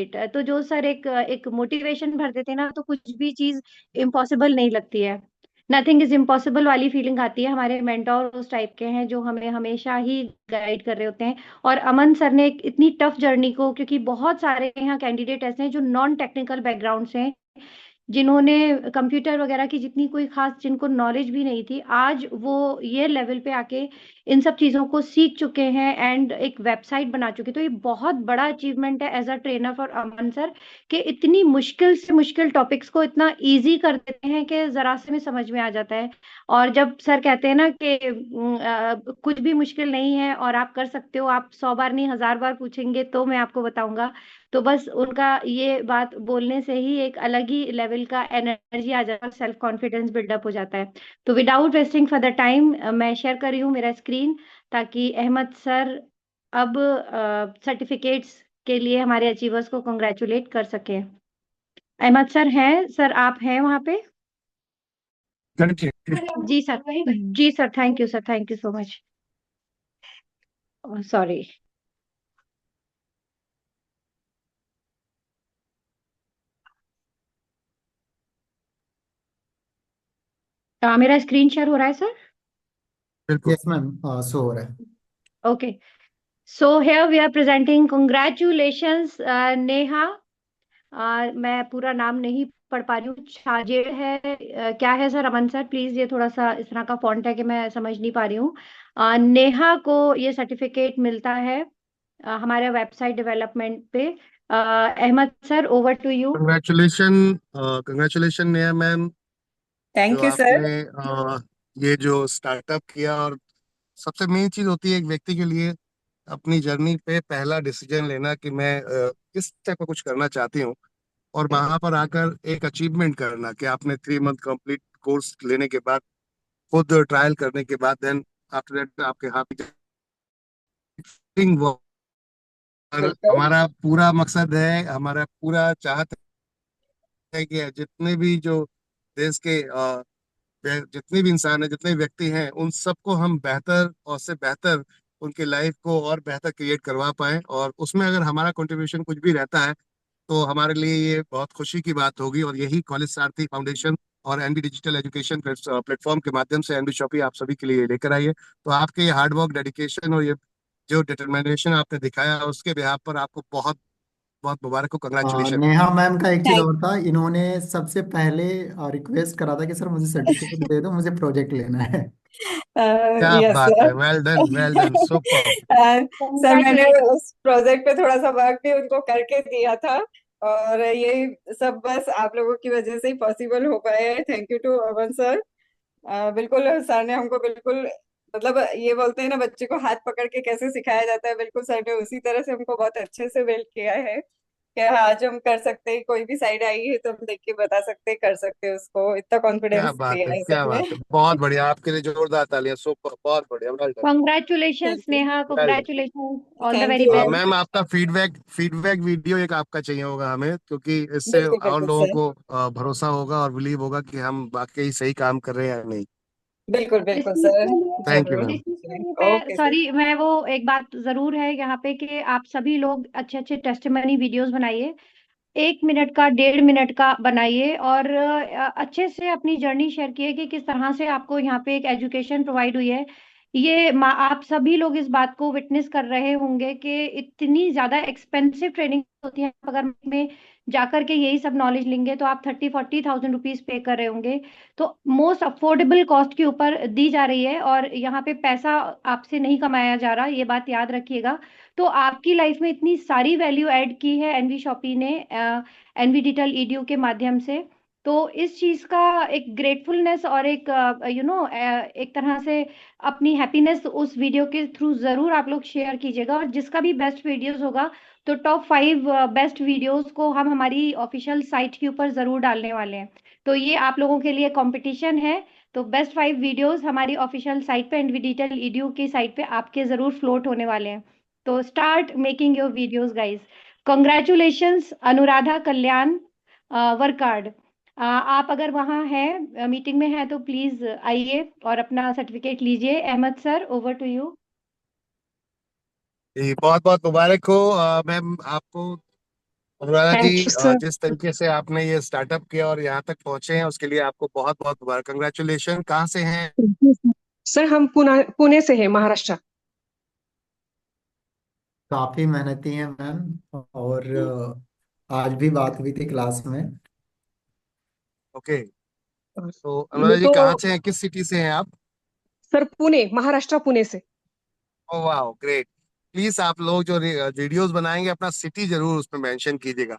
Candidate. तो जो sir एक एक मोटिवेशन भर देते हैं ना, तो कुछ भी चीज इम्पॉसिबल नहीं लगती है। नथिंग इज इम्पॉसिबल वाली फीलिंग आती है। हमारे मेंटोर उस टाइप के हैं जो हमें हमेशा ही गाइड कर रहे होते हैं। और अमन सर ने एक इतनी टफ जर्नी को, क्योंकि बहुत सारे यहाँ कैंडिडेट ऐसे हैं जो नॉन टेक्निकल बैकग्राउंड से हैं, जिन्होंने कंप्यूटर वगैरह की जितनी कोई खास जिनको नॉलेज भी नहीं थी, आज वो ये लेवल पे आके इन सब चीज़ों को सीख चुके हैं एंड एक वेबसाइट बना चुके। तो ये बहुत बड़ा अचीवमेंट है as a trainer for Aman sir, कि इतनी मुश्किल से मुश्किल टॉपिक्स को इतना इजी कर देते हैं कि जरा से में समझ में आ जाता है। और जब सर कहते हैं ना कि कुछ भी मुश्किल नहीं है और आप कर सकते हो, आप 100 बार नहीं 1000 बार पूछेंगे तो मैं आपको बताऊंगा। तो बस उनका ये बात बोलने से ही एक अलग ही लेवल का एनर्जी आ जाता है, सेल्फ कॉन्फिडेंस बिल्डअप हो जाता है। तो without wasting for the time मैं शेयर कर रही हूँ मेरा स्क्रीन, ताकि अहमद सर अब सर्टिफिकेट्स के लिए हमारे अचीवर्स को कंग्रेचुलेट कर सके। अहमद सर हैं? सर आप हैं वहाँ पे? Ji sir. Ji sir, thank you sir, thank you so much. Sorry. मेरा स्क्रीन शेयर हो रहा है सर? बिल्कुल। यस मैम, शो हो रहा है। Okay. So here we are presenting congratulations Neha. मैं पूरा नाम नहीं पढ़ पा रही हूँ, छाजेड़ है क्या है सर? अमन सर प्लीज, ये थोड़ा सा इस तरह का फॉन्ट है कि मैं समझ नहीं पा रही हूँ। नेहा को ये सर्टिफिकेट मिलता है हमारे वेबसाइट डेवलपमेंट पे। Ahmad sir, over to you. Congratulation. Congratulation Neha ma'am, जो थैंक यू सर। आपने ये जो स्टार्टअप किया। और सबसे मेन चीज होती है एक व्यक्ति के लिए अपनी जर्नी पे पहला डिसीजन लेना कि मैं किस टाइप का कुछ करना चाहती हूँ, और वहां पर आकर एक अचीवमेंट करना कि आपने 3 मंथ कंप्लीट कोर्स लेने के बाद, खुद ट्रायल करने के बाद, देन आफ्टर दैट आपके हाथ वो। और बिल्कुल। हमारा पूरा मकसद है, हमारा पूरा चाहत है कि जितने भी जो देश के जितने भी इंसान हैं, जितने भी व्यक्ति हैं, उन सबको हम बेहतर और से बेहतर उनकी लाइफ को और बेहतर क्रिएट करवा पाए। और उसमें अगर हमारा कंट्रीब्यूशन कुछ भी रहता है तो हमारे लिए ये बहुत खुशी की बात होगी। और यही कॉलेज सारथी फाउंडेशन और एनबी डिजिटल एजुकेशन प्लेटफॉर्म के माध्यम से एनबी शॉपी आप सभी के लिए लेकर आई है। तो आपके ये हार्ड वर्क, डेडिकेशन और ये जो डिटर्मिनेशन आपने दिखाया, उसके बिहाफ पर आपको बहुत बहुत मुबारक हो। कंग्रेचुलेशन। नेहा मैम का एक चीज थैंक और था, इन्होंने सबसे पहले रिक्वेस्ट करा था कि सर मुझे सर्टिफिकेट दे दो, मुझे प्रोजेक्ट लेना है। क्या यस बात सर। है, well done, well done, super. Sir मैंने कंग्रेचुलेशन। उस प्रोजेक्ट पे थोड़ा सा वर्क भी उनको करके दिया था, और ये सब बस आप लोगों की वजह से ही पॉसिबल हो पाया है। Thank you to Aman sir. बिल्कुल सर ने हमको बिल्कुल, मतलब ये बोलते हैं ना बच्चे को हाथ पकड़ के कैसे सिखाया जाता है, बिल्कुल सर ने उसी तरह से हमको बहुत अच्छे से बिल्ड किया है कि हाँ, आज हम कर सकते हैं। कोई भी साइड आई है तो हम देख के बता सकते हैं, कर सकते हैं उसको। इतना क्या कॉन्फिडेंस बात दिया है, है क्या सर ने। बात है, बहुत बढ़िया। आपके लिए जोरदार तालियां, सुपर, बहुत बढ़िया, well done, congratulation thank you. Neha, well done. Congratulation, all the thank very you. Best. Ma'am आपका फीडबैक फीडबैक वीडियो एक आपका चाहिए होगा हमें, क्योंकि इससे बिल्कुल और बिल्कुल लोगों सर। को भरोसा होगा और बिलीव होगा कि हम वाकई सही काम कर रहे हैं या नहीं। बिल्कुल इस बिल्कुल चीज सर। के लिए थैंक यू जरूर। इस मैम। चीज के लिए मैं ओके सर। सॉरी, मैं वो एक बात जरूर है यहाँ पे कि आप सभी लोग अच्छे अच्छे टेस्टिमनी वीडियोस बनाइए। 1 मिनट का, 1.5 मिनट का बनाइए, और अच्छे से अपनी जर्नी शेयर किए कि किस तरह से आपको यहाँ पे एक एजुकेशन प्रोवाइड हुई है। ये आप सभी लोग इस बात को विटनेस कर रहे होंगे कि इतनी ज्यादा एक्सपेंसिव ट्रेनिंग होती है। अगर में जाकर के यही सब नॉलेज लेंगे तो आप 30-40 थाउजेंड रुपीज पे कर रहे होंगे। तो मोस्ट अफोर्डेबल कॉस्ट के ऊपर दी जा रही है, और यहाँ पे पैसा आपसे नहीं कमाया जा रहा, ये बात याद रखिएगा। तो आपकी लाइफ में इतनी सारी वैल्यू ऐड की है एनवी शॉपी ने एनवी डिजिटल ईडीयू के माध्यम से। तो इस चीज का एक ग्रेटफुलनेस और एक एक तरह से अपनी हैप्पीनेस उस वीडियो के थ्रू जरूर आप लोग शेयर कीजिएगा। और जिसका भी बेस्ट वीडियोस होगा, तो टॉप 5 बेस्ट वीडियोस को हम हमारी ऑफिशियल साइट के ऊपर जरूर डालने वाले हैं। तो ये आप लोगों के लिए कंपटीशन है। तो बेस्ट 5 वीडियोस हमारी ऑफिशियल साइट पे, एनवी डिजिटल ईडीयू की साइट पे आपके जरूर फ्लोट होने वाले हैं। तो start making your videos guys. Congratulations Anuradha Kalyan वर्कार्ड। आप अगर वहाँ हैं, मीटिंग में हैं, तो प्लीज आइए और अपना सर्टिफिकेट लीजिए। Ahmed sir, over to you. जी बहुत बहुत मुबारक हो मैम आपको। Anuradha ji, thank you sir. जिस तरीके से आपने ये स्टार्टअप किया और यहाँ तक पहुंचे हैं उसके लिए आपको बहुत बहुत मुबारक, कंग्रेचुलेशन। कहाँ से हैं? सर हम पुणे से हैं, महाराष्ट्र। काफी मेहनती हैं मैम, और आज भी बात हुई थी क्लास में। ओके। तो अनुराधा मैं जी तो कहाँ से हैं, किस सिटी से हैं आप? सर पुणे, महाराष्ट्र, पुणे से। ओ वाह, ग्रेट। प्लीज आप लोग जो वीडियोस बनाएंगे अपना सिटी जरूर उसमें मेंशन कीजिएगा।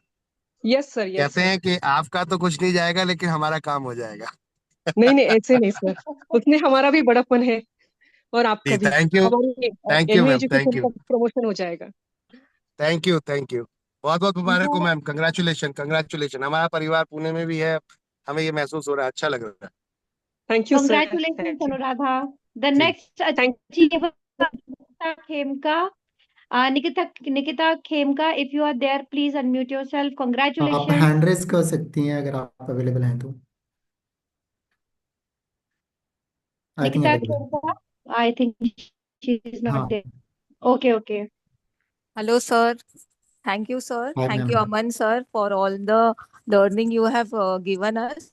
यस सर, यस कहते सर। हैं कि आपका तो कुछ नहीं जाएगा लेकिन हमारा काम हो जाएगा। नहीं नहीं, ऐसे नहीं सर। उसमें हमारा भी बड़प्पन है, और आपका जी, भी। Thank you. हमारी thank you NV ma'am, thank education you. का प्रमोशन हो जाएगा। Thank you, thank you. बहुत बहुत मुबारक हो मैम, कंग्रेचुलेशन, कंग्रेचुलेशन। हमारा परिवार पुणे में भी है, हमें ये महसूस हो रहा है, अच्छा लग रहा है। Thank you sir, Congratulations, thank you. Anuradha. The जी। next thank achiever, Nikita Khemka. Nikita Khemka, if you are there, please unmute yourself. आप Congratulations, हैंड रेस कर सकती हैं अगर आप अवेलेबल हैं तो। I think Nikita available. Khemka. I think she is not हाँ। there. Okay, okay. Hello, sir. Thank you, sir. Hi Thank ma'am. you, Aman, sir, for all the learning you have given us.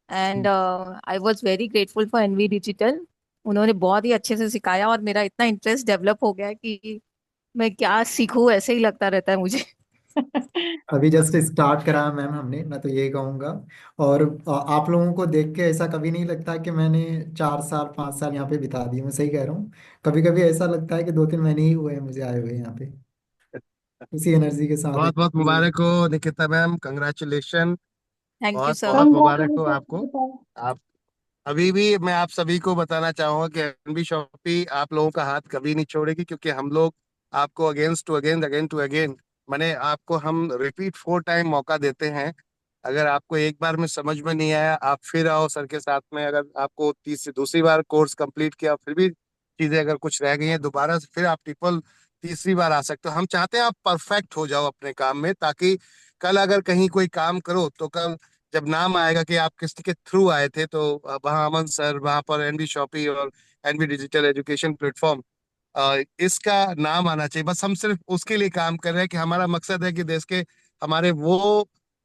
And I was very grateful for NV Digital. उन्होंने बहुत ही अच्छे से सिखाया और मेरा इतना interest develop हो गया कि मैं क्या सीखूं ऐसे ही लगता रहता है मुझे। अभी जस्ट स्टार्ट करा है मैम हमने, मैं तो यही कहूँगा। और आप लोगों को देख के ऐसा कभी नहीं लगता कि मैंने 4 साल 5 साल यहाँ पे बिता दिए, मैं सही कह रहा हूँ। कभी कभी ऐसा लगता है कि 2 3 महीने ही हुए हैं मुझे आए हुए यहाँ पे, उसी एनर्जी के साथ बहुत बहुत एकदम। मुबारक हो Nikita ma'am, congratulation. Thank you बहुत सर। बहुत मुबारक हो Congratulations, आपको। Nikita. आप अभी भी, मैं आप सभी को बताना चाहूंगा कि एनबी शॉपी आप लोगों का हाथ कभी नहीं छोड़ेगी, क्योंकि हम लोग आपको against to again, again to again, माने आपको हम रिपीट 4 टाइम मौका देते हैं। अगर आपको एक बार में समझ में नहीं आया, आप फिर आओ सर के साथ में। अगर आपको तीसरी दूसरी बार कोर्स कंप्लीट किया फिर भी चीजें अगर कुछ रह गई हैं, दोबारा से फिर आप ट्रिपल तीसरी बार आ सकते हो। हम चाहते हैं आप परफेक्ट हो जाओ अपने काम में, ताकि कल अगर कहीं कोई काम करो तो कल जब नाम आएगा कि आप किसके के थ्रू आए थे, तो वहाँ अमन सर, वहाँ पर एनबी शॉपी और एनबी डिजिटल एजुकेशन प्लेटफॉर्म, इसका नाम आना चाहिए। बस हम सिर्फ उसके लिए काम कर रहे हैं कि हमारा मकसद है कि देश के हमारे वो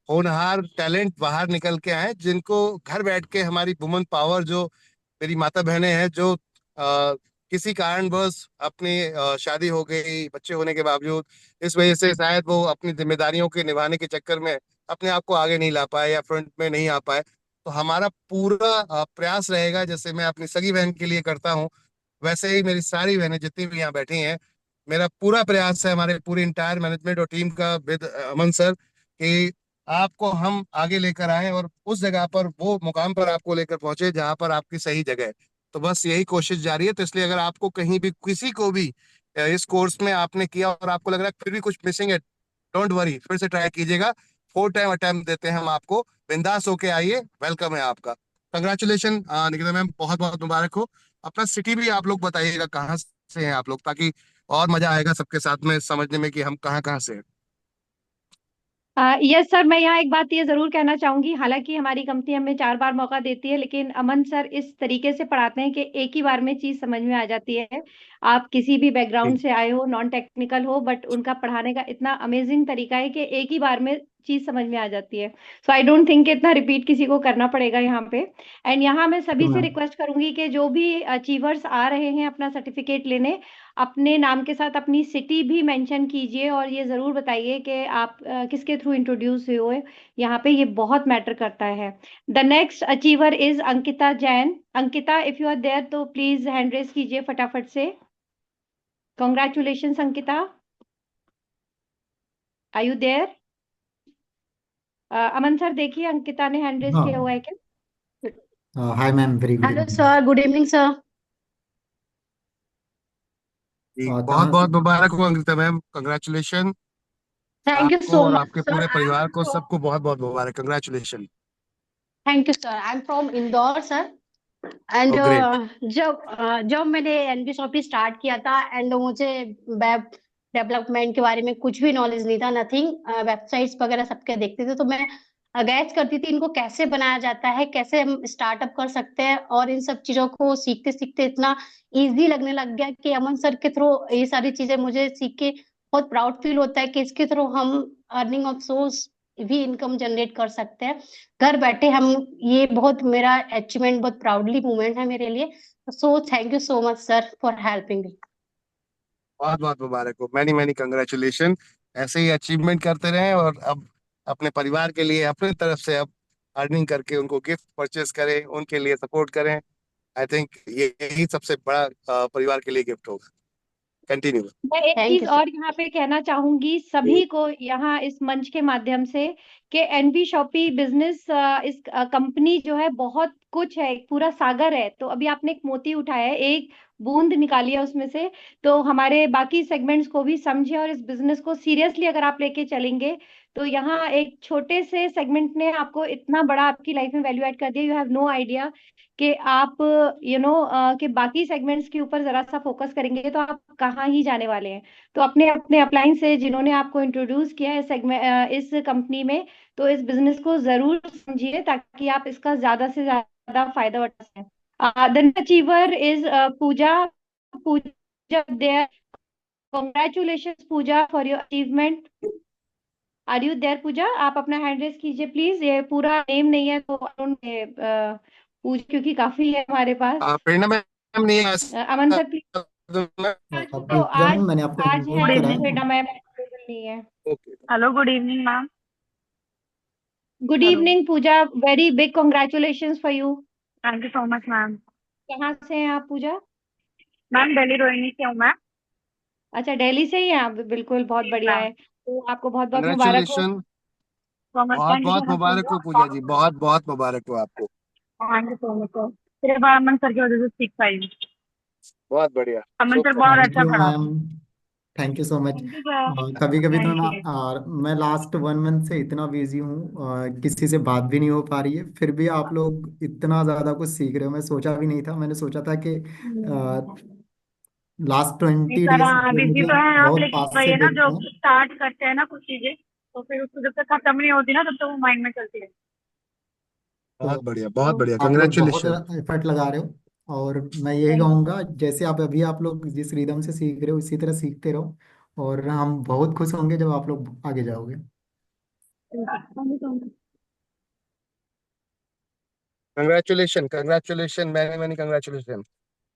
होनहार टैलेंट बाहर निकल के आए, जिनको घर बैठ के हमारी वुमन पावर, जो मेरी माता बहनें हैं जो किसी कारणवश अपनी शादी हो गई बच्चे होने के बावजूद, इस वजह से शायद वो अपनी जिम्मेदारियों के निभाने के चक्कर में अपने आप को आगे नहीं ला पाए या फ्रंट में नहीं आ पाए, तो हमारा पूरा प्रयास रहेगा, जैसे मैं अपनी सगी बहन के लिए करता हूँ वैसे ही मेरी सारी बहनें जितनी भी यहाँ बैठी हैं, मेरा पूरा प्रयास है, हमारे पूरी इंटायर मैनेजमेंट और टीम का विद अमन सर, कि आपको हम आगे लेकर आए और उस जगह पर, वो मुकाम पर आपको लेकर पहुंचे जहां पर आपकी सही जगह है। तो बस यही कोशिश जारी है। तो इसलिए अगर आपको कहीं भी, किसी को भी इस कोर्स में आपने किया और आपको लग रहा है फिर भी कुछ मिसिंग है, डोंट वरी, फिर से ट्राई कीजिएगा। 4 टाइम अटेम्प्ट देते हैं हम आपको, बिंदास होके आइए, वेलकम है आपका। कंग्रेचुलेशन निकिता मैम, बहुत बहुत मुबारक हो। अपना सिटी भी आप लोग बताइएगा कहाँ से हैं आप लोग, ताकि और मजा आएगा सबके साथ में समझने में कि हम कहाँ कहाँ से हैं। यस सर, मैं यहाँ एक बात ये जरूर कहना चाहूंगी। हालांकि हमारी कंपनी हमें 4 बार मौका देती है, लेकिन अमन सर इस तरीके से पढ़ाते हैं कि एक ही बार में चीज समझ में आ जाती है। आप किसी भी बैकग्राउंड जी। से आए हो, नॉन टेक्निकल हो, बट उनका पढ़ाने का इतना अमेजिंग तरीका है कि एक ही बार में चीज समझ में आ जाती है। सो आई डोंट थिंक इतना रिपीट किसी को करना पड़ेगा यहाँ पे। एंड यहाँ मैं तो सभी से मैम, रिक्वेस्ट करूंगी कि जो भी अचीवर्स आ रहे हैं अपना सर्टिफिकेट लेने, अपने नाम के साथ अपनी सिटी भी मेंशन कीजिए, और ये ज़रूर बताइए कि आप किसके थ्रू इंट्रोड्यूस हुए। यहाँ पे ये बहुत मैटर करता है। The next achiever is Ankita Jain. Ankita, if you are there तो प्लीज हैंड रेस कीजिए फटाफट से। Congratulation Ankita, are you there? Aman sir देखिए अंकिता ने हैंड रेस किया हुआ हाँ। है क्या? Hi ma'am, very good hello evening. Sir, good evening sir. Ji, बहुत कहाँ से? बहुत मुबारक हो Ankita ma'am, congratulation. Thank you आपको सो और मच आपके सर। पूरे आई परिवार एम को, फ्रॉम सबको बहुत बहुत मुबारक, congratulation. Thank you sir. I am from Indore sir. And oh great. जब मैंने एनबी शॉपी स्टार्ट किया था, एंड मुझे वेब डेवलपमेंट के बारे में कुछ भी नॉलेज नहीं था, नथिंग। वेबसाइट्स वगैरह सबके देखते थे, तो मैं गैस करती थी इनको कैसे बनाया जाता है, कैसे हम स्टार्टअप कर सकते हैं, और इन सब चीजों को सीखते सीखते इतना इजी लगने लग गया कि अमन सर के थ्रू ये सारी चीजें मुझे सीख के बहुत प्राउड फील होता है कि इसके थ्रू हम अर्निंग ऑफ सोर्स भी इनकम जनरेट कर सकते हैं घर बैठे हम। ये बहुत मेरा अचीवमेंट, बहुत प्राउडली मोमेंट है मेरे लिए। सो thank you so much sir for helping me. बहुत बहुत मुबारक हो, मैनी मैनी कंग्रेचुलेशन। ऐसे ही अचीवमेंट करते रहें और अब अपने परिवार के लिए अपने तरफ से अब अर्निंग करके उनको गिफ्ट परचेज करें, उनके लिए सपोर्ट करें। आई थिंक यही सबसे बड़ा परिवार के लिए गिफ्ट होगा। कंटिन्यू। मैं एक थैंक चीज यू और सर। यहाँ पे कहना चाहूंगी सभी को यहाँ इस मंच के माध्यम से कि एनबी शॉपी बिजनेस इस कंपनी जो है बहुत कुछ है, एक पूरा सागर है। तो अभी आपने एक मोती उठाया है, एक बूंद निकाली है उसमें से। तो हमारे बाकी सेगमेंट्स को भी समझे और इस बिजनेस को सीरियसली अगर आप लेके चलेंगे तो यहाँ एक छोटे से सेगमेंट ने आपको इतना बड़ा आपकी लाइफ में वैल्यू ऐड कर दिया, यू हैव नो आइडिया कि आप कि बाकी सेगमेंट्स के ऊपर जरा सा फोकस करेंगे तो आप कहाँ ही जाने वाले हैं। तो अपने अपने अपलाइन से जिन्होंने आपको इंट्रोड्यूस किया है सेगमेंट इस कंपनी में, तो इस बिजनेस को जरूर समझिए ताकि आप इसका ज्यादा से ज्यादा फायदा उठा सकें। The next achiever is Pooja. Pooja there, congratulation Pooja for your achievement. Are you there Pooja? आप अपना हैंड रेस कीजिए प्लीज। ये पूरा नेम नहीं है तो पूजा क्योंकि काफी है हमारे पास। प्रेरणा मैम नहीं है अमन सर प्लीज। तो पूजा आज मैम मैंने आपको आज इन्फॉर्म है करा है। प्रेरणा मैम अवेलेबल नहीं है। Okay. Hello, good evening ma'am. Good hello, evening Pooja, very big congratulations for you. Thank you so much ma'am. कहाँ से हैं आप पूजा? मैम दिल्ली रोहिणी से हूँ मैं। अच्छा, दिल्ली से ही हैं आप, बिल्कुल बहुत यस बढ़िया मैम। है। तो आपको बहुत बहुत मुबारक हो। कंग्रेचुलेशन। सो मच, बहुत थैंक यू बहुत सो मच मुबारक हो पूजा जी, बहुत बहुत मुबारक हो आपको। Thank you so much sir. सिर्फ अमन सर की वजह से सीख पाई हूँ। बहुत बढ़िया। अमन सर सुपर। बहुत थैंक अच्छा यू पढ़ाते मैम, हैं। Thank you so much. Thank you sir. कभी कभी तो थैंक यू। मैं लास्ट 1 मंथ से इतना बिजी हूँ, किसी से बात भी नहीं हो पा रही है, फिर भी आप लोग इतना ज़्यादा कुछ सीख रहे हो, मैं सोचा भी नहीं था। मैंने सोचा था कि लास्ट नहीं 20 सर, डेज हाँ जो बिजी मुझे तो है आप, बहुत लेकिन पास वही से है ना, जो देखते हैं। स्टार्ट करते हैं ना कुछ चीजें, तो फिर उसको जब तक खत्म नहीं होती ना तब तक वो माइंड में चलती है। बहुत तो बढ़िया, बहुत बढ़िया, आप लोग बहुत कंग्रेचुलेशन। एफर्ट लगा रहे हो, और मैं यही थैंक कहूँगा जैसे अभी आप लोग जिस रिदम से सीख रहे हो इसी तरह सीखते रहो, और हम बहुत खुश होंगे जब आप लोग आगे जाओगे। You so much. Congratulation, congratulation, many many congratulation.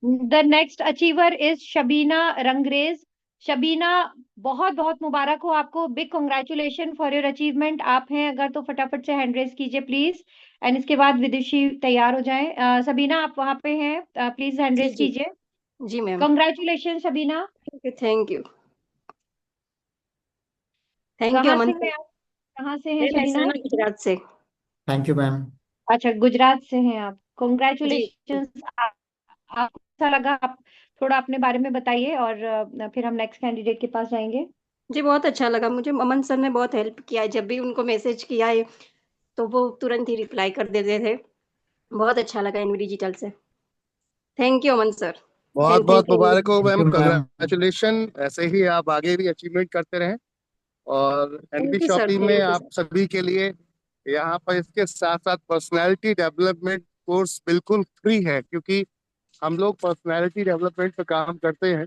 The next achiever is Shabina Rangrez. Shabina, बहुत बहुत मुबारक हो आपको, big congratulation for your achievement. आप हैं अगर तो फटाफट से हैंड रेस कीजिए प्लीज, एंड इसके बाद विदुषी तैयार हो जाएं। सबीना आप वहां पे हैं, please hand ji raise ji कीजिए। Ji ma'am. Congratulation Shabina. Thank you. Thank you कहाँ अमन से सर। हैं आप? कहाँ से हैं मैं शबीना? महसाना गुजरात से। Thank you ma'am. अच्छा, गुजरात से हैं आप। जी कॉन्ग्रेचुलेशन। आपको अच्छा लगा? आप थोड़ा अपने बारे में बताइए और फिर हम नेक्स्ट कैंडिडेट के पास जाएंगे। जी, बहुत अच्छा लगा मुझे। अमन सर ने बहुत हेल्प किया है, जब भी उनको मैसेज किया है तो वो तुरंत ही रिप्लाई कर देते थे। बहुत अच्छा लगा एनवी डिजिटल से। Thank you Aman sir. बहुत थैंक बहुत यू। मुबारक हो thank ma'am, you ma'am. Congratulation. ऐसे ही आप आगे भी अचीवमेंट करते रहें। और NB thank you sir. Shoppy में थैंक यू आप सर। सभी के लिए यहाँ पर इसके साथ साथ पर्सनालिटी डेवलपमेंट कोर्स बिल्कुल फ्री है, क्योंकि हम लोग पर्सनालिटी डेवलपमेंट पे काम करते हैं,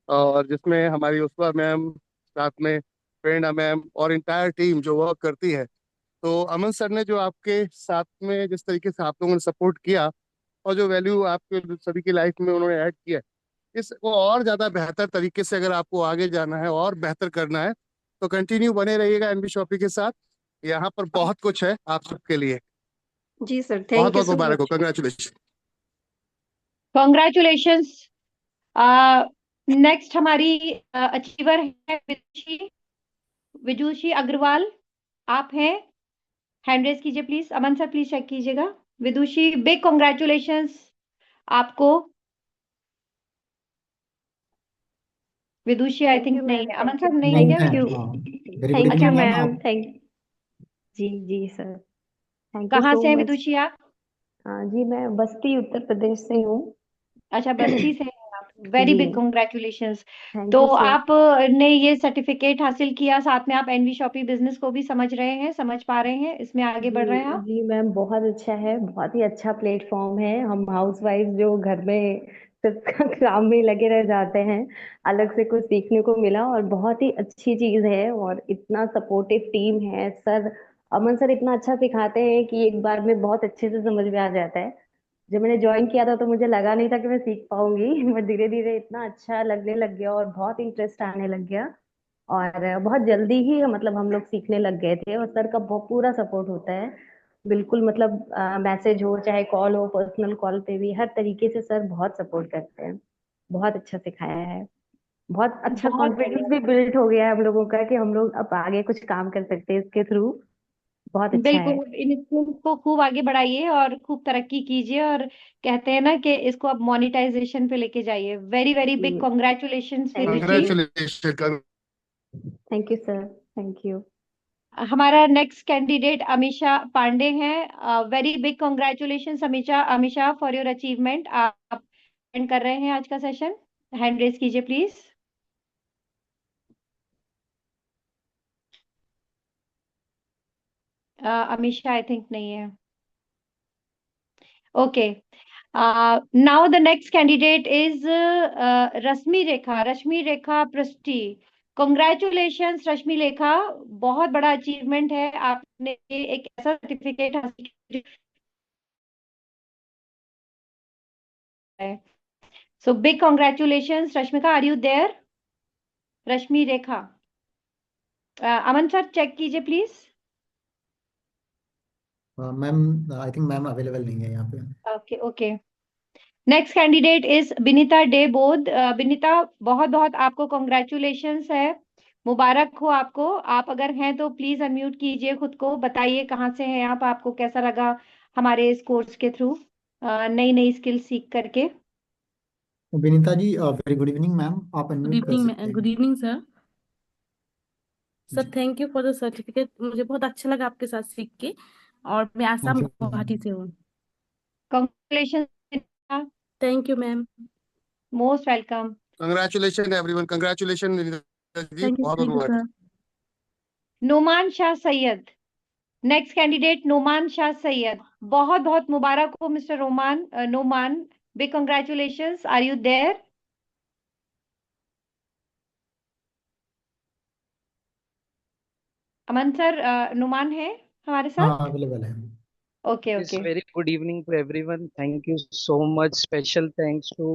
और जिसमें हमारी उस्मा मैम, साथ में प्रेरणा मैम और इंटायर टीम जो वर्क करती है। तो अमन सर ने जो आपके साथ में जिस तरीके से आप लोगों ने सपोर्ट किया, और जो वैल्यू आपके सभी की लाइफ में उन्होंने ऐड किया, इसको और ज्यादा बेहतर तरीके से अगर आपको आगे जाना है और बेहतर करना है तो कंटिन्यू बने रहिएगा एनबी शॉपी के साथ। यहाँ पर बहुत कुछ है आप सबके लिए। जी सर, बहुत थैंक यू बहुत सो मुबारक हो, मच। कंग्रेचुलेशन। कॉन्ग्रेचुलेशंस। नेक्स्ट हमारी अचीवर है विदुषी। विदुषी अग्रवाल, आप हैं? हैंड रेस कीजिए please. Aman sir please check कीजिएगा। विदुषी, बिग कॉन्ग्रेचुलेशंस आपको। Vidushi I thank you think नहीं मैम। है। Aman thank you. सर नहीं है नहीं क्या थैंक है, यू। विदुषी? हाँ। वेरी गुड थैंक अच्छा, यू इवनिंग मैम मैम। आप। थैंक जी जी सर। थैंक यू कहाँ सो से है मच। विदुषी आप? हाँ जी, मैं बस्ती उत्तर प्रदेश से हूँ। अच्छा, बस्ती से हैं आप। वेरी जी। Big congratulations. थैंक तो यू सर। आप ने ये सर्टिफिकेट हासिल किया, साथ में आप एनवी शॉपी बिजनेस को भी समझ रहे हैं, समझ पा रहे हैं, इसमें आगे बढ़ रहे हैं जी आप। जी मैम, बहुत अच्छा है, बहुत ही अच्छा प्लेटफॉर्म है। हम हाउस वाइफ जो घर में सिर्फ काम में लगे रह जाते हैं। अलग से कुछ सीखने को मिला और बहुत ही अच्छी चीज है, और इतना सपोर्टिव टीम है सर। अमन सर इतना अच्छा सिखाते हैं कि एक बार में बहुत अच्छे से समझ में आ जाता है। जब मैंने ज्वाइन किया था तो मुझे लगा नहीं था कि मैं सीख पाऊंगी बट धीरे धीरे इतना अच्छा लगने लग गया और बहुत इंटरेस्ट आने लग गया। और बहुत जल्दी ही मतलब हम लोग सीखने लग गए थे, और सर का बहुत पूरा सपोर्ट होता है। बिल्कुल मतलब मैसेज हो चाहे कॉल हो, पर्सनल कॉल पे भी हर तरीके से सर बहुत सपोर्ट करते हैं। बहुत अच्छा सिखाया है। बहुत अच्छा बहुत कॉन्फिडेंस बढ़िया। भी बिल्ड हो गया है हम लोगों का कि हम लोग अब आगे कुछ काम कर सकते हैं इसके थ्रू। बहुत अच्छा है। बिल्कुल, इन स्किल्स को खूब आगे बढ़ाइए और खूब तरक्की कीजिए, और कहते हैं ना कि इसको अब मोनेटाइजेशन पे लेके जाइए। Very very ji, big congratulations thank Vidushi. You. Congratulation. Thank you sir. Thank you. हमारा नेक्स्ट कैंडिडेट अमीषा पांडे हैं। Very big congratulations Amisha, Amisha for your achievement. आप एंड कर रहे हैं आज का सेशन। हैंड रेज कीजिए प्लीज। अमीषा आई थिंक नहीं है। Okay, now the next candidate is Rashmi Rekha, Rashmi Rekha Prishti. Congratulations रश्मि रेखा, बहुत बड़ा अचीवमेंट है। आपने एक ऐसा सर्टिफिकेट हासिल किया है। So big congratulations Rashmika, are you there? Rashmi Rekha, Aman sir check कीजिए please. Ma'am I think ma'am available नहीं है यहाँ पे। Okay okay, next candidate is Binita De Bodh. Binita, बहुत बहुत आपको कॉन्ग्रेचुलेशंस है, मुबारक हो आपको। आप अगर हैं तो प्लीज अनम्यूट कीजिए खुद को, बताइए कहाँ से हैं आप, आपको कैसा लगा हमारे इस कोर्स के थ्रू नई नई स्किल सीख करके। Vinita ji very good evening ma'am, आप गुड अनम्यूट कर सकते इवनिंग, हैं। Good evening sir. सर जी thank you for the certificate, मुझे बहुत अच्छा लगा आपके साथ सीख के। और मैं Assam thank you Guwahati ma'am. से हूँ। Congratulation, thank you ma'am. Most welcome. Congratulation everyone, congratulation जी, बहुत बहुत थैंक यू मुबारक। Sir. Noman Shah Syed, next candidate Noman Shah Syed. बहुत बहुत मुबारक हो mister Roman, Noman, big congratulations. Are you there? Aman sir, Numan है हमारे हाँ साथ? अवेलेबल है। Okay Yes, okay, very good evening to everyone. Thank you so much. Special thanks to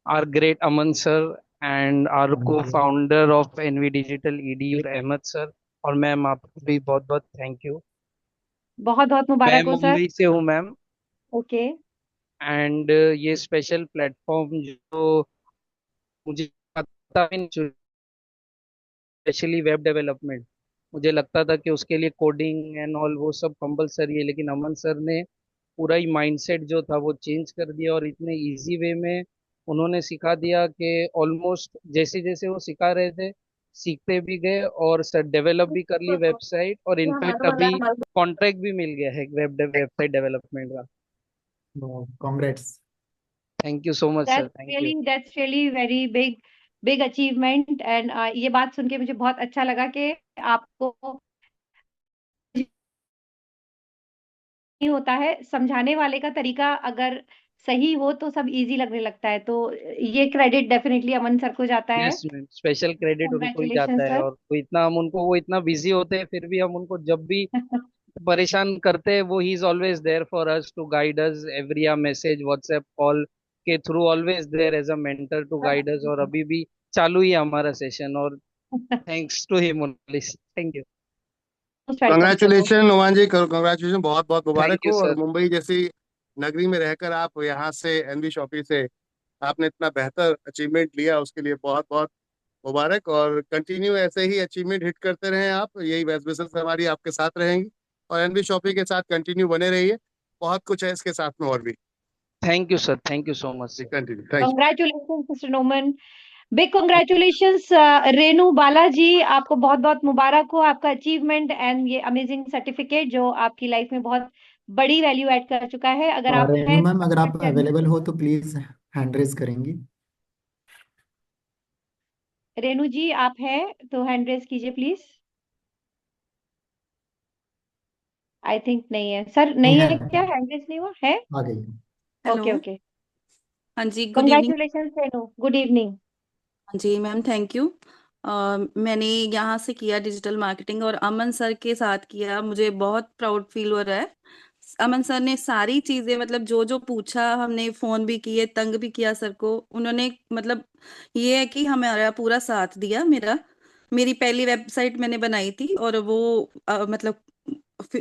our great Aman sir and our thank you. co-founder of NV Digital EDU Ahmad sir. और ma'am आपको भी बहुत बहुत thank you. बहुत बहुत मैं मुबारक हो sir. Mumbai से हूँ मैम। ओके, एंड ये स्पेशल प्लेटफॉर्म जो मुझे पता भी नहीं, स्पेशली वेब डेवलपमेंट, मुझे लगता था कि उसके लिए कोडिंग एंड ऑल वो सब कंपलसरी है, लेकिन अमन सर ने पूरा ही माइंडसेट जो था वो चेंज कर दिया और इतने इजी वे में उन्होंने सिखा दिया कि ऑलमोस्ट जैसे जैसे वो सिखा रहे थे सीखते भी गए और सर डेवलप भी कर ली वेबसाइट, और इनफैक्ट अभी कॉन्ट्रैक्ट भी मिल गया है वेबसाइट डेवलपमेंट का। Congrats. Thank you so much sir, thank you. That's really very big big achievement. And ये बात सुन के मुझे बहुत अच्छा लगा कि आपको नहीं होता है, समझाने वाले का तरीका अगर सही हो तो सब इजी लगने लगता है। तो ये क्रेडिट डेफिनेटली अमन सर को जाता है। यस मैम, स्पेशल क्रेडिट उनको ही कॉन्ग्रेचुलेशन जाता है। सर। और वो इतना हम उनको, वो इतना बिजी होते हैं फिर भी हम उनको जब भी परेशान करते हैं वो ही is always there for us to guide us every message WhatsApp call के through, always there as a mentor to guide us. और अभी भी चालू ही है हमारा सेशन, और thanks to him only. Thank you. Most welcome sir. Congratulation Noman ji, congratulation, बहुत बहुत मुबारक थैंक यू हो। और सर। मुंबई जैसी नगरी में रहकर आप यहाँ से एनवी शॉपी से आपने इतना बेहतर अचीवमेंट लिया, उसके लिए बहुत बहुत मुबारक। और कंटिन्यू ऐसे ही अचीवमेंट हिट करते रहें आप, यही बेस्ट विशेस हमारी आपके साथ रहेंगी। और एनवी शॉपी के साथ कंटिन्यू बने रहिए, बहुत कुछ है इसके साथ में और भी। Thank you sir, thank you so much sir. Continue, thank you. Congratulation mister Noman, big congratulations. Renu Balaji, आपको बहुत बहुत मुबारक हो आपका अचीवमेंट एंड ये अमेजिंग सर्टिफिकेट जो आपकी लाइफ में बहुत बड़ी वैल्यू ऐड कर चुका है। अगर आप रेनू हैं मैम अगर आप तो अवेलेबल हो तो प्लीज हैंड रेज करेंगी। रेनू जी आप हैं तो हैंड रेज कीजिए प्लीज। आई थिंक नहीं है सर, नहीं नहीं है, है क्या? हैंड रेज नहीं हुआ है? आ गई। Okay hello. ओके, हाँ जी, good evening. Congratulation Renu, good evening. हाँ जी मैम, थैंक यू। मैंने यहाँ से किया डिजिटल मार्केटिंग और अमन सर के साथ किया, मुझे बहुत प्राउड फील हो रहा है। अमन सर ने सारी चीजें मतलब जो जो पूछा, हमने फोन भी किए, तंग भी किया सर को, उन्होंने मतलब ये है कि हमारा पूरा साथ दिया। मेरी पहली वेबसाइट मैंने बनाई थी और वो मतलब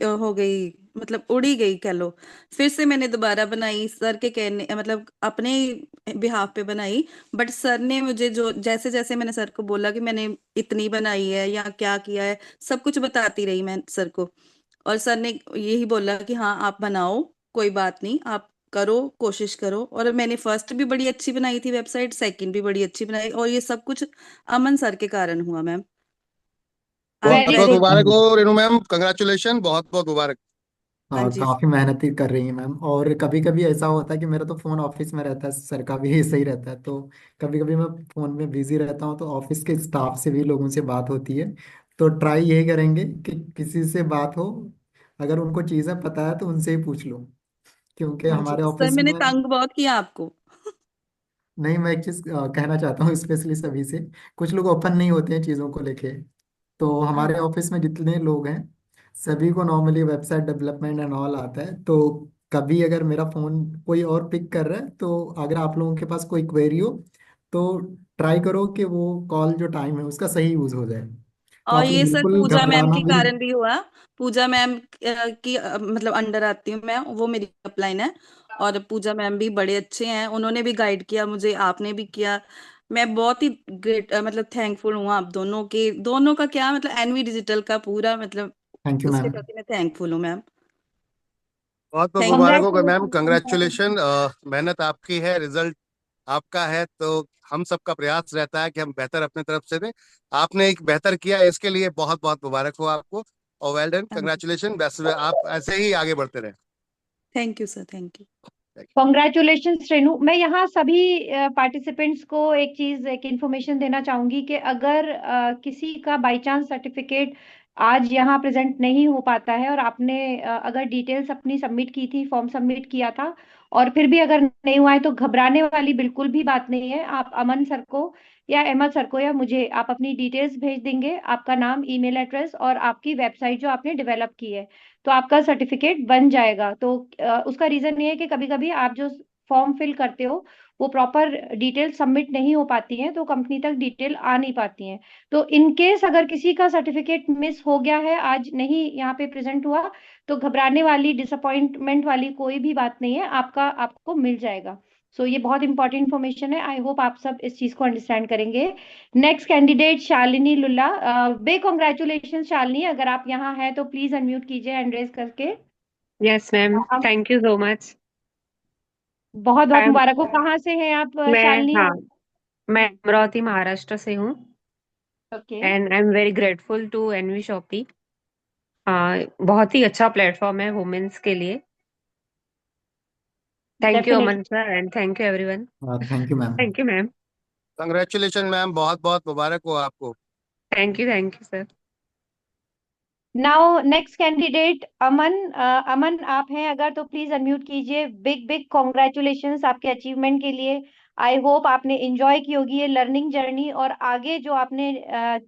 हो गई, मतलब उड़ी गई कह लो। फिर से मैंने दोबारा बनाई, सर के कहने मतलब अपने बिहाफ पे बनाई। बट सर ने मुझे जो जैसे जैसे मैंने सर को बोला कि मैंने इतनी बनाई है या क्या किया है, सब कुछ बताती रही मैं सर को। और सर ने यही बोला कि हाँ आप बनाओ, कोई बात नहीं, आप करो, कोशिश करो। और मैंने फर्स्ट भी बड़ी अच्छी बनाई थी वेबसाइट, सेकंड भी बड़ी अच्छी बनाई, और ये सब कुछ अमन सर के कारण हुआ मैम। आई एम बहुत वेरी बहुत गुड। मुबारक हो रेनू मैम, कंग्रेचुलेशन, बहुत बहुत मुबारक। हाँ हाँ, जी। काफी मेहनत कर रही है मैम। और कभी कभी ऐसा होता है कि मेरा तो फोन ऑफिस में रहता है, सर का भी सही रहता है, तो कभी कभी मैं फोन में बिजी रहता हूँ, तो ऑफिस के स्टाफ से भी लोगों से बात होती है। तो ट्राई यही करेंगे कि किसी से बात हो, अगर उनको चीजें पता है तो उनसे ही पूछ लो, क्योंकि हाँ जी हमारे सर, ऑफिस मैंने में। तंग बहुत किया आपको। नहीं, मैं एक चीज कहना चाहता हूँ स्पेशली सभी से, कुछ लोग ओपन नहीं होते हैं चीजों को लेके। तो हाँ। हमारे ऑफिस में जितने लोग हैं, सभी को normally website development and all आता है। तो कभी अगर मेरा फोन कोई और पिक कर रहा है, तो अगर आप लोगों के पास कोई क्वेरी हो, तो ट्राई करो कि वो कॉल जो टाइम है उसका सही यूज हो जाए। तो और आप लोग ये सर बिल्कुल पूजा मैम घबराना के भी। कारण भी हुआ। पूजा मैम की मतलब अंडर आती हूँ मैं, वो मेरी अपलाइन है। और पूजा मैम भी बड़े अच्छे हैं, उन्होंने भी गाइड किया मुझे, आपने भी किया। मैं बहुत ही ग्रेट मतलब थैंकफुल हूँ आप दोनों के, दोनों का क्या मतलब, एनवी डिजिटल का पूरा मतलब थैंक यू उसके मैम। प्रति मैं थैंकफुल हूँ मैम। बहुत बहुत थैंक मुबारक हो मैम, कॉन्ग्रेचुलेशन। कंग्रेचुलेशन। मेहनत आपकी है, रिजल्ट आपका है, तो हम सबका प्रयास रहता है कि हम बेहतर अपने तरफ से दें। आपने एक बेहतर किया, इसके लिए बहुत बहुत मुबारक हो आपको, और वेल डन, यू। कंग्रेचुलेशन। वैसे आप ऐसे ही आगे बढ़ते रहें। Thank you sir, thank you. Congratulation Renu. मैं यहाँ सभी पार्टिसिपेंट्स को एक चीज, एक इंफॉर्मेशन देना चाहूंगी कि अगर किसी का बाय चांस सर्टिफिकेट आज यहाँ प्रेजेंट नहीं हो पाता है, और आपने अगर डिटेल्स अपनी सबमिट की थी, फॉर्म सबमिट किया था, और फिर भी अगर नहीं हुआ है, तो घबराने वाली बिल्कुल भी बात नहीं है। आप अमन सर को या अहमद सर को या मुझे आप अपनी डिटेल्स भेज देंगे, आपका नाम, ईमेल एड्रेस और आपकी वेबसाइट जो आपने डेवलप की है, तो आपका सर्टिफिकेट बन जाएगा। तो उसका रीजन ये है कि कभी कभी आप जो फॉर्म फिल करते हो, वो प्रॉपर डिटेल सबमिट नहीं हो पाती हैं, तो कंपनी तक डिटेल आ नहीं पाती हैं। तो इन केस अगर किसी का सर्टिफिकेट मिस हो गया है, आज नहीं यहाँ पे प्रेजेंट हुआ, तो घबराने वाली, डिसअपॉइंटमेंट वाली कोई भी बात नहीं है, आपका आपको मिल जाएगा। सो ये बहुत इंपॉर्टेंट इन्फॉर्मेशन है। आई होप आप सब इस चीज को अंडरस्टैंड करेंगे। Next candidate Shalini Lulla. बे कॉन्ग्रेचुलेशन शालिनी, अगर आप यहाँ हैं तो प्लीज अनम्यूट कीजिए हैंड रेज करके। यस मैम, हम थैंक यू सो मच। बहुत बहुत आई एम मुबारक हो। कहाँ से हैं आप मैं शालिनी? हाँ, और मैं अमरावती महाराष्ट्र से हूँ। Okay, and I am very grateful to NV Shoppy. बहुत ही अच्छा प्लेटफॉर्म है वुमेन्स के लिए। Thank you definitely. Aman sir and thank you everyone. Thank you ma'am. Thank you ma'am. Congratulation ma'am, बहुत बहुत मुबारक हो आपको। Thank you sir. Now next candidate Aman. Aman आप हैं अगर, तो प्लीज अनम्यूट कीजिए। बिग बिग कॉन्ग्रेचुलेशंस आपके अचीवमेंट के लिए। आई होप आपने एंजॉय की होगी ये लर्निंग जर्नी, और आगे जो आपने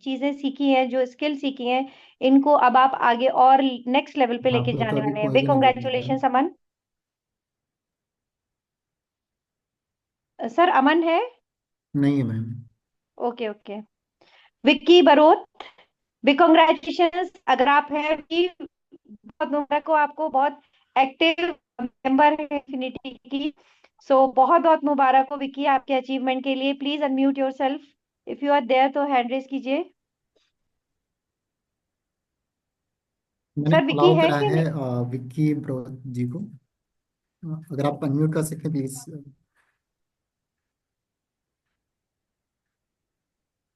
चीजें सीखी हैं, जो स्किल सीखी हैं, इनको अब आप आगे और नेक्स्ट लेवल पे आप लेके लोग का जाने भी वाले हैं। कोई भी बिग नहीं बोलने का। कॉन्ग्रेचुलेशंस अमन। सर अमन है? नहीं है ma'am. Okay okay. Vicky Barot. Big congratulations अगर आप हैं विक्की। बहुत मुबारक हो आपको, बहुत एक्टिव मेंबर है इन्फिनिटी की। सो बहुत बहुत मुबारक हो विक्की आपके अचीवमेंट के लिए। Please unmute yourself, if you are there तो हैंड रेज कीजिए। मैंने सर विक्की अलाउ है करा कि है नहीं? विक्की ब्रो जी को। अगर आप अनम्यूट कर सकते प्लीज।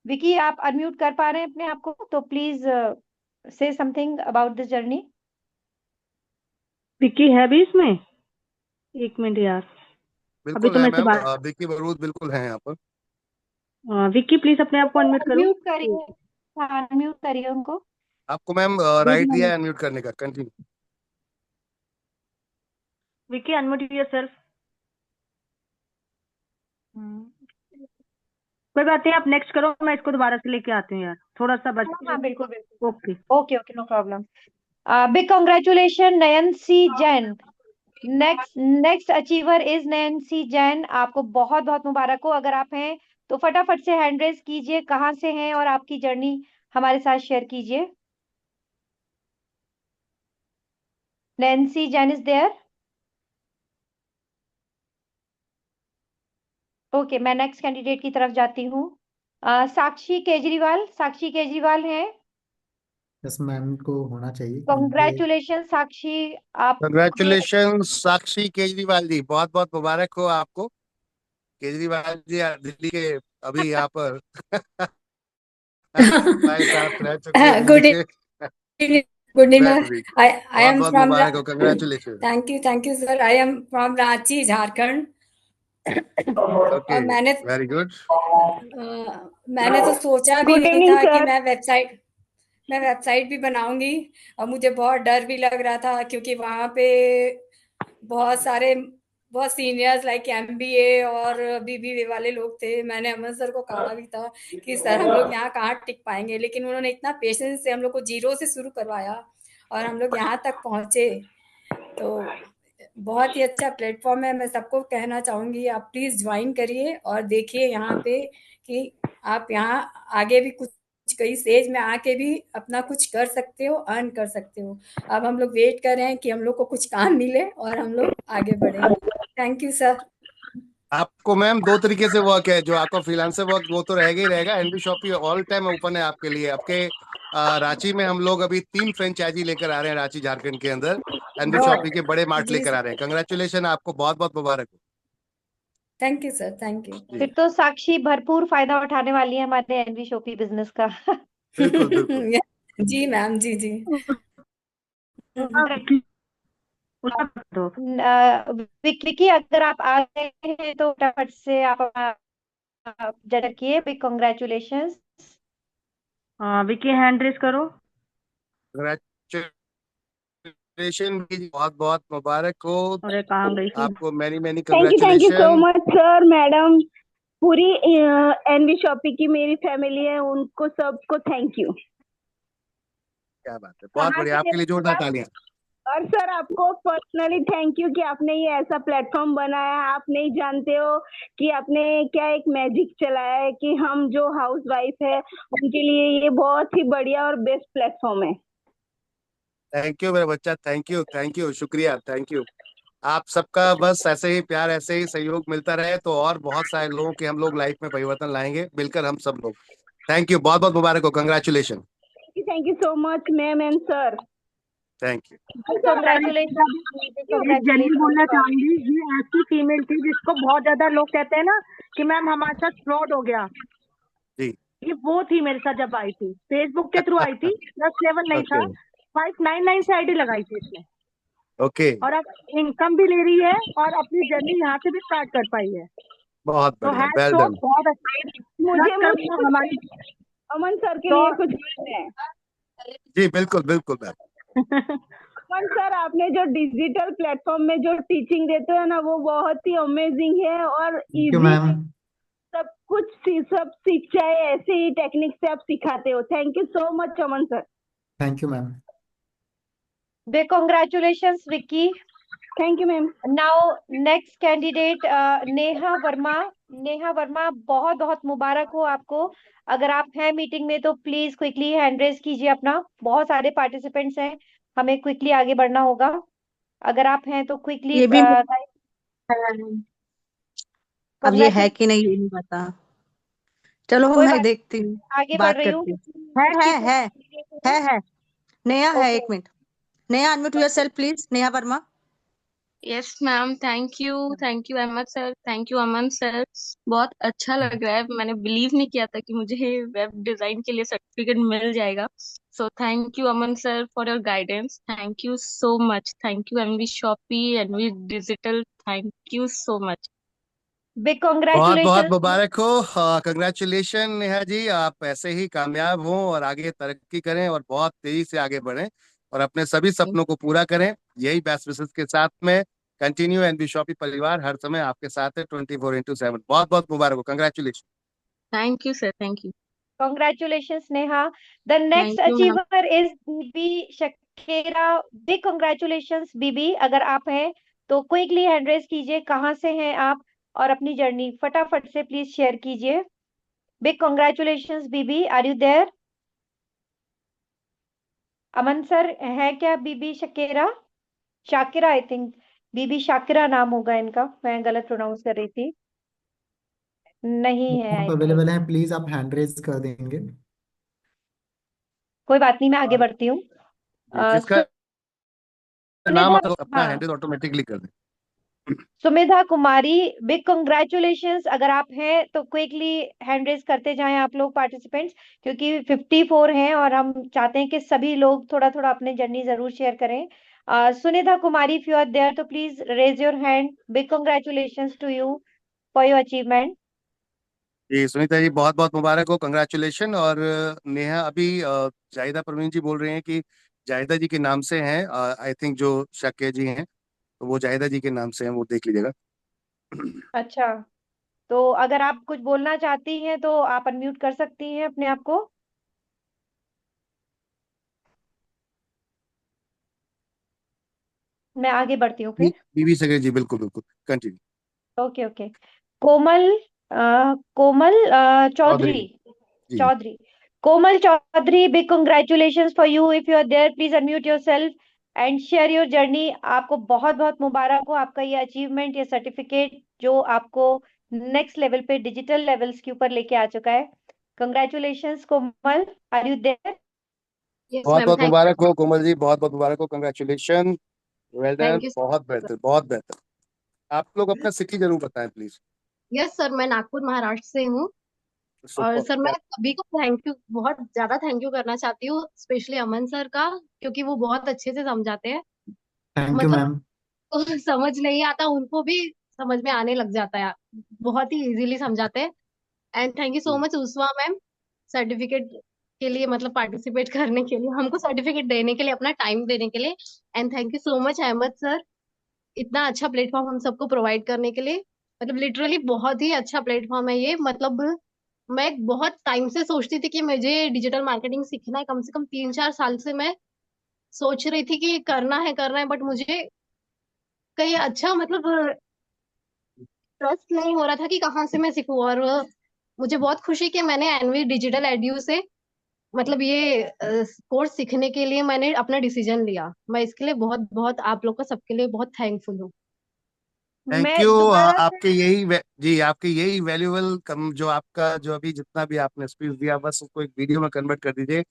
विक्की आप अनम्यूट कर पा रहे हैं अपने आप को, तो प्लीज से something about this journey. Vicky है भी इसमें? एक मिनट यार, अभी बिल्कुल तो है मेरे से मैम, बात। विक्की बरूद बिल्कुल है यहाँ पर। विक्की प्लीज अपने आप को अनम्यूट करो। अनम्यूट करिए, हाँ अनम्यूट करिए उनको। आपको मैम राइट दिया है अनम्यूट करने का, कंटिन्यू। Vicky unmute yourself. कोई बात नहीं, आप नेक्स्ट करो, मैं इसको दोबारा से लेके आती हूँ यार, थोड़ा सा बच। हाँ बिल्कुल बिल्कुल। Okay okay okay, no problem. Big congratulation Nayan C Jain. Next achiever is Nayan C Jain. आपको बहुत बहुत मुबारक हो। अगर आप हैं तो फटाफट से हैंड रेज कीजिए, कहाँ से हैं और आपकी जर्नी हमारे साथ शेयर कीजिए। Nancy Jain is there? Okay, मैं नेक्स्ट कैंडिडेट की तरफ जाती हूँ। साक्षी केजरीवाल। साक्षी केजरीवाल हैं? बस मैम को होना चाहिए क्योंकि कॉन्ग्रेचुलेशन साक्षी, आप कंग्रेचुलेशन साक्षी केजरीवाल जी, बहुत बहुत मुबारक हो आपको। केजरीवाल जी दिल्ली के अभी यहाँ पर 22 साल रह चुके हैं दिल्ली Good के। evening. Good evening. Very I बहुत am बहुत from मुबारक हो, congratulation. thank you sir. I am from Ranchi, Jharkhand. Okay, और वेरी गुड। मैंने तो सोचा भी गुड नहीं इवनिंग था कि सर। मैं वेबसाइट भी बनाऊंगी, और मुझे बहुत डर भी लग रहा था क्योंकि वहाँ पे बहुत सीनियर्स लाइक एमबीए और बीबीए वाले लोग थे। मैंने अमन सर को कहा भी था कि सर हम लोग यहाँ कहाँ टिक पाएंगे, लेकिन उन्होंने इतना पेशेंस से हम लोग को जीरो से शुरू करवाया और हम लोग यहाँ तक पहुँचे। तो बहुत ही अच्छा प्लेटफॉर्म है। मैं सबको कहना चाहूंगी आप प्लीज ज्वाइन करिए और देखिए यहाँ पे कि आप यहाँ आगे भी कुछ कई स्टेज में आके भी अपना कुछ कर सकते हो, अर्न कर सकते हो। अब हम लोग वेट कर रहे हैं कि हम लोग को कुछ काम मिले और हम लोग आगे बढ़े। Thank you sir. आपको मैम दो तरीके से वर्क है, जो आपका फ्रीलांसर वर्क वो तो रहेगा ही रहेगा। NB shoppy all time open है आपके लिए। आपके रांची में हम लोग अभी 3 फ्रेंचाइजी लेकर आ रहे हैं, रांची झारखंड के अंदर एनबी शॉपी के बड़े मार्ट जी लेकर आ रहे हैं। कंग्रेचुलेशन, आपको बहुत बहुत मुबारक हो। Thank you sir, thank you. जी फिर तो साक्षी भरपूर फायदा उठाने वाली है हमारे एनवी शॉपी बिजनेस का। बिल्कुल बिल्कुल। जी मैम, जी जी। विक्की अगर आप आ गए हैं तो फटाफट से आप जरा किए। Big congratulation. हाँ विकी, हैंड रेस करो। कंग्रेचुलेशन भी, बहुत बहुत मुबारक हो अरे कहाँ गई थी? आपको। Many many thank you so congratulation. Much sir, madam, पूरी एनवी शॉपी की मेरी फैमिली है, उनको सबको थैंक यू। क्या बात है, बहुत कहाँ बढ़िया, से आपके लिए जोरदार तालियां। और सर आपको पर्सनली थैंक यू कि आपने ये ऐसा प्लेटफॉर्म बनाया। आप नहीं जानते हो कि आपने क्या एक मैजिक चलाया है कि हम जो हाउस वाइफ है उनके लिए ये बहुत ही बढ़िया और बेस्ट प्लेटफॉर्म है। थैंक यू मेरा बच्चा, थैंक यू, शुक्रिया, थैंक यू। आप सबका बस ऐसे ही प्यार, ऐसे ही सहयोग मिलता रहे तो और बहुत सारे लोगों के हम लोग लाइफ में परिवर्तन लाएंगे मिलकर हम सब लोग। थैंक यू, बहुत बहुत मुबारक हो, congratulation. Thank you so much ma'am and sir. Thank you. एक जल्दी बोलना चाहूंगी, ये ऐसी फीमेल थी जिसको बहुत ज्यादा लोग कहते हैं ना कि मैम हमारे साथ फ्रॉड हो गया। जी ये वो थी मेरे साथ जब आई थी, फेसबुक के थ्रू आई थी, प्लस लेवल नहीं था। 599 से आईडी लगाई थी इसने, ओके, और अब इनकम भी ले रही है और अपनी जर्नी यहाँ से भी स्टार्ट कर पाई है। बहुत तो बढ़िया, हैट्स वेल ऑफ, डन। बहुत अच्छा। मुझे हमारी अमन सर के लिए कुछ कहना है। जी बिल्कुल बिल्कुल मैम। अमन सर, आपने जो डिजिटल प्लेटफॉर्म में जो टीचिंग देते हो ना, वो बहुत ही अमेजिंग है और थैंक यू इजी। मैम। सब शिक्षाएं ऐसे ही टेक्निक से आप सिखाते हो। Thank you so much Aman sir. Thank you ma'am. Big congratulations Vicky. Thank you ma'am. Now next candidate Neha Verma. Neha Verma, बहुत बहुत मुबारक हो आपको। अगर आप हैं मीटिंग में तो प्लीज क्विकली हैंड रेज कीजिए अपना। बहुत सारे पार्टिसिपेंट्स हैं, हमें क्विकली आगे बढ़ना होगा। अगर आप हैं तो क्विकली। ये भी अब ये है कि नहीं ये नहीं पता। चलो कोई मैं बात, देखती हूँ, आगे बढ़ बात रही हूँ। करती हूँ। है नेहा है, एक minute. Neha unmute yourself please, Neha Verma. Yes ma'am, thank you Ahmad sir, thank you Aman sir. बहुत अच्छा लग रहा है, मैंने बिलीव नहीं किया था कि मुझे वेब डिजाइन के लिए सर्टिफिकेट मिल जाएगा। So thank you Aman sir for your guidance, thank you so much, thank you N V shoppy, NV digital, thank you so much. Big बहुत बहुत कॉन्ग्रेचुलेशन। मुबारक हो, कंग्रेचुलेशन नेहा जी। आप ऐसे ही कामयाब हों और आगे तरक्की करें और बहुत तेजी से आगे बढ़ें और अपने सभी सपनों को पूरा करें। यही बेस्ट विशेस के साथ में कंटिन्यू। एनबी शॉपी परिवार हर समय आपके साथ है 24/7। बहुत बहुत मुबारक हो, congratulation. Thank you sir, thank you. Congratulations, Neha. The next thank you ma'am. achiever is Bibi Shakera. Big congratulations, Bibi. अगर आप हैं तो क्विकली हैंड रेज कीजिए, कहाँ से हैं आप और अपनी जर्नी फटाफट से प्लीज शेयर कीजिए. Big congratulations Bibi, are you there? Aman sir है क्या बीबी शकेरा? शाकिरा आई थिंक, बीबी शाकिरा नाम होगा इनका, मैं गलत प्रोनाउंस कर रही थी. नहीं है आप आई थिंक. अवेलेबल हैं, प्लीज आप हैंड रेज कर देंगे। कोई बात नहीं, मैं आगे बढ़ती हूँ. जिसका नाम सुनिधा, आता है अपना हाँ, हैंडल ऑटोमेटिकली कर दें। सुमिधा कुमारी, बिग कॉन्ग्रेचुलेशंस. अगर आप हैं तो क्विकली हैंड रेज करते जाएं आप लोग पार्टिसिपेंट्स, क्योंकि 54 हैं और हम चाहते हैं कि सभी लोग थोड़ा थोड़ा अपने जर्नी जरूर शेयर करें. Sunidha Kumari, if you are there तो please raise your hand. Big congratulations to you for your achievement. जी सुनीता जी, बहुत बहुत मुबारक हो, कंग्रेचुलेशन। और नेहा, अभी जाहिदा परवीन जी बोल रहे हैं कि जाहिदा जी के नाम से हैं, आई थिंक जो शक्य जी हैं, तो वो जाहिदा जी के नाम से हैं, वो देख लीजिएगा। अच्छा, तो अगर आप कुछ बोलना चाहती हैं तो आप अनम्यूट कर सकती हैं अपने आप को. मैं आगे बढ़ती हूँ फिर. बीवी सगे जी, बिल्कुल बिल्कुल, continue. Okay okay. Komal, Komal Chaudhary Chaudhary. जी। Chaudhary, Komal Chaudhary, big congratulations for you. If you are there please unmute yourself and share your journey. आपको बहुत बहुत मुबारक हो, आपका ये अचीवमेंट, ये सर्टिफिकेट जो आपको नेक्स्ट लेवल पे, डिजिटल लेवल्स के ऊपर लेके आ चुका है. Congratulations Komal, are you there? Yes बहुत मैम, बहुत थैंक मुबारक हो कोमल जी, बहुत बहुत मुबारक हो, congratulation, well done, thank you बहुत बेहतर, बहुत बेहतर। आप लोग अपना सिटी जरूर बताएं प्लीज। यस सर, मैं नागपुर महाराष्ट्र से हूँ। और सुपर। सर मैं सभी को थैंक यू, बहुत ज्यादा थैंक यू करना चाहती हूँ, स्पेशली अमन सर का, क्योंकि वो बहुत अच्छे से समझाते हैं। थैंक यू मतलब मैम। तो समझ नहीं आता उनको भी समझ में आने लग जाता है, बहुत ही इजीली समझाते हैं। And thank you so much Usma ma'am, certificate के लिए, मतलब पार्टिसिपेट करने के लिए, हमको सर्टिफिकेट देने के लिए, अपना टाइम देने के लिए। And thank you so much Ahmad sir, इतना अच्छा प्लेटफॉर्म हम सबको प्रोवाइड करने के लिए। मतलब लिटरली बहुत ही अच्छा प्लेटफॉर्म है ये। मतलब मैं बहुत टाइम से सोचती थी कि मुझे डिजिटल मार्केटिंग सीखना है, कम से कम 3-4 साल से मैं सोच रही थी कि करना है, बट मुझे कहीं अच्छा मतलब ट्रस्ट नहीं हो रहा था कि कहाँ से मैं सीखूं। और मुझे बहुत खुशी कि मैंने एनवी डिजिटल एड्यू से मतलब ये कोर्स सीखने के लिए मैंने अपना डिसीजन लिया। मैं इसके लिए बहुत बहुत आप लोग का सबके लिए बहुत थैंकफुल हूँ। थैंक मैं यू। दोबारा आपके से, यही जी, आपके यही वैल्यूएबल कम, जो आपका जो अभी जितना भी आपने स्पीच दिया, बस उसको एक वीडियो में कन्वर्ट कर दीजिए,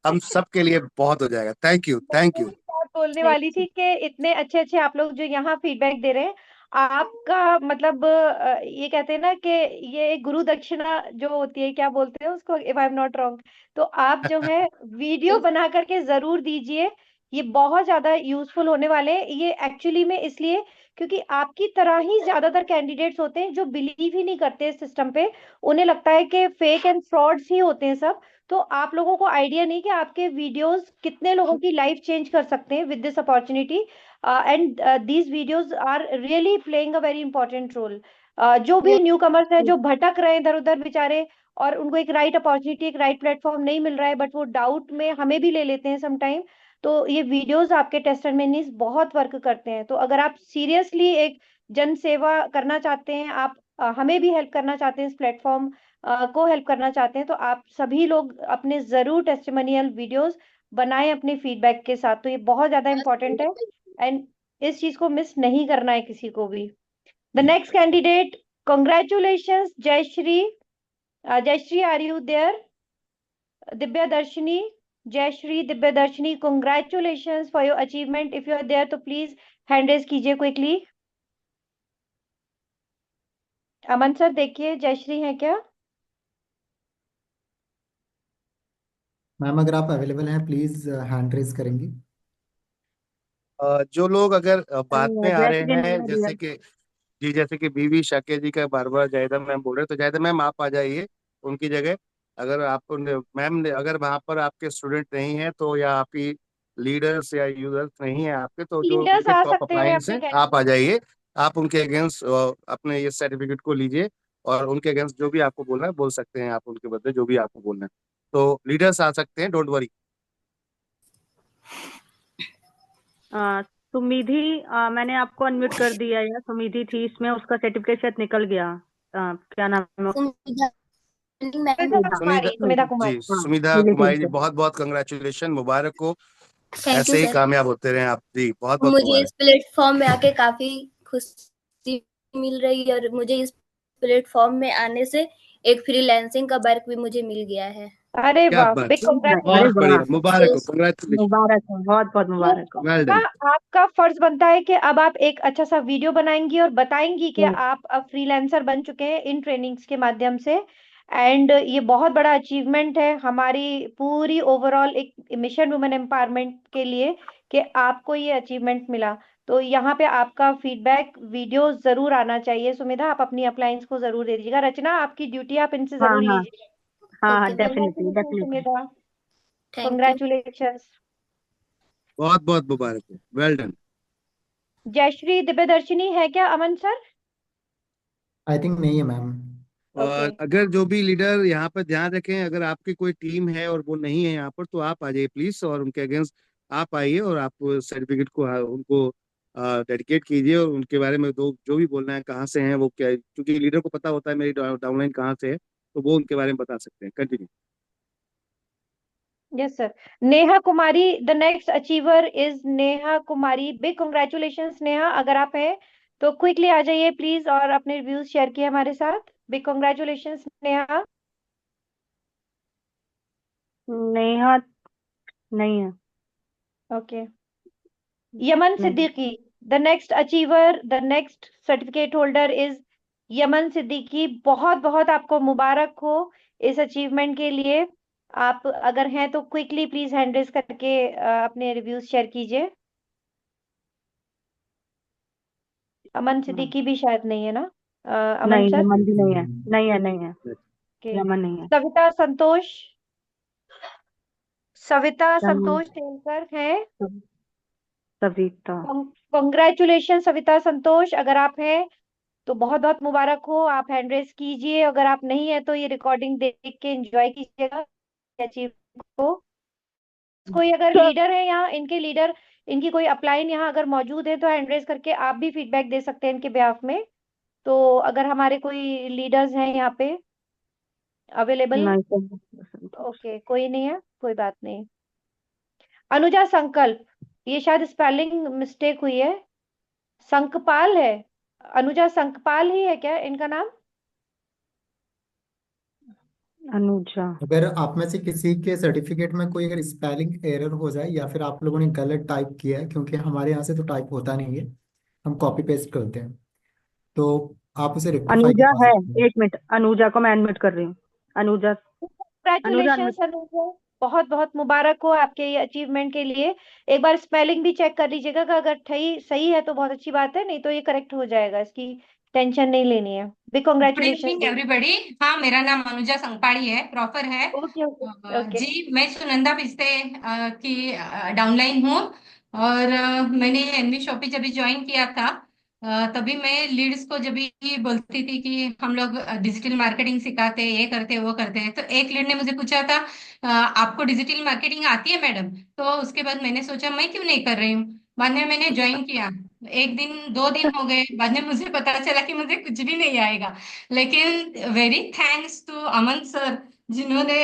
हम सब के लिए बहुत हो जाएगा। थैंक यू, मैं थैंक यू। वही बात बोलने थैंक वाली थी कि इतने अच्छे अच्छे आप लोग जो यहाँ फीडबैक दे रहे हैं, आपका मतलब ये कहते हैं ना कि ये एक गुरु दक्षिणा जो होती है, क्या बोलते हैं उसको, if I am not wrong. तो आप जो है वीडियो यू। बना करके जरूर दीजिए, ये बहुत ज्यादा यूजफुल होने वाले हैं. ये एक्चुअली में इसलिए क्योंकि आपकी तरह ही ज्यादातर कैंडिडेट्स होते हैं जो बिलीव ही नहीं करते इस सिस्टम पे. उन्हें लगता है कि फेक एंड फ्रॉड्स ही होते हैं सब. तो आप लोगों को आइडिया नहीं कि आपके वीडियोस कितने लोगों की लाइफ चेंज कर सकते हैं with this opportunity. And these videos are really playing a very important role. जो भी न्यू कमर्स हैं, जो भटक रहे हैं इधर उधर बेचारे, और उनको एक राइट अपॉर्चुनिटी, एक राइट प्लेटफॉर्म नहीं मिल रहा है, बट वो डाउट में हमें भी ले लेते हैं समटाइम. तो ये वीडियोस आपके टेस्टिमोनीज बहुत वर्क करते हैं. तो अगर आप सीरियसली एक जन सेवा करना चाहते हैं, आप हमें भी हेल्प करना चाहते हैं, इस प्लेटफॉर्म को हेल्प करना चाहते हैं, तो आप सभी लोग अपने जरूर टेस्टिमोनियल वीडियोस बनाएं अपने फीडबैक के साथ. तो ये बहुत ज्यादा इंपॉर्टेंट है एंड इस चीज को मिस नहीं करना है किसी को भी. The next candidate, congratulations Jayashree. Jayashree, are you there? Divya Darshani, Jayashree Divya Darshani, congratulations for your achievement. If you are there तो प्लीज हैंड रेज कीजिए क्विकली. अमन सर देखिए जयश्री है क्या? मैम अगर आप अवेलेबल हैं, प्लीज हैंड रेज करेंगी। जो लोग अगर बाद में आ रहे जयश्री नहीं हैं, आ रही है. जैसे कि जी, जैसे कि बीवी शाक्य जी का बार बार जाहिदा मैम बोल रहे हैं, तो जाहिदा मैम आप आ जाइए उनकी जगह। अगर आपको मैम अगर वहाँ पर आपके स्टूडेंट नहीं है तो, या आपकी लीडर्स या यूजर्स नहीं है आपके, तो जो लीडर्स उनके आ टॉप सकते हैं अपलाइंस अपने हैं आप आ जाइए, आप उनके अगेंस्ट अपने ये सर्टिफिकेट को लीजिए और उनके अगेंस्ट जो भी आपको बोलना है बोल सकते हैं, आप उनके बदले जो भी आपको बोलना है, तो लीडर्स आ सकते हैं, डोंट वरी। सुमिधि, मैंने आपको अनम्यूट कर दिया है। सुमिधि थी इसमें, उसका सर्टिफिकेट शायद निकल गया। क्या नाम है? सुमिधा कुमारी, सुमिधा कुमारी। जी सुमिधा मिली थी कुमारी जी, उनसे। बहुत बहुत कंग्रेचुलेशन, मुबारक हो, थैंक यू ऐसे ही सर। कामयाब होते रहे आप जी, बहुत बहुत मुझे मुबारक। इस प्लेटफॉर्म में आके काफी खुशी मिल रही है और मुझे इस प्लेटफॉर्म में आने से एक फ्रीलांसिंग का वर्क भी मुझे मिल गया है। अरे क्या वाह, बात, बिग अरे बहुत कांग्रेचुलेशन। बढ़िया, वाह, मुबारक हो, कंग्रेचुलेशन, मुबारक हो, बहुत बहुत मुबारक हो। Well done. आपका फर्ज बनता है कि अब आप एक अच्छा सा वीडियो बनाएंगी और बताएंगी कि आप अब फ्रीलांसर बन चुके हैं इन ट्रेनिंग्स के माध्यम से। एंड ये बहुत बड़ा अचीवमेंट है हमारी पूरी ओवरऑल एक मिशन वुमेन एम्पावरमेंट के लिए कि आपको ये अचीवमेंट मिला। तो यहाँ पे आपका फीडबैक वीडियो जरूर आना चाहिए। सुमिधा, आप अपनी अपलाइंस को जरूर दे दीजिएगा। रचना, आपकी ड्यूटी आप इनसे हाँ जरूर हाँ लीजिए। हाँ हाँ, okay ma'am, definitely Congratulations, definitely. Sumidha. Thank you. Congratulation. बहुत बहुत मुबारक हो, वेल डन। जयश्री दिव्यदर्शिनी है क्या अमन सर? आई थिंक नहीं है मैम। ओके। और अगर जो भी लीडर यहाँ पर ध्यान रखें, अगर आपकी कोई टीम है और वो नहीं है यहाँ पर, तो आप आ जाइए प्लीज, और उनके अगेंस्ट आप आइए और आप सर्टिफिकेट को उनको डेडिकेट कीजिए, और उनके बारे में दो जो भी बोलना है, कहाँ से हैं वो, क्या, क्योंकि लीडर को पता होता है मेरी डाउनलाइन कहाँ से है, तो वो उनके बारे में बता सकते हैं। Continue. Yes sir. Neha Kumari, the next achiever is Neha Kumari. Big congratulations Neha, अगर आप हैं तो क्विकली आ जाइए प्लीज और अपने रिव्यूज शेयर किए हमारे साथ। Big congratulations Neha. नेहा नहीं है। ओके। यमन नहीं। Siddiqui, the next achiever, the next certificate holder is Yemen Siddiqui. बहुत बहुत आपको मुबारक हो इस अचीवमेंट के लिए। आप अगर हैं तो क्विकली प्लीज हैंड रेज करके अपने रिव्यूज शेयर कीजिए। अमन सिद्दीकी भी शायद नहीं है ना? अमन नहीं, सर? यमन भी नहीं है। नहीं है, नहीं है, ओके। यमन नहीं है। सविता संतोष, सविता यमन, संतोष टेलकर है? सविता। कॉन्ग्रेचुलेशन सविता संतोष, अगर आप हैं तो बहुत बहुत मुबारक हो। आप हैंड रेस कीजिए, अगर आप नहीं है तो ये रिकॉर्डिंग देख के एंजॉय कीजिएगा अचीव को। कोई अगर लीडर है यहाँ, इनके लीडर, इनकी कोई अपलाइन यहाँ अगर मौजूद है तो हैंड रेस करके आप भी फीडबैक दे सकते हैं इनके बिहाफ में। तो अगर हमारे कोई लीडर्स हैं यहाँ पे अवेलेबल? नहीं सर। ओके, कोई नहीं है, कोई बात नहीं। अनुजा संकल्प, ये शायद स्पेलिंग मिस्टेक हुई है, संकपाल है। अनुजा संकपाल ही है क्या इनका नाम? अनुजा। अगर आप में से किसी के सर्टिफिकेट में कोई अगर स्पेलिंग एरर हो जाए या फिर आप लोगों ने गलत टाइप किया है, क्योंकि हमारे यहाँ से तो टाइप होता नहीं है, हम कॉपी पेस्ट करते हैं, तो आप उसे रेक्टिफाई अनुजा करवा है, सकते हैं। एक मिनट, अनुजा को मैं अनम्यूट कर रही हूँ। अनुजा, अनुजा कंग्रेचुलेशन unmute- अनुजा, बहुत बहुत मुबारक हो आपके ये अचीवमेंट के लिए। एक बार स्पेलिंग भी चेक कर लीजिएगा कि अगर सही सही है तो बहुत अच्छी बात है, नहीं तो ये करेक्ट हो जाएगा, इसकी टेंशन नहीं लेनी है। Big good congratulation. Evening everybody. हाँ, मेरा नाम अनुजा संगपाड़ी है, प्रॉपर है। Okay okay okay. जी, मैं सुनंदा पिस्ते की डाउनलाइन हूँ। और मैंने एनवी शॉपी जब भी ज्वाइन किया था, तभी मैं लीड्स को जब भी बोलती थी कि हम लोग डिजिटल मार्केटिंग सिखाते हैं, ये करते हैं वो करते हैं, तो एक लीड ने मुझे पूछा था आपको डिजिटल मार्केटिंग आती है मैडम? तो उसके बाद मैंने सोचा मैं क्यों नहीं कर रही हूँ। बाद में मैंने ज्वाइन किया, एक दिन 2 दिन हो गए, बाद में मुझे पता चला कि मुझे कुछ भी नहीं आएगा। लेकिन very thanks to Aman sir, जिन्होंने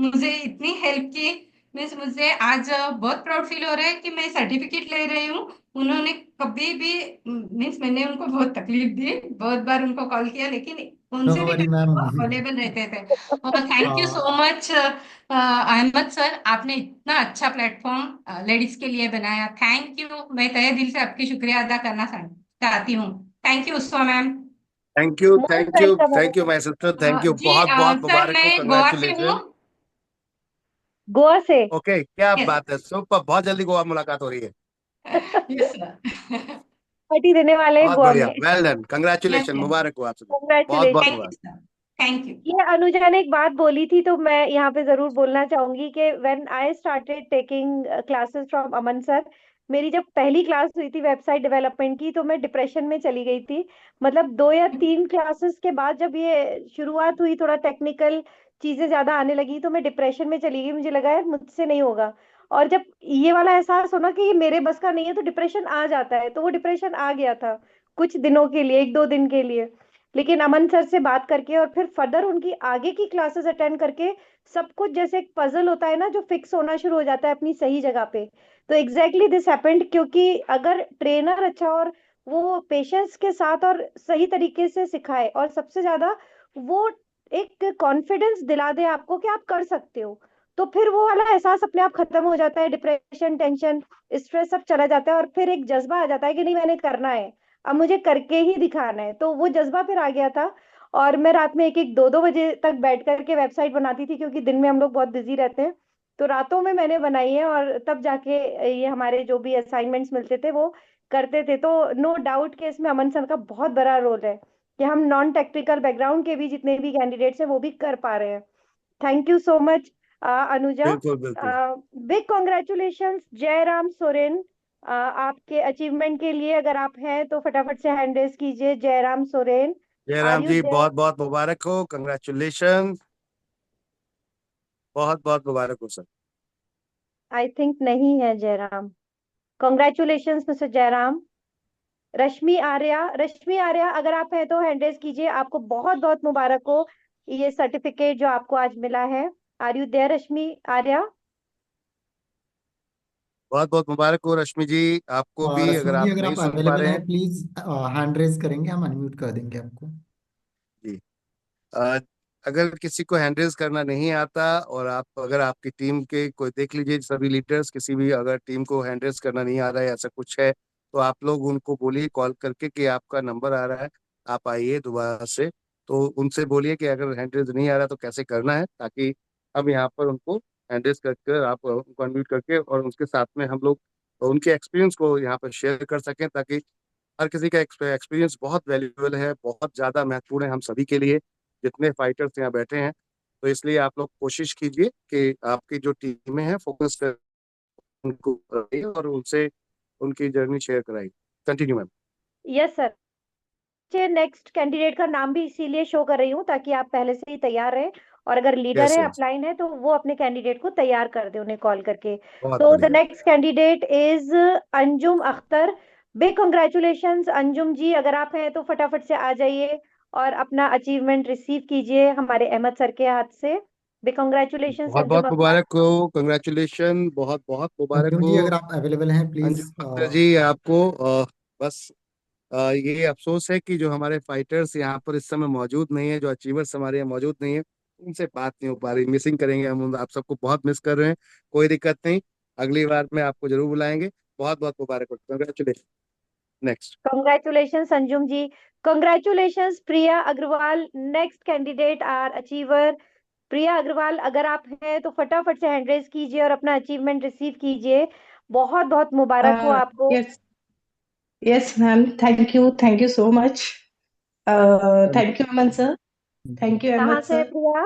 मुझे इतनी हेल्प की। मीन्स मुझे आज बहुत प्राउड फील हो रहा है कि मैं सर्टिफिकेट ले रही हूँ। उन्होंने कभी भी, मीन्स मैंने उनको बहुत तकलीफ दी, बहुत बार उनको कॉल किया, लेकिन नो उनसे भी वरी मैम। अवेलेबल रहते थे। और thank you so much Ahmad sir, आपने इतना अच्छा प्लेटफॉर्म लेडीज के लिए बनाया। थैंक यू, मैं तहे दिल से आपकी शुक्रिया अदा करना चाहती हूँ। Thank you Usma ma'am. Thank you, most thank you, welcome. Thank you my sister, thank you, जी बहुत बहुत सर, मुबारक हो, मैं गोवा से हूँ। कंग्रेचुलेशन। गोवा से? ओके, क्या यस बात है, सुपर, बहुत जल्दी गोवा मुलाकात हो रही है। Yes sir. पार्टी देने वाले हैं बहुत गोवा बढ़िया, में। Well done, yes congratulation, yes, मुबारक हो आप सभी, बहुत बहुत थैंक कंग्रेचुलेशन। यू मुबारक। सर। Thank you. ये अनुजा ने एक बात बोली थी तो मैं यहाँ पे जरूर बोलना चाहूंगी कि when I started taking classes from Aman sir, मेरी जब पहली क्लास हुई थी वेबसाइट डेवलपमेंट की तो मैं डिप्रेशन में चली गई थी। मतलब 2 या 3 क्लासेस के बाद जब ये शुरुआत हुई, थोड़ा टेक्निकल चीजें ज्यादा आने लगी तो मैं डिप्रेशन में चली गई। मुझे लगा यार मुझसे नहीं होगा। और जब ये वाला एहसास होना कि ये मेरे बस का नहीं है तो डिप्रेशन आ जाता है, तो वो डिप्रेशन आ गया था कुछ दिनों के लिए, 1-2 दिन के लिए। लेकिन अमन सर से बात करके और फिर फर्दर उनकी आगे की क्लासेस अटेंड करके सब कुछ जैसे एक पजल होता है ना जो फिक्स होना शुरू हो जाता है अपनी सही जगह पे। तो एग्जैक्टली दिस हैपेंड, क्योंकि अगर ट्रेनर अच्छा और वो पेशेंस के साथ और सही तरीके से सिखाए और सबसे ज्यादा वो एक कॉन्फिडेंस दिला दे आपको कि आप कर सकते हो, तो फिर वो वाला एहसास अपने आप खत्म हो जाता है। डिप्रेशन, टेंशन, स्ट्रेस सब चला जाता है और फिर एक जज्बा आ जाता है कि नहीं मैंने करना है, अब मुझे करके ही दिखाना है। तो वो जज्बा फिर आ गया था। और मैं रात में 1-1, 2-2 बजे तक बैठ करके वेबसाइट बनाती थी, क्योंकि दिन में हम लोग बहुत बिजी रहते हैं। तो रातों में मैंने बनाई है और तब जाके ये हमारे जो भी असाइनमेंट्स मिलते थे वो करते थे। तो नो डाउट कि इसमें अमन सर का बहुत बड़ा रोल है कि हम नॉन टेक्निकल बैकग्राउंड के भी जितने भी कैंडिडेट्स हैं वो भी कर पा रहे हैं। Thank you so much Anuja. बिल्कुल बिल्कुल। बिग कॉन्ग्रेचुलेशंस जयराम सोरेन, आपके अचीवमेंट के लिए। अगर आप हैं तो फटाफट से हैंड रेज कीजिए। Jairam Soren, are Jairam you ji there? बहुत बहुत मुबारक हो, कंग्रेचुलेशन, बहुत बहुत मुबारक हो सर। आई थिंक नहीं है जयराम। Congratulations mister Jairam. रश्मि आर्या, रश्मि आर्या अगर आप हैं तो हैंड रेज कीजिए। आपको बहुत बहुत मुबारक हो ये सर्टिफिकेट जो आपको आज मिला है। आर यू देयर रश्मि आर्या? बहुत बहुत मुबारक हो रश्मि जी, आपको और भी। अगर रश्मि जी आप अगर नहीं आप सुन पा अवेलेबल रहे हैं हैं प्लीज हैंड रेज करेंगे, हम अनम्यूट कर देंगे आपको। जी, अ, अगर किसी को हैंडल्स करना नहीं आता और आप, अगर आपकी टीम के कोई देख लीजिए, सभी लीडर्स किसी भी अगर टीम को हैंडल्स करना नहीं आ रहा है, ऐसा कुछ है, तो आप लोग उनको बोलिए कॉल करके कि आपका नंबर आ रहा है, आप आइए दोबारा से। तो उनसे बोलिए कि अगर हैंडल्स नहीं आ रहा तो कैसे करना है, ताकि हम यहाँ पर उनको हैंडल्स करके आप उनको अनम्यूट करके और उसके साथ में हम लोग उनके एक्सपीरियंस को यहाँ पर शेयर कर सकें, ताकि हर किसी का एक्सपीरियंस बहुत वैल्यूएबल है, बहुत ज़्यादा महत्वपूर्ण है हम सभी के लिए, जितने फाइटर्स यहाँ बैठे हैं। तो इसलिए आप लोग कोशिश कीजिए कि आपकी जो टीमें हैं फोकस कर उनको कराइए और उनसे उनकी जर्नी शेयर कराइए। Continue ma'am. Yes sir. Next candidate का नाम भी इसीलिए शो कर रही हूँ ताकि आप पहले से ही तैयार रहे, और अगर लीडर यस है यस, अपलाइन है तो वो अपने कैंडिडेट को तैयार कर दे उन्हें कॉल करके। बहुत तो द बढ़िया। Next candidate is Anjum Akhtar. Big congratulations Anjum ji, अगर आप हैं तो फटाफट से आ जाइए और अपना अचीवमेंट रिसीव कीजिए हमारे अहमद सर के हाथ से। बिग कॉन्ग्रेचुलेशंस बहुत अंजुम बहुत अख्तर। मुबारक हो, कंग्रेचुलेशन, बहुत बहुत मुबारक अंजुम हो जी अगर आप अवेलेबल हैं प्लीज। अंजुम अख्तर जी आपको। बस ये अफसोस है कि जो हमारे फाइटर्स यहाँ पर इस समय मौजूद नहीं है, जो अचीवर्स हमारे यहाँ मौजूद नहीं है, उनसे बात नहीं हो पा रही, मिसिंग करेंगे हम, आप सबको बहुत मिस कर रहे हैं। कोई दिक्कत नहीं, अगली बार में आपको जरूर बुलाएंगे। बहुत बहुत मुबारक हो, congratulation. Next. Congratulations, Anjum ji. Congratulations, Priya Agrawal. Next candidate are achiever. प्रिया अग्रवाल, अगर आप हैं तो फटाफट से हैंड रेज कीजिए और अपना अचीवमेंट रिसीव कीजिए। बहुत बहुत मुबारक हो आपको। Yes, yes, ma'am. Thank you so much. Thank you, Aman sir. Thank you, कहाँ Ahmed से है sir. प्रिया?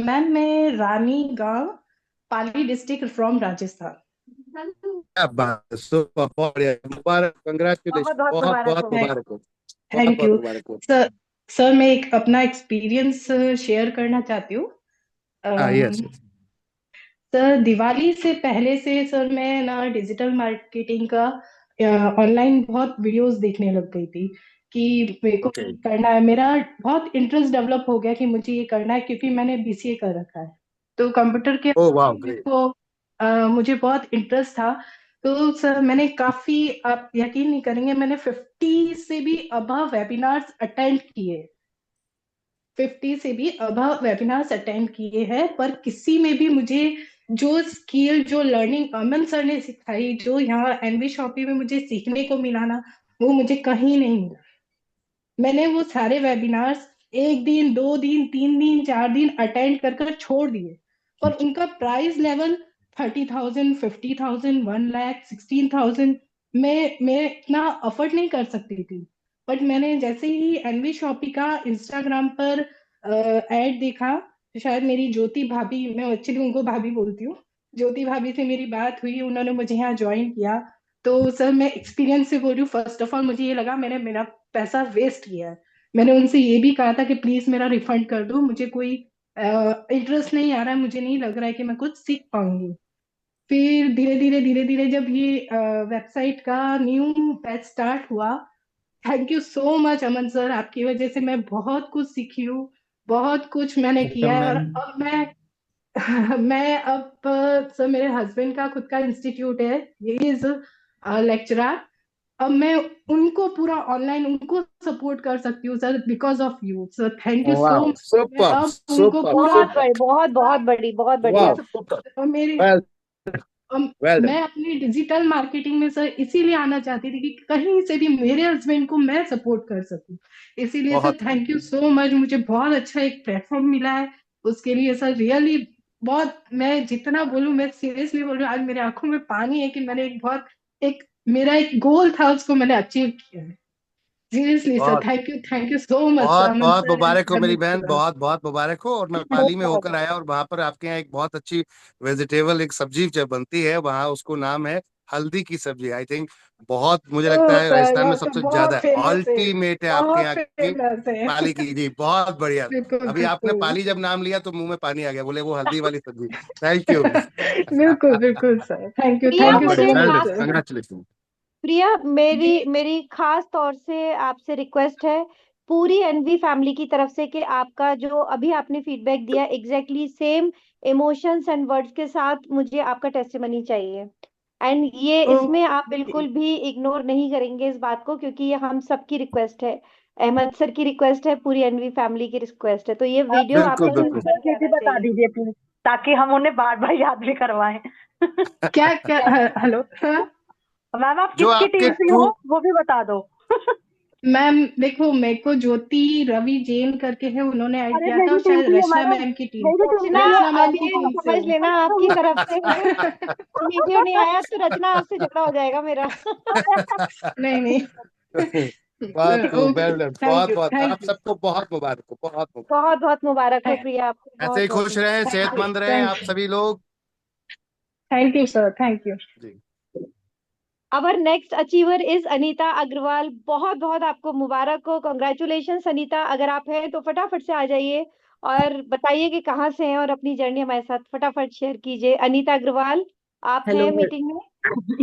Ma'am, मैं रानी गांव पाली डिस्ट्रिक्ट फ्रॉम राजस्थान। क्या बात है, मुबारक, कंग्रेचुलेशन, बहुत बहुत बहुत मुबारक बहुत हो। मुबारक हो, बहुत थैंक बहुत यू मुबारक हो। सर। सर मैं एक अपना एक्सपीरियंस शेयर करना चाहती हूँ। हाँ, यस यस। सर दिवाली से पहले से सर मैं ना डिजिटल मार्केटिंग का ऑनलाइन बहुत वीडियोस देखने लग गई थी कि मेरे को ओके। करना है। मेरा बहुत इंटरेस्ट डेवलप हो गया कि मुझे ये करना है, क्योंकि मैंने बीसीए कर रखा है, तो कंप्यूटर के ओ वाह, मेरे ग्रेट। को मुझे बहुत इंटरेस्ट था। तो सर मैंने काफी, आप यकीन नहीं करेंगे, मैंने 50 से भी अबव वेबिनार्स अटेंड किए। 50 से भी अबव वेबिनार्स अटेंड किए हैं, पर किसी में भी मुझे जो स्किल, जो लर्निंग अमन सर ने सिखाई, जो यहाँ एनवी शॉपी में मुझे सीखने को मिला ना, वो मुझे कहीं नहीं मिला। मैंने वो सारे वेबिनार्स 1 दिन, 2 दिन, 3 दिन, 4 दिन अटेंड कर कर छोड़ दिए, पर उनका प्राइस लेवल 30,000, 50,000, 1 लाख, 16,000 मैं इतना अफोर्ड नहीं कर सकती थी। बट मैंने जैसे ही एनवी शॉपी का इंस्टाग्राम पर ऐड देखा, तो शायद मेरी ज्योति भाभी, मैं एक्चुअली उनको भाभी बोलती हूँ, ज्योति भाभी से मेरी बात हुई, उन्होंने मुझे यहाँ ज्वाइन किया। तो सर मैं एक्सपीरियंस से बोल रही हूँ, फर्स्ट ऑफ ऑल मुझे ये लगा मैंने मेरा पैसा वेस्ट किया है। मैंने उनसे ये भी कहा था कि प्लीज मेरा रिफंड कर दो, मुझे कोई इंटरेस्ट नहीं आ रहा है, मुझे नहीं लग रहा है कि मैं कुछ सीख पाऊंगी। फिर धीरे धीरे जब ये वेबसाइट का न्यू बैच स्टार्ट हुआ, thank you so much Aman sir, आपकी वजह से मैं बहुत कुछ सीखी हूँ, बहुत कुछ मैंने किया वेलकम है। और मैम। अब मैं अब सर मेरे हस्बैंड का खुद का इंस्टीट्यूट है, ये इज लेक्चरर। अब मैं उनको पूरा ऑनलाइन उनको सपोर्ट कर सकती हूँ sir, because of you sir, thank you सो वाह, मच। मैं सुपर अब उनको सुपर पूरा बहुत सुपर, बड़ी, बहुत बहुत बड़ी, बहुत बढ़िया। वाह सुपर, और मेरे वेल वेल डन। मैं अपनी डिजिटल मार्केटिंग में सर इसीलिए आना चाहती थी कि कहीं से भी मेरे हस्बैंड को मैं सपोर्ट कर सकूं। इसीलिए सर बहुत थैंक यू सो मच, मुझे बहुत अच्छा एक प्लेटफॉर्म मिला है, उसके लिए सर रियली बहुत, मैं जितना बोलूं, मैं सीरियसली बोल रही हूँ, आज मेरे आंखों में पानी है कि मैंने एक बहुत, एक मेरा एक गोल था उसको मैंने अचीव किया है। सीरियसली सर बहुत थैंक यू सो मच बहुत अमन बहुत सर एंड मुबारक हो मेरी बहन, सर। बहुत बहुत मुबारक हो। और मैं पाली में होकर आया और वहां पर आपके यहाँ एक बहुत अच्छी वेजिटेबल एक सब्जी जो बनती है वहाँ, उसको नाम है हल्दी की सब्जी। आई थिंक बहुत, मुझे लगता ओ है सर राजस्थान वो में तो सबसे बहुत ज्यादा फेमस है, अल्टीमेट है आपके बहुत यहाँ की फेमस है। पाली की। जी बहुत बढ़िया। बिल्कुल अभी आपने बिल्कुल पाली जब नाम लिया तो मुंह में पानी आ गया, बोले वो हल्दी वाली सब्जी। Thank you. बिल्कुल बिल्कुल सर, प्रिया बहुत थैंक यू बढ़िया, सो मुझे वेल मच डन, खास सर। कंग्रेचुलेशन। प्रिया, जी मेरी खास तौर से आपसे रिक्वेस्ट है, पूरी एनवी फैमिली की तरफ से, कि आपका जो अभी आपने फीडबैक दिया exactly same emotions and words के साथ मुझे आपका टेस्टिमनी चाहिए। एंड ये इसमें आप ओके। बिल्कुल भी इग्नोर नहीं करेंगे इस बात को, क्योंकि ये हम सबकी रिक्वेस्ट है, अहमद सर की रिक्वेस्ट है, पूरी एनवी फैमिली की रिक्वेस्ट है। तो ये आप वीडियो बिल्कुल आपको सर बिल्कुल। जरूर की भी जाना बता चाहिए। दीजिए प्लीज, ताकि हम उन्हें बार बार याद भी करवाएं। क्या क्या हेलो हाँ? मैम आप जो किसकी आपके टीम से ट्रू, हो वो भी बता दो। मैम देखो, मेरे को ज्योति रवि जैन करके है, उन्होंने ऐड अरे किया था, मेरी और टीम शायद की है रचना मैडम, मैम की टीम, मेरी टीम रचना, की है। रचना मैम की ये टीम से समझ हूँ। लेना आपकी तरफ से है, वीडियो नहीं आया तो रचना आपसे झगड़ा हो जाएगा मेरा। नहीं नहीं। बहुत खूब, वेल डन, बहुत बहुत, आप थैंक यू सबको बहुत मुबारक हो, बहुत मुबारक। बहुत बहुत मुबारक हो प्रिया, आपको ऐसे बहुत ही बहुत खुश रहें, मुबारक। सेहतमंद रहें आप थैंक सभी लोग। You sir, thank you. जी our next achiever is Anita Agarwal. बहुत बहुत आपको मुबारक हो, कॉन्ग्रेचुलेशन अनीता। अगर आप हैं तो फटाफट से आ जाइए और बताइए कि कहाँ से हैं, और अपनी जर्नी हमारे साथ फटाफट शेयर कीजिए। अनीता अग्रवाल, आप Hello, हैं मीटिंग में?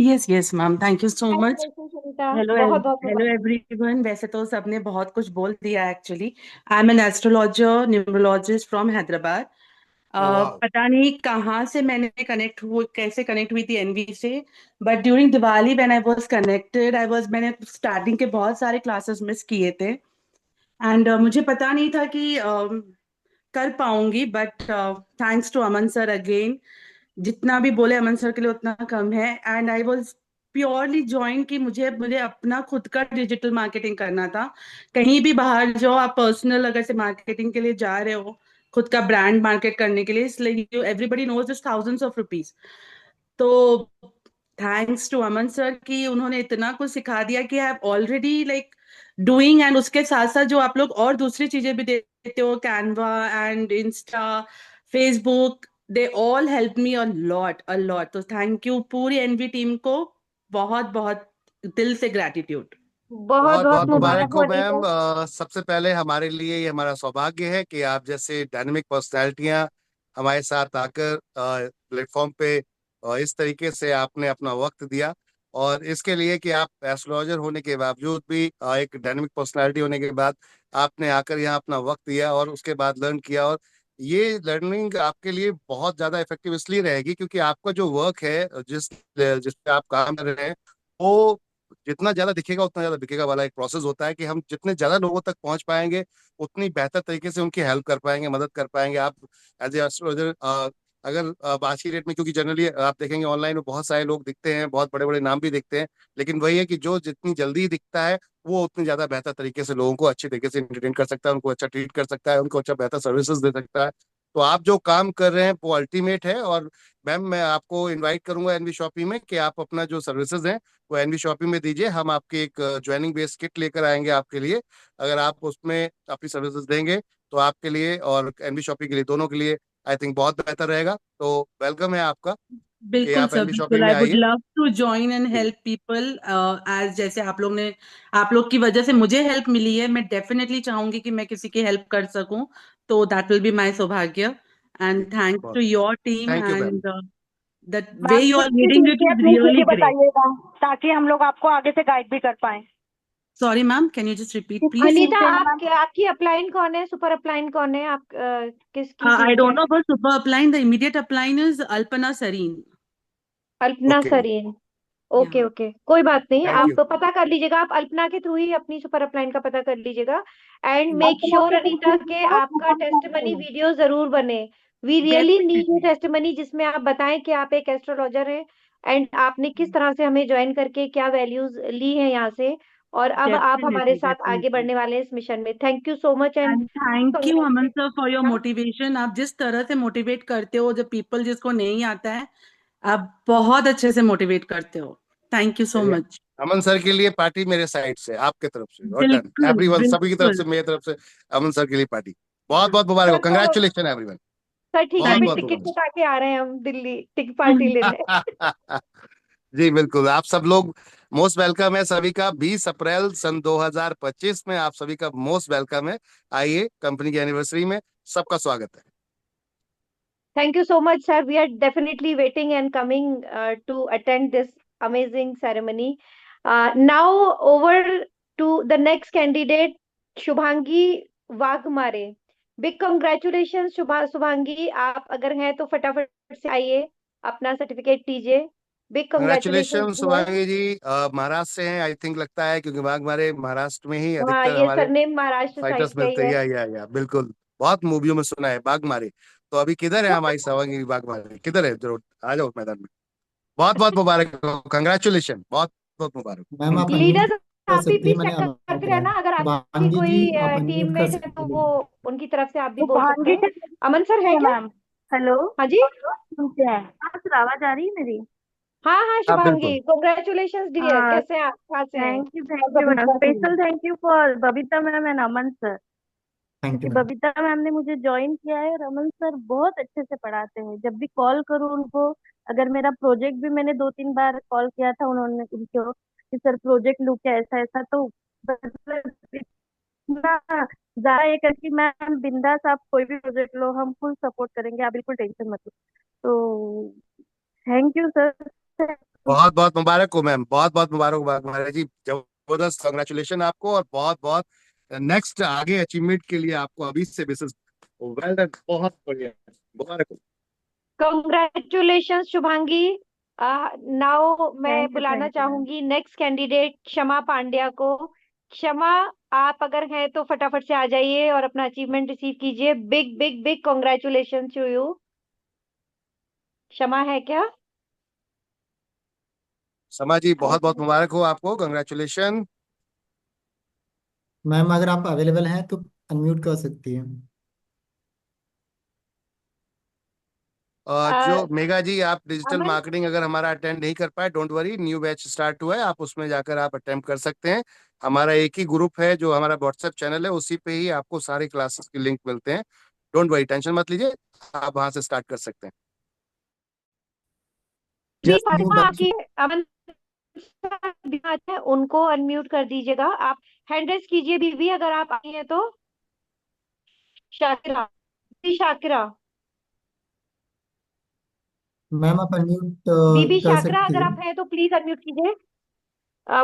yes, yes, ma'am. Thank you so much. Congratulation Anita, hello बहुत बहुत हेलो मुबारक। एवरीवन। वैसे तो सबने बहुत कुछ बोल दिया actually. I am an astrologer numerologist from Hyderabad. वाह, पता नहीं कहाँ से मैंने कैसे कनेक्ट हुई थी एनवी से, but during Diwali when I was connected, मैंने स्टार्टिंग के बहुत सारे क्लासेस मिस किए थे। एंड मुझे पता नहीं था कि कर पाऊंगी, but thanks to Aman sir again. जितना भी बोले अमन सर के लिए उतना कम है। And I was purely join कि मुझे मुझे अपना खुद का डिजिटल मार्केटिंग करना था। कहीं भी बाहर जाओ आप, पर्सनल अगर से मार्केटिंग के लिए जा रहे हो, खुद का ब्रांड मार्केट करने के लिए, इसलिए everybody knows this thousands of rupees. तो थैंक्स टू अमन सर कि उन्होंने इतना कुछ सिखा दिया कि I have already like doing. And उसके साथ साथ जो आप लोग और दूसरी चीजें भी देते हो, Canva and Insta, Facebook, they all help me a lot. तो थैंक यू पूरी एनवी टीम को, बहुत बहुत दिल से ग्रैटिट्यूड। बहुत बहुत बहुत बहुत मुबारक मुबारक हो हो अनीता। मैम। सबसे पहले हमारे लिए ये हमारा सौभाग्य है कि आप जैसे डायनेमिक पर्सनैलिटियां हमारे साथ आकर प्लेटफॉर्म पे इस तरीके से आपने अपना वक्त दिया। और इसके लिए कि आप एस्ट्रोलॉजर होने के बावजूद भी एक डायनेमिक पर्सनैलिटी होने के बाद आपने आकर यहाँ अपना वक्त दिया और उसके बाद लर्न किया। और ये लर्निंग आपके लिए बहुत ज्यादा इफेक्टिव इसलिए रहेगी क्योंकि आपका जो वर्क है, जिस पे आप काम कर रहे हैं, वो जितना ज्यादा दिखेगा उतना ज्यादा बिकेगा वाला एक प्रोसेस होता है कि हम जितने ज्यादा लोगों तक पहुंच पाएंगे उतनी बेहतर तरीके से उनकी हेल्प कर पाएंगे, मदद कर पाएंगे। आप एज ए एस्ट्रोलॉजर अगर आज की डेट में, क्योंकि जनरली आप देखेंगे ऑनलाइन में बहुत सारे लोग दिखते हैं, बहुत बड़े बड़े नाम भी दिखते हैं, लेकिन वही है कि जो जितनी जल्दी दिखता है वो उतनी ज्यादा बेहतर तरीके से लोगों को अच्छे तरीके से एंटरटेन कर सकता है, उनको अच्छा ट्रीट कर सकता है, उनको अच्छा बेहतर सर्विसेज दे सकता है। तो आप जो काम कर रहे हैं वो अल्टीमेट है। और मैम मैं आपको इनवाइट करूंगा एनवी शॉपी में कि आप अपना जो सर्विसेज हैं वो एनवी शॉपी में दीजिए। हम आपकी एक ज्वाइनिंग बेस किट लेकर आएंगे आपके लिए। अगर आप उसमें अपनी सर्विसेज देंगे तो आपके लिए और एनवी शॉपी के लिए, दोनों के लिए आई थिंक बहुत बेहतर रहेगा। तो वेलकम है आपका कि बिल्कुल आप सर, एनवी शॉपी बिल्कुल। में आई वुड आइए। लव टू जॉइन एंड जी हेल्प पीपल एज जैसे आप लोग की वजह से मुझे हेल्प मिली है। मैं डेफिनेटली चाहूंगी कि मैं किसी की हेल्प कर सकूं, तो दैट विल बी माय सौभाग्य। एंड जी थैंक्स टू बहुत your team thank you ma'am. And that way ma'am you are जितनी लीडिंग इट चीजें इज अपनी रियली मुझे ग्रेट। बताइएगा ताकि हम लोग आपको आगे से गाइड भी कर पाए। Sorry ma'am, can you just repeat जितनी प्लीज? अनीता, चीजें हैं आप मैम। आपकी अपलाइन कौन है, सुपर अपलाइन कौन है, आप किसकी I टीम से don't know हैं? about super upline. The immediate upline is Alpana Sareen. Alpana okay Sareen. Okay Yeah. Okay, कोई बात नहीं, थैंक आप यू। पता कर लीजिएगा, आप अल्पना के थ्रू ही अपनी सुपर अपलाइन का पता कर लीजिएगा। एंड मेक अपना श्योर से अनीता के आपका टेस्टिमनी वीडियो जरूर बने। We really need you Definitely. Testimony, जिसमें आप बताएं कि आप एक एस्ट्रोलॉजर हैं एंड आपने किस तरह से हमें ज्वाइन करके क्या वैल्यूज ली हैं यहाँ से, और अब आप हमारे Definitely. साथ आगे Definitely. बढ़ने वाले हैं इस मिशन में। Thank you so much and And thank you, Aman sir, for your congratulation. motivation. आप जिस तरह से मोटिवेट करते हो, जो पीपल जिसको नहीं आता है, आप बहुत अच्छे से मोटिवेट करते हो। थैंक यू सो चलिए, मच। अमन सर के लिए पार्टी मेरे साइड से, आपके तरफ से, और डन। बिल्कुल, एवरीवन, सभी की तरफ बिल्कुल। से, मेरी तरफ से अमन सर के लिए पार्टी। बहुत बहुत मुबारक हो, सर तो कंग्रेचुलेशन एवरीवन। सर ठीक है, बहुत फिर थैंक बहुत टिकट मुबारक। कटा के आ रहे हैं हम दिल्ली, टिक पार्टी लेने। जी बिल्कुल, आप सब लोग मोस्ट वेलकम है सभी का। 20 अप्रैल सन 2025 में आप सभी का मोस्ट वेलकम है। आइए, कंपनी की एनिवर्सरी में सबका स्वागत है। Thank you so much, sir. We are definitely waiting and coming to attend this amazing ceremony. Now, over to the next candidate, Shubhangi Wagmare. Big congratulations, Shubhangi. आप अगर हैं तो फटाफट से आइए, अपना सर्टिफिकेट दीजिए। Big congratulation congratulation. Shubhangi ji, Maharashtra से हैं आई थिंक, लगता है, क्योंकि हमारे महाराष्ट्र में ही हाँ, अधिकतर ये हमारे सरनेम महाराष्ट्र फाइटर्स साइड का ही मिलते हैं। है। या बिल्कुल, बहुत मूवियों में सुना है बाघ मारे। तो अभी किधर है हमारी शुभांगी बाघ मारे, किधर है? जरूर आ जाओ मैदान में। बहुत बहुत मुबारक हो, कंग्रेचुलेशन, बहुत बहुत मुबारक। मैम आप अनम्यूट लीडर्स, कर आप भी सकती है, प्लीज मैंने चेक अलाउ करते करा है। रहना, अगर आपकी शुभांगी जी कोई आप अनम्यूट कर टीममेट है तो सकती वो है। उनकी तरफ से आप भी तो बोल सकते भांगी हैं। से अमन सर है क्या? मैम। हेलो, हाँ जी। सुनते हैं आप? सर आवाज आ रही है मेरी? हाँ हाँ, हाँ शुभांगी, बिल्कुल। कॉन्ग्रेचुलेशंस डियर, हाँ, कैसे हैं आप, कहाँ से हैं? Thank you ma'am. Special thank you for Babita ma'am and Aman sir, thank क्योंकि यू मैम। बबीता मैम ने मुझे ज्वाइन किया है और अमन सर बहुत अच्छे से पढ़ाते हैं। जब भी कॉल करूँ उनको, अगर मेरा प्रोजेक्ट भी, मैंने 2-3 बार कॉल किया था उन्होंने उनको कि सर प्रोजेक्ट लूँ क्या, ऐसा ऐसा, तो मतलब इतना ज्यादा ये करके मैम बिंदास, आप कोई भी प्रोजेक्ट लो हम फुल सपोर्ट करेंगे, आप बिल्कुल टेंशन मत लो। तो थैंक यू सर। बहुत बहुत मुबारक हो मैम, बहुत बहुत मुबारक हो बाघ मारे जी, जबरदस्त कंग्रेचुलेशन आपको, और बहुत बहुत नेक्स्ट आगे अचीवमेंट के लिए आपको अभी से बेसिस वेल डन, बहुत बढ़िया, मुबारक हो। कॉन्ग्रेचुलेशंस शुभांगी। नाउ मैं बुलाना थैंक यू मैम। चाहूंगी नेक्स्ट कैंडिडेट क्षमा पांड्या को। क्षमा, आप अगर हैं तो फटाफट से आ जाइए और अपना अचीवमेंट रिसीव कीजिए। Big big big congratulation to you. Kshama है क्या? समा जी बहुत बहुत मुबारक हो आपको, कंग्रेचुलेशन। मैम अगर आप अवेलेबल हैं तो अनम्यूट कर सकती हैं। जो मेगा जी, आप डिजिटल अमन, मार्केटिंग अगर हमारा अटेंड नहीं कर पाए, don't worry, new batch start हुआ है, आप उसमें जाकर आप अटेम्प्ट कर सकते हैं। हमारा एक ही ग्रुप है जो हमारा व्हाट्सएप चैनल है, उसी पे ही आपको सारे क्लासेस के लिंक मिलते हैं। डोंट वरी, टेंशन मत लीजिए, आप वहां से स्टार्ट कर सकते हैं। Please just new Fatima, batch. आपकी अमन सर बिना है उनको अनम्यूट कर दीजिएगा। आप हैंड रेस कीजिए बीबी, अगर आप आई हैं तो। शाकिरा, बीबी शाकिरा, मैम आप अनम्यूट बीबी कर शाकिरा सकती अगर है। आप हैं तो प्लीज अनम्यूट कीजिए।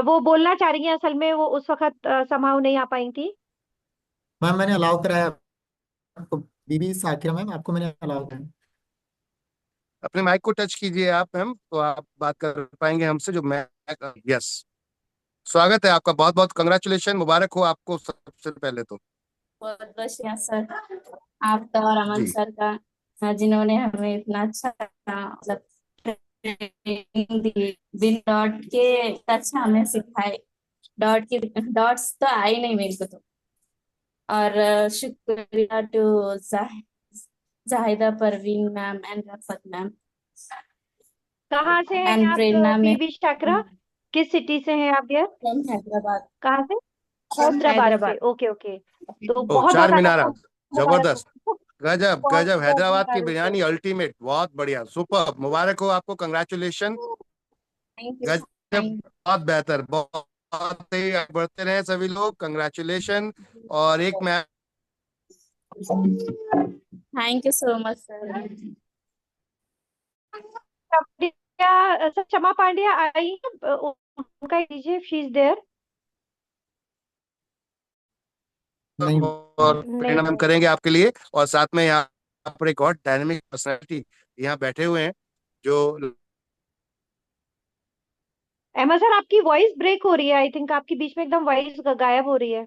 वो बोलना चाह रही हैं, असल में वो उस वक्त समाव नहीं आ पाई थी। मैम मैंने अलाउ कराया आपको। बीबी साकिरा मैम आपको मैंने अलाउ कराया। अपने माइक को टच कीजिए आप मैम, तो आप बात कर पाएंगे हमसे। जो मैं, यस, स्वागत है आपका, बहुत बहुत कंग्रेचुलेशन, मुबारक हो आपको सबसे पहले तो। बहुत बहुत शुक्रिया सर, आपका और अमन जी सर का, जिन्होंने हमें इतना अच्छा मतलब ट्रेनिंग दी, बिन डॉट के अच्छा हमें सिखाए। डॉट की डॉट्स तो आई नहीं मेरे को तो। और शुक्रिया to Zahida Parveen ma'am and Rafat ma'am कहाँ से हैं एंड आप प्रेरणा मैम पीबी शाकरा? किस सिटी से हैं आप डियर? फ्रॉम हैदराबाद कहाँ से? हैदराबाद से। हैदराबाद ओके ओके, तो ओ बहुत चार बहुत मीनार आपको मुबारक जबरदस्त, हो। गजब बहुत गजब, बहुत हैदराबाद की मुबारक हो। बिरयानी अल्टीमेट, बहुत बढ़िया, सुपर, मुबारक हो आपको, कंग्रेचुलेशन, थैंक यू गजब, बहुत बेहतर, बहुत ही आगे बढ़ते रहे सभी लोग, कंग्रेचुलेशन। और एक मैं thank you so much sir. Sir क्षमा पांड्या आई हैं, उनका दीजिए, शी इज देयर। नहीं और नहीं प्रेरणा मैम करेंगे आपके लिए, और साथ में यहाँ पर एक और डायनेमिक पर्सनालिटी यहाँ बैठे हुए हैं जो एमा सर, आपकी वॉइस ब्रेक हो रही है, आई थिंक आपकी बीच में एकदम वॉइस गायब हो रही है।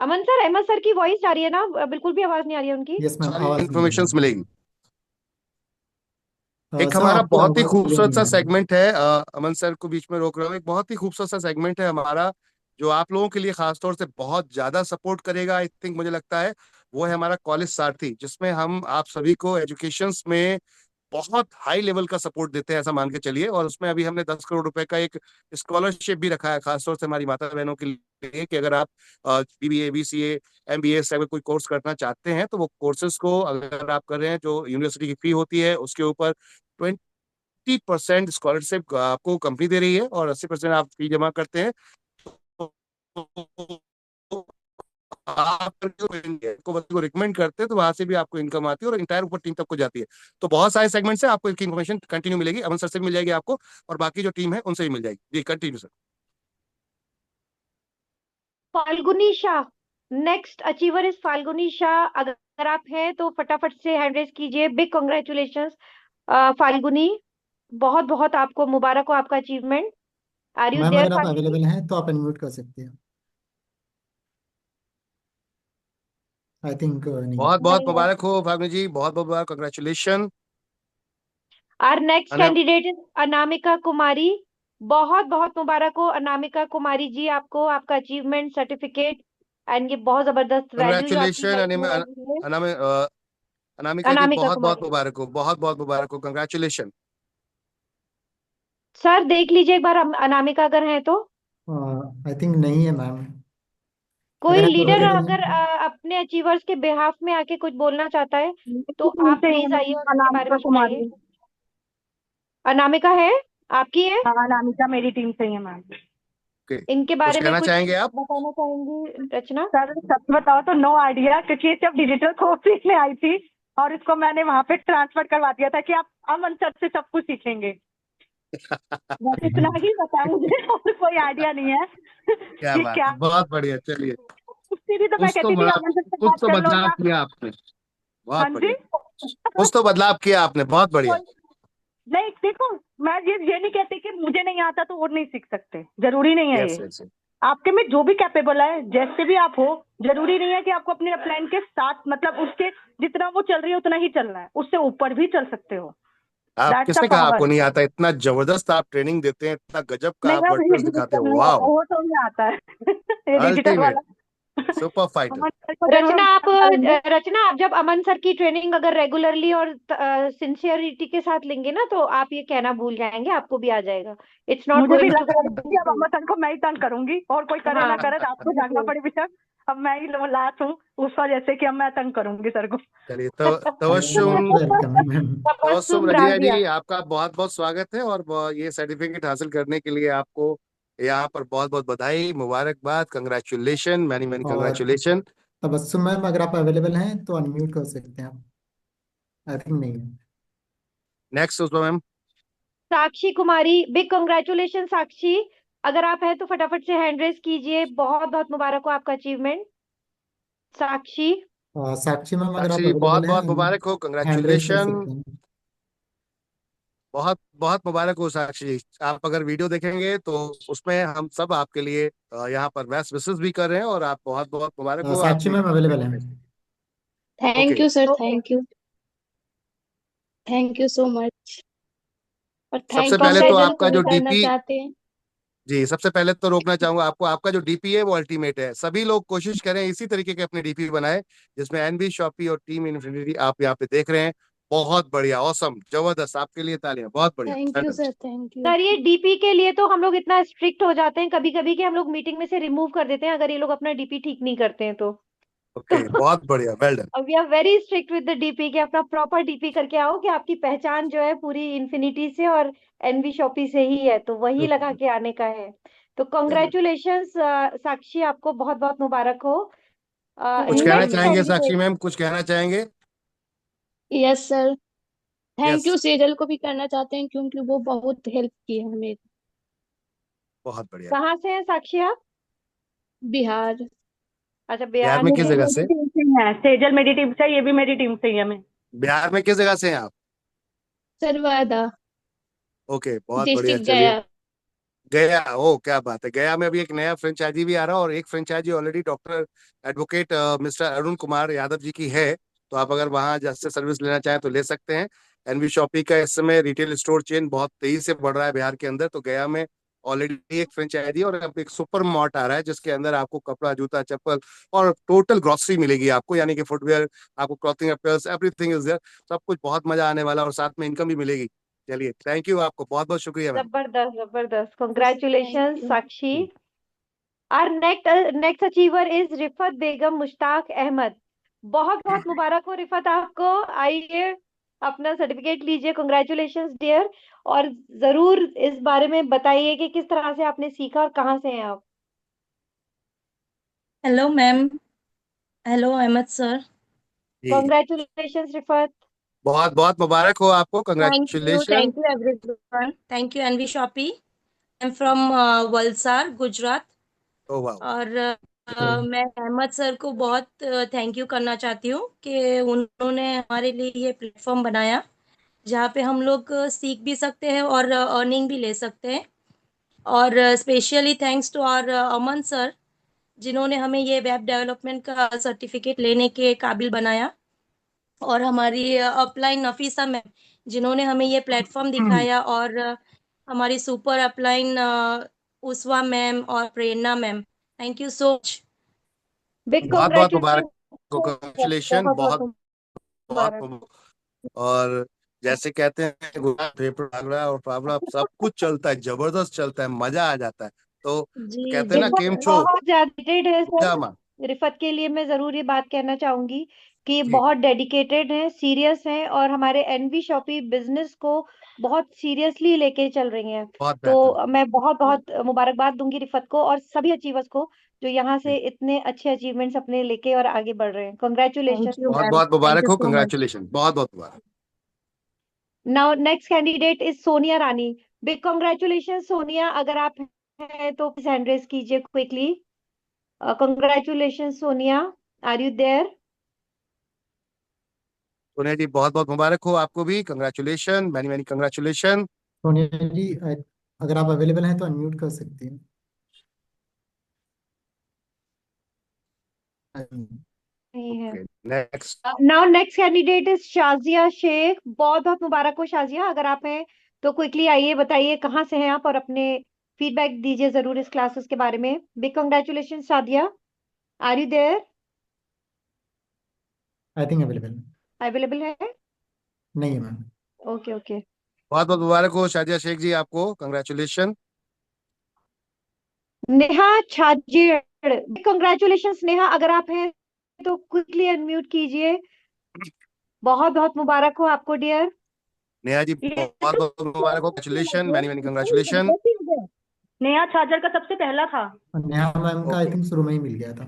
अमन सर, एमा सर की वॉइस आ रही है ना? बिल्कुल भी आवाज नहीं आ रही है उनकी। यस मैम, सारी आवाज नहीं आ रही इन्फॉर्मेशन है। मिलेगी। एक सर हमारा आपकी बहुत ही आवाज क्लियर खूबसूरत नहीं सा आ रही है। सेगमेंट है, अमन सर को बीच में रोक रहा हूँ, एक बहुत ही खूबसूरत सा सेगमेंट है हमारा, जो आप लोगों के लिए खासतौर से बहुत ज्यादा सपोर्ट करेगा, आई थिंक, मुझे लगता है, वो है हमारा कॉलेज सारथी, जिसमें हम आप सभी को एजुकेशंस में बहुत हाई लेवल का सपोर्ट देते हैं, ऐसा मान के चलिए। और उसमें अभी हमने 10 करोड़ रुपए का एक स्कॉलरशिप भी रखा है, खासतौर से हमारी माता बहनों के लिए, कि अगर आप बीबीए, बीसीए, एमबीए से अगर कोई कोर्स करना चाहते हैं, तो वो कोर्सेज को अगर आप कर रहे हैं, जो यूनिवर्सिटी की फी होती है उसके ऊपर 20% स्कॉलरशिप आपको कंपनी दे रही है, और 80% आप फी जमा करते हैं, तो आप को रिकमेंड करते हैं, तो वहां से भी आपको इनकम आती है, और इंटायर ऊपर टीम तक को जाती है। तो बहुत सारे सेगमेंट से आपको इसकी इन्फॉर्मेशन कंटिन्यू मिलेगी, अमन सर से भी मिल जाएगी आपको, और बाकी जो टीम है उनसे भी मिल जाएगी। जी continue sir. Falguni Shah, next achiever is Falguni Shah. अगर आप हैं तो फटाफट से हैंड रेज कीजिए। बिग कॉन्ग्रेचुलेशंस फाल्गुनी, बहुत बहुत आपको मुबारक हो आपका achievement. Are you ma'am there अगर आप फाल्गुनी? अवेलेबल हैं तो आप अनम्यूट कर सकते हैं। आई थिंक नहीं। बहुत बहुत नहीं है। मुबारक हो फाल्गुनी जी, बहुत बहुत मुबारक, congratulation. Are next candidate is Anamika Kumari, बहुत बहुत मुबारक हो अनामिका कुमारी जी आपको, आपका अचीवमेंट सर्टिफिकेट एंड ये बहुत जबरदस्त वैल्यू जो आपकी कंग्रेचुलेशन लाइफ में लगी है। अनामिका जी, अनामिका बहुत बहुत कुमारी मुबारक हो, बहुत बहुत मुबारक हो, कंग्रेचुलेशन। सर देख लीजिए एक बार, अनामिका अगर हैं तो। आई थिंक नहीं है मैम। कोई अगर आप लीडर अवेलेबल अगर हैं। अपने अचीवर्स के बिहाफ में आके कुछ बोलना चाहता है तो टीम आप से प्लीज आइए और इसके बारे अनामिका में बताइए। कुमारी। अनामिका है, आपकी है? हाँ, अनामिका मेरी टीम से ही है मैम। इनके कुछ बारे में कहना कुछ चाहेंगे आप? बताना चाहेंगी रचना? सर सच बताओ तो नो आइडिया, क्योंकि जब डिजिटल कोर्स सीखने आई थी और इसको मैंने वहां पे ट्रांसफर करवा दिया था कि आप अमन सर से सब कुछ सीखेंगे। बस इतना ही पता है मुझे, और कोई आइडिया नहीं है क्या कि बात क्या। है, बहुत बढ़िया, चलिए, उसकी भी तो मैं कहती थी अमन सर से कुछ बात तो कर लो बदलाव ना। किया आपने, हाँ बहुत जी। बढ़िया, कुछ तो बदलाव किया आपने, बहुत बढ़िया। नहीं देखो, मैं ये नहीं कहती कि मुझे नहीं आता तो और नहीं सीख सकते, जरूरी नहीं है यस ये। यस। आपके में जो भी कैपेबल है, जैसे भी आप हो, जरूरी नहीं है कि आपको अपने अपलाइन के साथ, मतलब उसके जितना वो चल रही है उतना ही चलना है, उससे ऊपर भी चल सकते हो। आप दैट्स द किसने कहा आपको पावर। नहीं आता? इतना जबरदस्त आप ट्रेनिंग देते हैं, इतना गजब का नहीं आप मैं ये वर्डप्रेस दिखाते डिजिटल हो, नहीं वाह, आता, वो तो नहीं आता है ये डिजिटल अल्टीमेट, वाला। Super fighter. अमन सर को जरूर रचना हम आप बात करेंगे। रचना आप जब अमन सर की ट्रेनिंग अगर रेगुलरली और सिंसियरिटी के साथ लेंगे ना, तो आप ये कहना भूल जाएंगे, आपको भी आ जाएगा। इट्स नॉट मुझे भी गोइंग टू लग रहा बी है कि अब अमन सर को मैं ही तंग करूंगी, और कोई करे ना करे, रात को जागना पड़े बेशक, अब मैं ही लास्ट हूँ उस वजह से कि अब मैं तंग करूंगी सर को। चलिए, तो तवस्सुम वेलकम है मैम। तवस्सुम तबस्सुम रजिया राजिया, जी, आपका बहुत बहुत स्वागत है, और ये सर्टिफिकेट हासिल करने के लिए आपको यहाँ पर बहुत बहुत बधाई, मुबारकबाद, कंग्रेचुलेशन, मैनी मैनी और कंग्रेचुलेशन। तबस्सुम मैम अगर आप अवेलेबल हैं तो अनम्यूट कर सकते हैं आप। आई थिंक नहीं है। नेक्स्ट उसमें मैम। साक्षी कुमारी, बिग कॉन्ग्रेचुलेशन साक्षी, अगर आप हैं तो फटाफट से हैंड रेज कीजिए। बहुत बहुत मुबारक हो आपका अचीवमेंट साक्षी। साक्षी मैम अगर आप साक्षी, बहुत अवेलेबल हैं बहुत मुबारक हो, हैंड रेज कर कंग्रेचुलेशन, सकते हैं। बहुत बहुत मुबारक हो साक्षी जी। आप अगर वीडियो देखेंगे तो उसमें हम सब आपके लिए यहाँ पर बेस्ट विशेस भी कर रहे हैं, और आप बहुत बहुत मुबारक हो साक्षी आपने। मैम अवेलेबल हैं। Thank okay, you sir, thank you so much. और सबसे थैंक यू पहले सर तो जो आपका जो फोन करना डीपी, चाहते हैं। जी, सबसे पहले तो रोकना चाहूंगा आपको, आपका जो डीपी है वो अल्टीमेट है। सभी लोग कोशिश करें इसी तरीके के अपने डीपी बनाए जिसमें एनबी, शॉपी और टीम इन्फिनिटी आप यहाँ पे देख रहे हैं। बहुत बढ़िया, ऑसम, जबरदस्त, आपके लिए तालियां, बहुत बढ़िया। Thank you sir, thank you. Sir ये डीपी के लिए तो हम लोग इतना स्ट्रिक्ट हो जाते हैं कभी कभी कि हम लोग मीटिंग में से रिमूव कर देते हैं अगर ये लोग अपना डीपी ठीक नहीं करते हैं तो ओके, बहुत बढ़िया, well done. We are very strict with the DP कि अपना प्रॉपर डीपी करके आओ कि आपकी पहचान जो है पूरी इन्फिनिटी से और एनवी शॉपी से ही है, तो वही लगा के आने का है। तो कॉन्ग्रेचुलेशंस साक्षी, आपको बहुत बहुत मुबारक हो। कुछ कहना नेक्स्ट चाहेंगे साक्षी कैंडिडेट। मैम, कुछ कहना चाहेंगे? Yes sir, thank you yes, Sejal को भी करना चाहते हैं क्योंकि वो बहुत हेल्प की है हमें। बहुत बढ़िया। कहाँ से हैं साक्षी आप? बिहार। अच्छा, बिहार बिहार में से। किस जगह से? टीम से है सेजल, मेरी टीम से, ये भी मेरी टीम से ही है। मैं बिहार में किस जगह से हैं आप? सरवादा ओके, बहुत बढ़िया। डिस्ट्रिक्ट चलिए, गया। गया, ओ क्या बात है। गया में अभी एक नया फ्रेंचाइजी भी आ रहा है और एक franchisee already doctor advocate mister Arun Kumar Yadav ji की है। तो आप अगर वहां जैसे सर्विस लेना चाहें तो ले सकते हैं। एनवी शॉपी का इस समय रिटेल स्टोर चेन बहुत तेजी से बढ़ रहा है बिहार के अंदर। तो गया में ऑलरेडी एक फ्रेंचाइजी और अब एक सुपर मार्ट आ रहा है जिसके अंदर आपको कपड़ा, जूता, चप्पल और टोटल ग्रोसरी मिलेगी आपको, यानी कि फुटवेयर, आपको clothing appears, everything is there. सब कुछ बहुत मजा आने वाला और साथ में इनकम भी मिलेगी। चलिए, थैंक यू, आपको बहुत बहुत शुक्रिया मैम। जबरदस्त जबरदस्त, thank congratulation you. Sakshi. Are next achiever is Rifat Begum Mushtaq Ahmad. बहुत बहुत मुबारक हो रिफत आपको। आइए अपना सर्टिफिकेट लीजिए, कॉन्ग्रेचुलेशन डियर। और जरूर इस बारे में बताइए कि किस तरह से आपने सीखा और कहाँ से हैं आप। Hello ma'am. Hello Ahmad sir. जी, कॉन्ग्रेचुलेशन रिफत। बहुत बहुत मुबारक हो आपको, congratulation. Thank you everyone. Thank you N V Shoppy. I am from Valsad, Gujarat. ओ वाह, और मैं अहमद सर को बहुत थैंक यू करना चाहती हूँ कि उन्होंने हमारे लिए ये प्लेटफॉर्म बनाया जहाँ पे हम लोग सीख भी सकते हैं और अर्निंग भी ले सकते हैं। और specially thanks to our Aman sir जिन्होंने हमें ये वेब डेवलपमेंट का सर्टिफिकेट लेने के काबिल बनाया। और हमारी अपलाइन नफीसा मैम जिन्होंने हमें ये प्लेटफॉर्म दिखाया। और हमारी सुपर अपलाइन उस्वा मैम और Prerna ma'am, thank you so much. Big बहुत बहुत मुबारक, कॉन्ग्रेचुलेशन। कंग्रेचुलेशन, बहुत बहुत बहुत बहुत मुबारक। मुबारक। और जैसे कहते हैं गुलाब, पेपर भागड़ा और फावड़ा, सब कुछ चलता है, जबरदस्त चलता है, मजा आ जाता है। तो जी कहते हैं जी ना, रिफत गेम शो बहुत डेडिकेटेड है जामा। सर। रिफत के लिए मैं जरूर ये बात कहना चाहूंगी कि ये जी, बहुत डेडिकेटेड है, सीरियस है और हमारे एनवी शॉपी बिजनेस को बहुत सीरियसली लेके चल रही हैं। बहुत बेहतर। तो मैं बहुत बहुत मुबारकबाद दूंगी रिफत को और सभी अचीवर्स को जो यहाँ जी, से इतने अच्छे अचीवमेंट्स अपने लेके और आगे बढ़ रहे हैं। Thank congratulation. यू बहुत मैम, बहुत थैंक मुबारक यू हो, सो मच। कंग्रेचुलेशन, बहुत बहुत मुबारक। Now next candidate is Sonia Rani. Big congratulation Sonia, अगर आप हैं तो प्लीज हैंड रेज कीजिए quickly. Congratulations, Sonia. Are you there? Sonia ji, बहुत बहुत मुबारक हो आपको भी, congratulation, many many congratulation. Sonia ji, अगर आप अवेलेबल हैं तो अनम्यूट कर सकती हैं। नहीं है। Okay, next. Now next candidate is Shazia Sheikh. बहुत बहुत मुबारक हो शाजिया, अगर आप हैं तो क्विकली आइए, बताइए कहाँ से हैं आप और अपने फीडबैक दीजिए जरूर इस क्लासेस के बारे में। Big congratulation Shazia. Are you there? I think available available है? नहीं है मैम। Okay okay. बहुत बहुत मुबारक हो शाजिया शेख जी आपको, congratulation. Neha Chhajed. Big congratulation Neha, अगर आप हैं तो क्विकली अनम्यूट कीजिए। बहुत बहुत मुबारक हो आपको डियर। नेहा जी, ये बहुत बहुत मुबारक हो, कंग्रेचुलेशन, मैनी मैनी कंग्रेचुलेशन। नया चार्जर का सबसे पहला था। और नेहा मैम का आई ओके, थिंक शुरू में ही मिल गया था।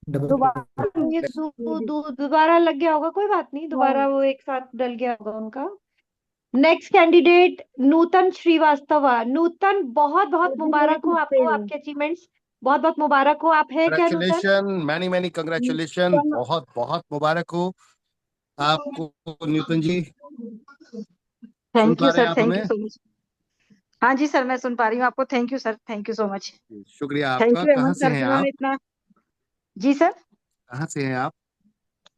डबल। दोबारा ये दोबारा लग गया होगा, कोई बात नहीं, दोबारा वो एक साथ डल गया होगा उनका। नेक्स्ट कैंडिडेट नूतन श्रीवास्तवा। नूतन, बहुत बहुत मुबारक हो आपको, आपके अचीवमेंट्स बहुत बहुत मुबारक हो। आप है क्या नूतन? कंग्रेचुलेशन, मैनी मैनी कंग्रेचुलेशन, बहुत बहुत मुबारक हो आपको न्यूटन जी। सुन थैंक पा यू रहे सर, हैं आप थैंक यू हमें? So much. हाँ जी सर, मैं सुन पा रही हूँ आपको। Thank you sir, thank you so much. शुक्रिया थैंक आपका। यू कहाँ अहमद से सर हैं जिन्होंने आप? इतना। जी सर। कहाँ से हैं आप?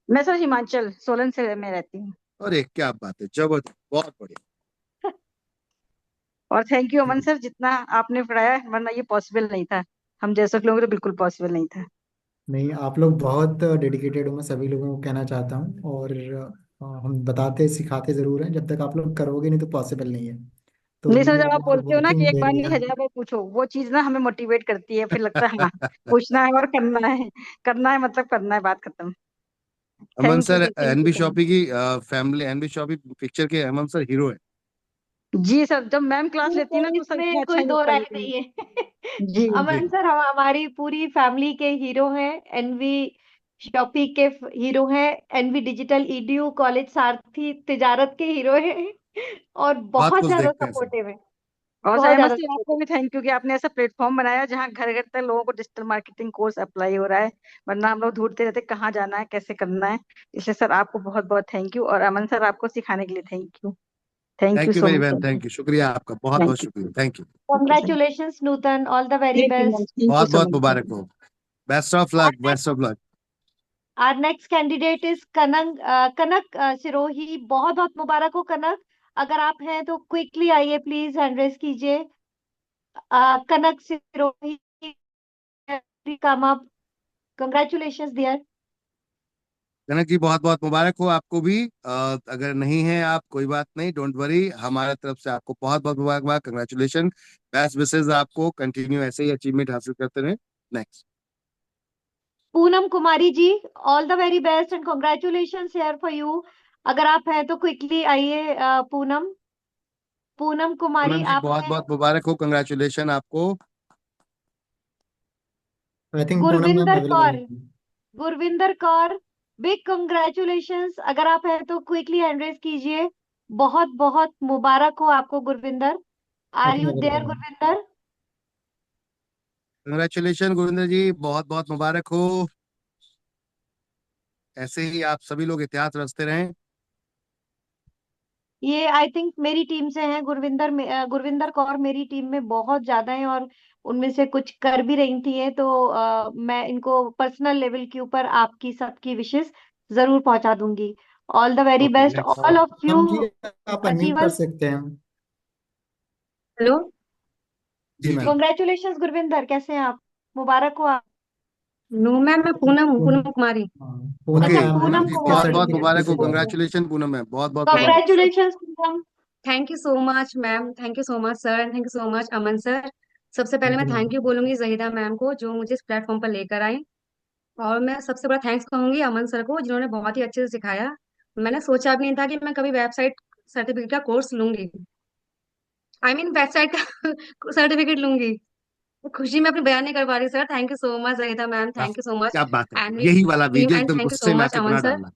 मैं सर हिमाचल सोलन से में रहती हूँ। अरे क्या बात है, जबरदस्त, बहुत बढ़िया। और थैंक यू अमन सर, जितना आपने पढ़ाया, वरना ये पॉसिबल नहीं था, हम जैसे लोगों को तो बिल्कुल पॉसिबल नहीं था। नहीं, आप लोग बहुत डेडिकेटेड हो, मैं सभी लोगों को कहना चाहता हूँ। और हम बताते सिखाते ज़रूर हैं, जब तक आप लोग करोगे नहीं तो पॉसिबल नहीं है। तो नहीं सर, ये जब आप बोलते हो ना कि वर्किंग एक बार डेली नहीं है। 1000 बार पूछो, वो चीज ना हमें मोटिवेट करती है, फिर लगता है हाँ पूछना है और करना है, करना है मतलब करना है, बात खत्म। Aman thank you sir sir, thank you NB so much. Shoppy की फैमिली, एनबी शॉपी पिक्चर के अमन सर हीरो है। जी सर, जब मैम क्लास लेती है ना तो सर इतना इसमें अच्छा कोई ही दो लगता है राय बिल्कुल। नहीं है। जी अमन सर हमारी पूरी फैमिली के हीरो हैं, एनवी शॉपी के हीरो हैं, एनवी डिजिटल ईडीयू कॉलेज सारथी तिजारत के हीरो हैं और बहुत बहुत कुछ ज्यादा देखते हैं सर। सपोर्टिव है, और सर बहुत अहमद ज्यादा सर, आपको भी थैंक यू कि आपने ऐसा प्लेटफॉर्म बनाया जहाँ घर घर तक लोगों को डिजिटल मार्केटिंग कोर्स अप्लाई हो रहा है, वरना हम लोग ढूंढते रहते कहाँ जाना है, कैसे करना है। इसलिए सर आपको बहुत बहुत थैंक यू, और अमन सर आपको सिखाने के लिए थैंक यू थैंक यू सो मेरी मच बहन, सर। थैंक यू, शुक्रिया आपका, बहुत बहुत थैंक यू, शुक्रिया, thank you. Okay sir, Congratulations Nutan, all the very thank you ma'am, best. Thank you बहुत सो बहुत मच। मुबारक हो, best of Our luck, next, best of luck. our next candidate is कनक सिरोही। बहुत बहुत मुबारक हो कनक, अगर आप हैं तो क्विकली आइए प्लीज, हैंड रेस कीजिए। Kanak Sirohi, come up, congratulations dear. Kanak ji बहुत बहुत मुबारक हो आपको भी। अगर नहीं है आप, कोई बात नहीं, डोंट वरी, हमारे तरफ से आपको बहुत बहुत मुबारकबाद, कंग्रेचुलेशन, बेस्ट विशेष आपको, कंटिन्यू ऐसे ही अचीवमेंट हासिल करते रहे। Next Poonam Kumari ji, all the very best and congratulations here for you. अगर आप हैं तो क्विकली आइए। पूनम कुमारी पूनम जी आप बहुत हैं। बहुत मुबारक हो, कंग्रेचुलेशन आपको। I think Poonam ma'am Gurvinder available Kaur, है। गुरविंदर कौर, बिग कंग्रेचुलेशंस, अगर आप हैं तो क्विकली हैंड रेस कीजिए। बहुत बहुत मुबारक हो आपको Gurvinder. I are think you available there है। गुरविंदर? कंग्रेचुलेशन गुरिंदर जी, बहुत बहुत मुबारक हो। ऐसे ही आप सभी लोग इतिहास रचते रहें। ये आई थिंक मेरी टीम से हैं गुरविंदर कौर मेरी टीम में बहुत ज्यादा हैं, और उनमें से कुछ कर भी रही थी है, तो मैं इनको पर्सनल लेवल के ऊपर आपकी सबकी विशेष जरूर पहुंचा दूंगी। All the very okay best next. All of you Poonam ji आप अनम्यूट कर अचीवर्स। सकते हैं। हेलो। जी जी जी, मैम। कॉन्ग्रेचुलेशंस गुरविंदर, कैसे हैं आप? मुबारक हो आप। नो मैम, मैं पूनम हूँ, पूनम कुमारी। हाँ, पूनम ओके अच्छा मैम है पूनम पूनम जी जिसका बहुत कुमारी, बहुत सर्टिफिकेट मुबारक हो, रिसीव हुआ था। कंग्रेचुलेशन पूनम मैम, बहुत बहुत थैंक मुबारक। You so congratulations Poonam. Thank you so much ma'am, thank you so much sir, and thank you so much Aman sir. सबसे पहले थैंक मैं यू मैम। थैंक यू बोलूंगी जहीदा मैम को, जो मुझे इस प्लेटफॉर्म पर लेकर आई। और मैं सबसे बड़ा थैंक्स कहूंगी अमन सर को, जिन्होंने बहुत ही अच्छे से सिखाया। मैंने सोचा भी नहीं था कि मैं कभी वेबसाइट सर्टिफिकेट का कोर्स लूंगी, आई मीन वेबसाइट का सर्टिफिकेट लूंगी। खुशी में अपनी बयान नहीं कर पा रही sir. Thank you so much Zahida ma'am, क्या थैंक यू सो मच क्या बात है, एंड यही वाला टीम, वीडियो एंड एकदम थैंक यू गुस्से सो में मच आके अमन बना सर। डालना।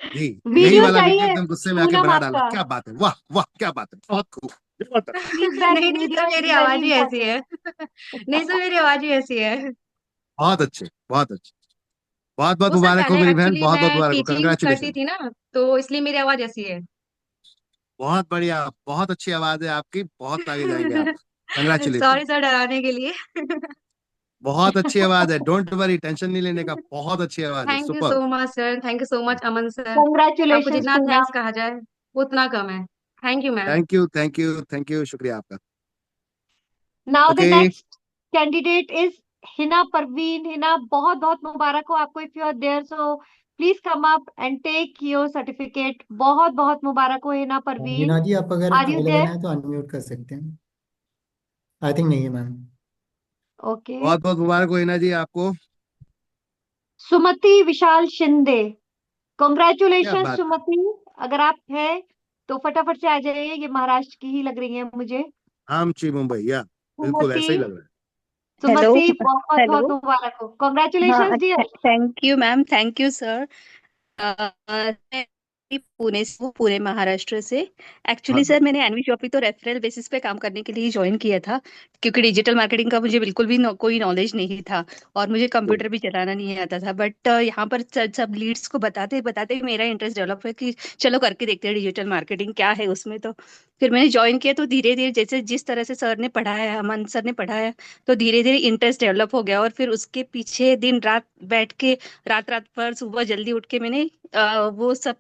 जी, यही वीडियो वाला वीडियो चाहिए एकदम गुस्से में आके पूनम बना डालना। आपका। क्या बात है, वाह वाह, क्या बात है, बहुत खूब, जबरदस्त। फीडबैक नहीं नहीं वीडियो सर, इज मेरी वेरी आवाज ही ऐसी इंपॉर्टेंट। है। नहीं सर, मेरी आवाज ही ऐसी है। बहुत अच्छे, बहुत अच्छे, बहुत बहुत वो सर मुबारक हो पहले मेरी बहन, एक्चुअली बहुत बहुत मैं मुबारक हो, टीचिंग करती कंग्रेचुलेशन। थी ना, तो इसलिए मेरी आवाज ऐसी है। बहुत बढ़िया, बहुत अच्छी आवाज है आपकी, बहुत आगे जाएंगे आप। कंग्रेचुलेशन, सॉरी सर डराने के लिए। बहुत अच्छी आवाज है, डोंट वरी, टेंशन नहीं लेने का, बहुत अच्छी आवाज है, thank you super. So much sir, thank you so much Aman sir. आपको कॉन्ग्रेचुलेशंस जितना थैंक्स पूनम। कहा जाए उतना कम है। Thank you ma'am. Thank you, thank you, thank you, शुक्रिया आपका। Now the okay next candidate is Hina Parveen. Hina, बहुत बहुत मुबारक हो आपको, if you are there so please come up and take your certificate. बहुत बहुत मुबारक हो हिना परवीन। मीना जी आप अगर आर यू अवेलेबल देयर? हैं तो अनम्यूट कर सकते हैं। आई थिंक नहीं है मैम। ओके। बहुत बहुत मुबारक हो हिना जी आपको। सुमति विशाल शिंदे, क्या कॉन्ग्रेचुलेशन बात है, सुमति। अगर आप हैं तो फटाफट से आ जाइए, ये महाराष्ट्र की ही लग रही है मुझे। आमची मुंबई, या बिल्कुल सुमति, ऐसा ही लग रहा है। हेलो। सुमति बहुत बहुत हेलो। मुबारक हो, हाँ, congratulation dear. Thank you ma'am, thank you sir. मैं पुणे से हूँ, पुणे महाराष्ट्र से। हाँ एक्चुअली हाँ, सर मैंने एनवी शॉपी तो रेफरल बेसिस पे काम करने के लिए ज्वाइन किया था, क्योंकि डिजिटल मार्केटिंग का मुझे बिल्कुल भी कोई नॉलेज नहीं था, और मुझे good, कंप्यूटर भी चलाना नहीं आता था। बट यहाँ पर सब लीड्स को बताते बताते मेरा इंटरेस्ट डेवलप है कि चलो करके देखते हैं डिजिटल मार्केटिंग क्या है उसमें। तो फिर मैंने ज्वाइन किया, तो धीरे धीरे जैसे जिस तरह से सर ने पढ़ाया, अमन सर ने पढ़ाया, तो धीरे धीरे इंटरेस्ट डेवलप हो गया, और फिर उसके पीछे दिन रात बैठ के, रात रात भर सुबह जल्दी उठ के मैंने वो सब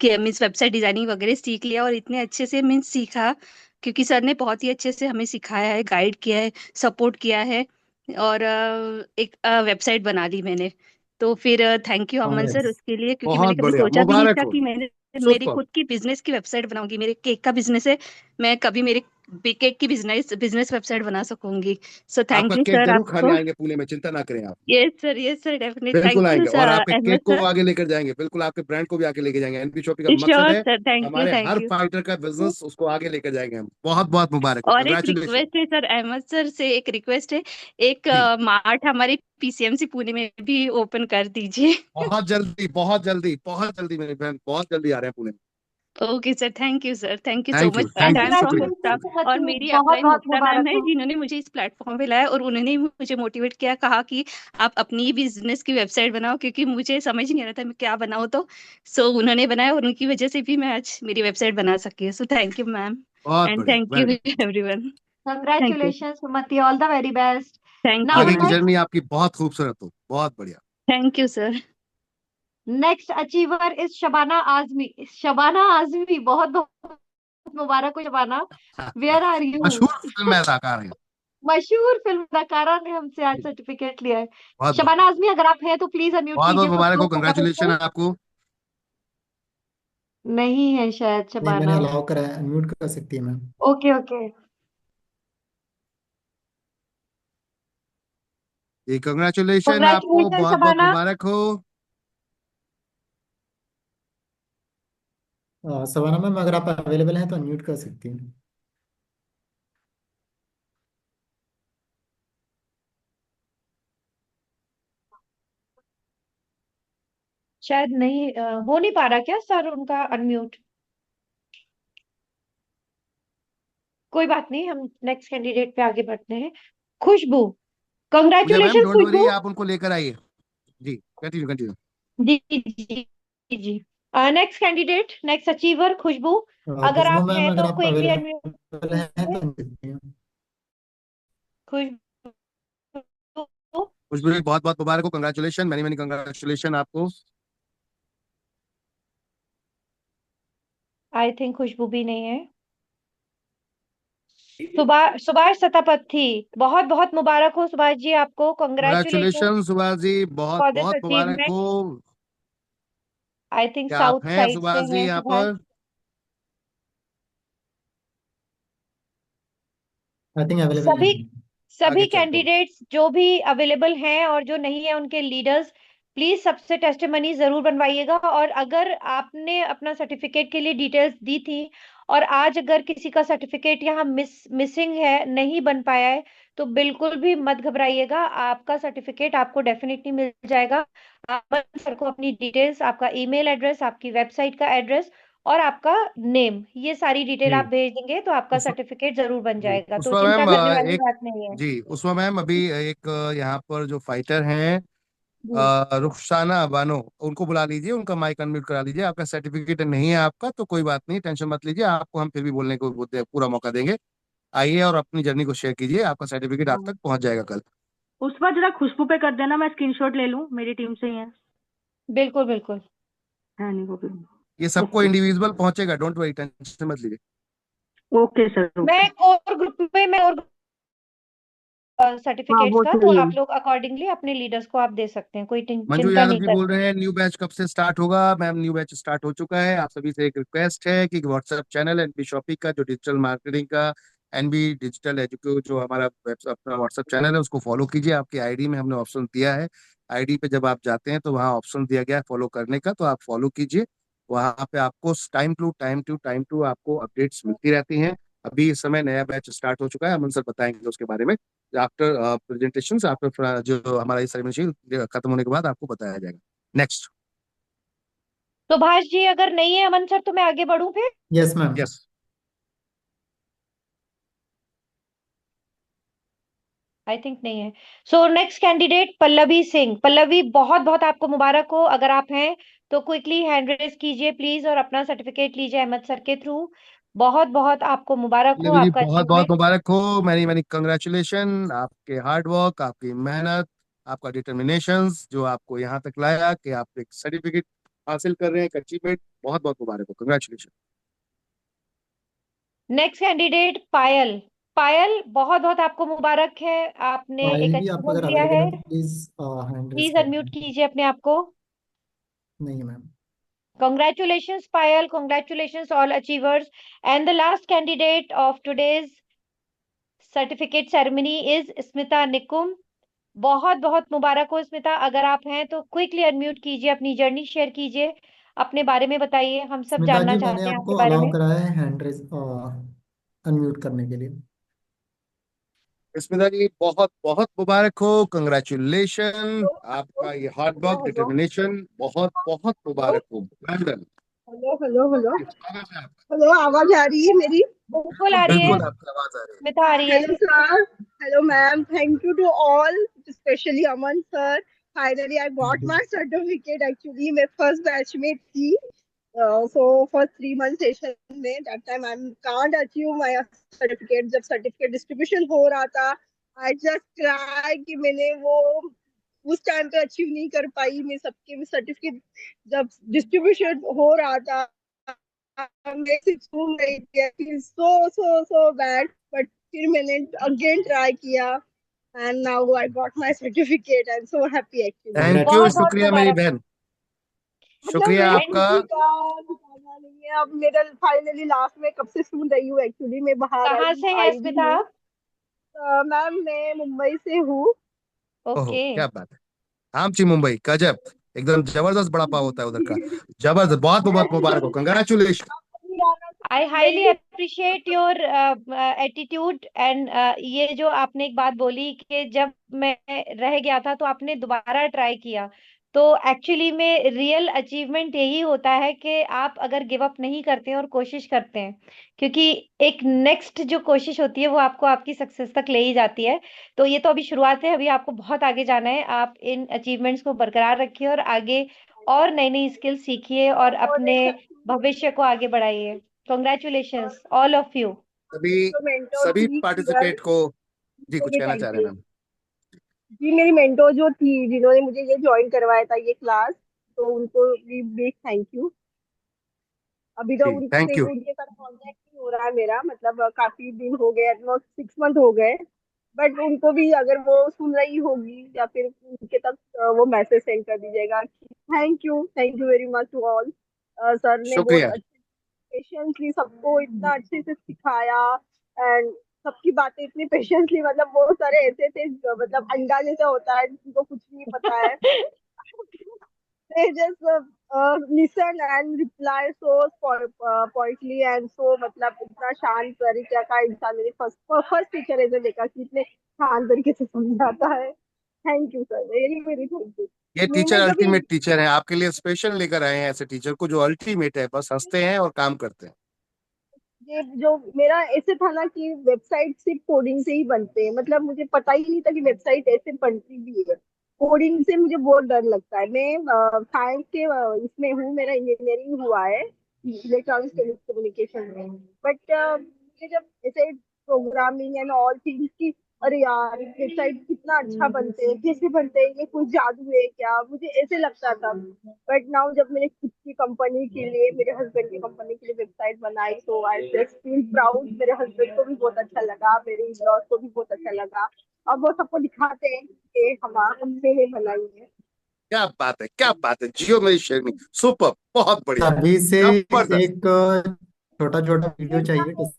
कि मीन्स वेबसाइट डिजाइनिंग वगैरह सीख लिया और इतने अच्छे से मीन्स सीखा, क्योंकि सर ने बहुत ही अच्छे से हमें सिखाया है, गाइड किया है, सपोर्ट किया है। और एक वेबसाइट बना ली मैंने। तो फिर thank you Aman sir Congress. उसके लिए, क्योंकि मैंने बहुत कभी बढ़िया, सोचा भी नहीं मुबारक था हो। कि मैंने मेरी सुपर। खुद की बिजनेस की वेबसाइट बनाऊंगी। मेरे केक का बिजनेस है, मैं कभी मेरे केक की बिजनेस बिजनेस वेबसाइट बना सकूंगी। सो थैंक आपका यू केक सर जरूर खाने आपको। आएंगे पुणे में, चिंता ना करें आप। यस सर डेफिनेट बिल्कुल थैंक यू आएंगे, और सर आपके अहमद केक को सर। आगे लेकर जाएंगे, बिल्कुल आपके ब्रांड को भी आगे लेके जाएंगे। एनपी शॉपी का मकसद श्योर है सर, हमारे थैंक हर यू। फाइटर का बिजनेस, उसको आगे लेकर जाएंगे हम। बहुत बहुत मुबारक हो, और एक कंग्रेचुलेशन। रिक्वेस्ट है सर, अहमद सर से एक रिक्वेस्ट है, एक जी, मार्ट हमारे पीसीएमसी पुणे में भी ओपन कर दीजिए। बहुत जल्दी बहुत जल्दी बहुत जल्दी मेरी बहन, बहुत जल्दी आ रहे हैं पुणे में। Okay sir, thank you so much and thank I you, am from शुक्रिया। मुक्ता। कंग्रेचुलेशन और सुमति, मेरी बहुत अपलाइन बहुत मुक्ता मैम मुबारक है, हो। जिन्होंने मुझे इस प्लेटफॉर्म पे लाया, और उन्होंने ही मुझे मोटिवेट किया, कहा कि आप अपनी बिजनेस की वेबसाइट बनाओ, क्योंकि मुझे समझ नहीं आ रहा था मैं क्या बनाऊँ। तो सो उन्होंने बनाया, और उनकी वजह से भी मैं आज मेरी वेबसाइट बना सकी हूँ। सो थैंक यू मैम बहुत एंड बढ़िया, thank very you good. Everyone. Thank you, congratulation Sumati, all the very best. Thank you now आगे की मैम, जर्नी नेक्स्ट, आपकी बहुत खूबसूरत हो, बहुत बढ़िया। Thank you sir. Next achiever is Shabana Azmi. Shabana Azmi, बहुत बहुत मुबारक हो शबाना। Where are you? मशहूर फिल्म अदाकार हैं। मशहूर फिल्म अदाकारा ने हमसे आज सर्टिफिकेट लिया है। बहुत शबाना बढ़िया, आजमी, अगर आप हैं तो प्लीज अनम्यूट बहुत बहुत कीजिए, कुछ मुबारक हो, लोग होगा कंग्रेचुलेशन बिल्कुल। आपको। नहीं है शायद नहीं, मैंने शबाना। अलाउ करा है, अनम्यूट कर सकती है मैम। Okay okay. जी, कंग्रेचुलेशन आपको, कंग्रेचुलेशन बहुत बहुत शबाना। मुबारक हो। सवाना मैम, अगर आप अवेलेबल हैं तो अनम्यूट कर सकती हैं। शायद नहीं, हो नहीं पा रहा क्या सर उनका अनम्यूट? कोई बात नहीं, हम नेक्स्ट कैंडिडेट पे आगे बढ़ते हैं। खुशबू, पूजा मैम, कंग्रेचुलेशन डोंट वरी, खुशबू। आप उनको लेकर आइए। जी, कंटिन्यू कंटिन्यू। जी जी जी। नेक्स्ट कैंडिडेट, नेक्स्ट अचीवर खुशबू, अगर खुशबू आप मैम, हैं अगर तो आप क्विकली अनम्यूट अवेलेबल हैं कीजिए। तो अनम्यूट सकती हैं। खुशबू, खुशबू जी, बहुत बहुत मुबारक हो, कंग्रेचुलेशन, मैनी मैनी कंग्रेचुलेशन आपको। आई थिंक खुशबू भी नहीं है। सुभाष सतापथी, बहुत बहुत मुबारक हो सुभाष जी आपको, कंग्रेचुलेशन कंग्रेचुलेशन सुभाष जी, बहुत फॉर दिस बहुत मुबारक अचीवमेंट। हो। आई थिंक क्या आप साउथ हैं साइड से सुभाष जी हैं यहाँ सुभाष। पर? आई थिंक अवेलेबल सभी नहीं। सभी आगे चलते हैं। कैंडिडेट्स जो भी अवेलेबल हैं और जो नहीं है उनके लीडर्स, प्लीज सबसे टेस्टिमनी जरूर बनवाइएगा। और अगर आपने अपना सर्टिफिकेट के लिए डिटेल्स दी थी और आज अगर किसी का सर्टिफिकेट यहाँ मिसिंग है, नहीं बन पाया है, तो बिल्कुल भी मत घबराइएगा, आपका सर्टिफिकेट आपको डेफिनेटली मिल जाएगा। आप सर को अपनी डिटेल्स, आपका ईमेल एड्रेस, आपकी वेबसाइट का एड्रेस और आपका नेम, ये सारी डिटेल आप जी, भेज देंगे तो आपका उस सर्टिफिकेट जरूर बन जी जाएगा, तो उषमा चिंता मैम, करने वाली एक, बात नहीं है। जी उषमा मैम, अभी एक यहाँ पर जो फाइटर हैं, जी रुखसाना बानो, उनको बुला लीजिए, उनका माइक अनम्यूट करा लीजिए। आपका सर्टिफिकेट नहीं है आपका तो कोई बात नहीं, टेंशन मत लीजिए, आपको हम फिर भी बोलने को पूरा मौका देंगे। आइए और अपनी जर्नी को शेयर कीजिए, आपका सर्टिफिकेट आप हाँ, तक पहुंच जाएगा कल। उस बार जरा खुशबू पे कर देना, मैं स्क्रीनशॉट ले लूं, मेरी टीम से ही है। बिल्कुल बिल्कुल। है नहीं वो भी। ये सबको ओके इंडिविजुअल पहुंचेगा, डोंट वरी, टेंशन मत लीजिए। ओके सर, मैं ओके। और ग्रुप में मैं और हाँ सर्टिफिकेट्स वो का, तो चाहिए। आप लोग अकॉर्डिंगली अपने लीडर्स को आप दे सकते हैं, कोई मंजू चिंता यादव नहीं जी बोल करनी। रहे हैं न्यू बैच कब से स्टार्ट होगा? मैम, न्यू बैच स्टार्ट हो चुका है। आप सभी से एक रिक्वेस्ट है कि व्हाट्सएप चैनल एनबी शॉपिंग का, जो डिजिटल मार्केटिंग का एनबी डिजिटल एजुकेट, जो हमारा अपना व्हाट्सएप चैनल है, उसको फॉलो कीजिए। आपकी आईडी में हमने ऑप्शन दिया है, आईडी पे जब आप जाते हैं तो वहाँ ऑप्शन दिया गया है फॉलो करने का, तो आप फॉलो कीजिए। वहाँ पे आपको टाइम टू आपको अपडेट्स मिलती रहती हैं। अभी इस समय नया बैच स्टार्ट हो चुका है, अमन सर बताएंगे उसके बारे में। आफ्टर प्रेजेंटेशन, आफ्टर जो हमारा ये सेरेमनी खत्म होने के बाद आपको बताया जाएगा। नेक्स्ट। सुभाष जी अगर नहीं है अमन सर, तो मैं आगे बढ़ूं फिर? Yes ma'am. यस, आई थिंक नहीं है। So next candidate Pallavi Singh. Pallavi, बहुत बहुत आपको मुबारक हो, अगर आप हैं तो क्विकली हैंड रेस कीजिए प्लीज और अपना सर्टिफिकेट लीजिए अहमद सर के थ्रू। बहुत बहुत आपको मुबारक हो, जी आपका बहुत बहुत अचीवमेंट। मुबारक हो, मैनी मैनी कंग्रेचुलेशन। आपके हार्ड वर्क, आपकी मेहनत, आपका डिटर्मिनेशन जो आपको यहाँ तक लाया कि आप एक सर्टिफिकेट हासिल कर रहे हैं, एक अचीवमेंट। बहुत बहुत मुबारक हो, कंग्रेचुलेशन। नेक्स्ट कैंडिडेट पायल। पायल, बहुत बहुत आपको मुबारक है, आपने पायल एक जी, आप अचीवमेंट अगर दिया अवेलेबल है। हो प्लीज हैंड रेज प्लीज कर अनम्यूट दें। कीजिए अपने आप को। नहीं ma'am. Congratulations, Payal. Congratulations, all achievers. And the last candidate of today's certificate ceremony is Smita Nikum. बहुत बहुत मुबारक हो स्मिता। अगर आप हैं तो क्विकली अनम्यूट कीजिए, अपनी जर्नी शेयर कीजिए, अपने बारे में बताइए, हम सब स्मिता जानना जी, मैंने चाहते हैं आपको आपके बारे अलाउ में। कराया है हैंड रेज अनम्यूट करने के लिए। स्मिता जी, बहुत बहुत मुबारक हो, कंग्रेचुलेशन। आपका ये हार्ड वर्क, हेलो डिटर्मिनेशन, बहुत बहुत मुबारक हो। Well done. Hello hello hello स्वागत है आपका। हेलो, आवाज आ रही है मेरी? बिल्कुल आ रही है, बिल्कुल आपकी आवाज आ रही स्मिता आ रही है। Hello sir, hello ma'am, thank you to all, specially Aman sir. Finally I got my certificate. Actually मैं फर्स्ट बैच में थी, सो फर्स्ट 3 मंथ सेशन में that time I can't achieve my certificate. जब सर्टिफिकेट डिस्ट्रीब्यूशन हो रहा था, I just try कि मैंने वो उस टाइम पे अचीव नहीं कर पाई। मैं सबके सर्टिफिकेट जब डिस्ट्रीब्यूशन हो रहा था, मैं सुन रही थी सो सो सो बैड, बट फिर मैंने अगेन ट्राई किया and now I got my certificate. I am so happy है। एक्चुअली। थैंक यू, बहुत बहुत शुक्रिया मेरी मुबारक। बहन, मतलब शुक्रिया मेरी आपका। खुशी का ठिकाना नहीं है। अब मेरा फाइनली लास्ट में कब से सुन रही हूँ। एक्चुअली मैं बाहर कहाँ आई से है आई भी स्मिता हूँ। आप? मैम मैं मुंबई से हूँ। ओहो, ओके। क्या बात है। आमची मुंबई, गजब, एकदम जबरदस्त बड़ा पाव होता है उधर का। जबरदस्त, बहुत बहुत मुबारक हो, congratulation. I highly Mumbai appreciate your attitude and ये जो आपने एक बात बोली कि जब मैं रह गया था तो आपने दोबारा ट्राई किया, तो एक्चुअली में रियल अचीवमेंट यही होता है कि आप अगर गिव अप नहीं करते हैं और कोशिश करते हैं, क्योंकि एक नेक्स्ट जो कोशिश होती है वो आपको आपकी सक्सेस तक ले ही जाती है। तो ये तो अभी शुरुआत है, अभी आपको बहुत आगे जाना है। आप इन अचीवमेंट्स को बरकरार रखिए और आगे और नई नई स्किल सीखिए और और अपने भविष्य को आगे बढ़ाइए। Congratulations, all of you. सभी जो मेंटोर सभी थी किरण, पार्टिसिपेट को। जी, उनको कुछ भी कहना चाह थैंक रहे हैं यू। मैम। जी मेरी मेंटोर जो थी, जिन्होंने मुझे ये ज्वाइन करवाया था ये क्लास, तो उनको भी बिग थैंक यू। अभी तो जी, थैंक यू। उनके साथ कांटेक्ट नहीं हो रहा है मेरा, मतलब काफी दिन हो गए, ऑलमोस्ट 6 मंथ हो गए। बट उनको भी अगर वो सुन रही होगी या फिर उनके तक वो मैसेज सेंड कर दीजिएगा। Thank you very much to all. Sir ने बहुत शुक्रिया। पेशेंसली सबको इतना अच्छे से सिखाया एंड सबकी बातें इतनी पेशेंसली, मतलब बहुत सारे ऐसे थे मतलब अंडा जैसा होता है जिनको कुछ नहीं पता है। they just listen and reply so politely and so, मतलब इतना शांत तरीके का इंसान मेरी फर्स्ट टीचर ऐसे देखा कि इतने शांत तरीके से समझाता है। Thank you sir, very very thank you. ये टीचर मैंने जब अल्टीमेट टीचर है, आपके लिए स्पेशल लेकर आए हैं ऐसे टीचर को जो अल्टीमेट है, बस हंसते हैं और काम करते हैं। ये जो मेरा ऐसे था ना कि वेबसाइट सिर्फ कोडिंग से ही बनते हैं, मतलब मुझे पता ही नहीं था कि वेबसाइट ऐसे बनती भी है। कोडिंग से मुझे बहुत डर लगता है। मैं साइंस के इसमें हूँ, मेरा इंजीनियरिंग हुआ है इलेक्ट्रॉनिक्स कम्युनिकेशन में। बट मुझे जब ऐसे प्रोग्रामिंग एंड ऑल थिंग्स की, अरे यार वेबसाइट कितना अच्छा बनते हैं, कैसे बनते हैं, ये कुछ जादू है क्या, मुझे ऐसे लगता था। बट नाउ जब मैंने खुद की कंपनी के लिए, मेरे हस्बैंड की कंपनी के लिए वेबसाइट बनाई, सो आई जस्ट फील प्राउड। मेरे हस्बैंड को भी बहुत अच्छा लगा, मेरे इन-लॉज को भी बहुत अच्छा लगा। अब वो सबको दिखाते हैं कि हमने बनाई है। क्या बात है, क्या बात है, जियो मेरी शेरनी, सुपर, बहुत बढ़िया, अभी से जबरदस्त। एक छोटा छोटा वीडियो चाहिए।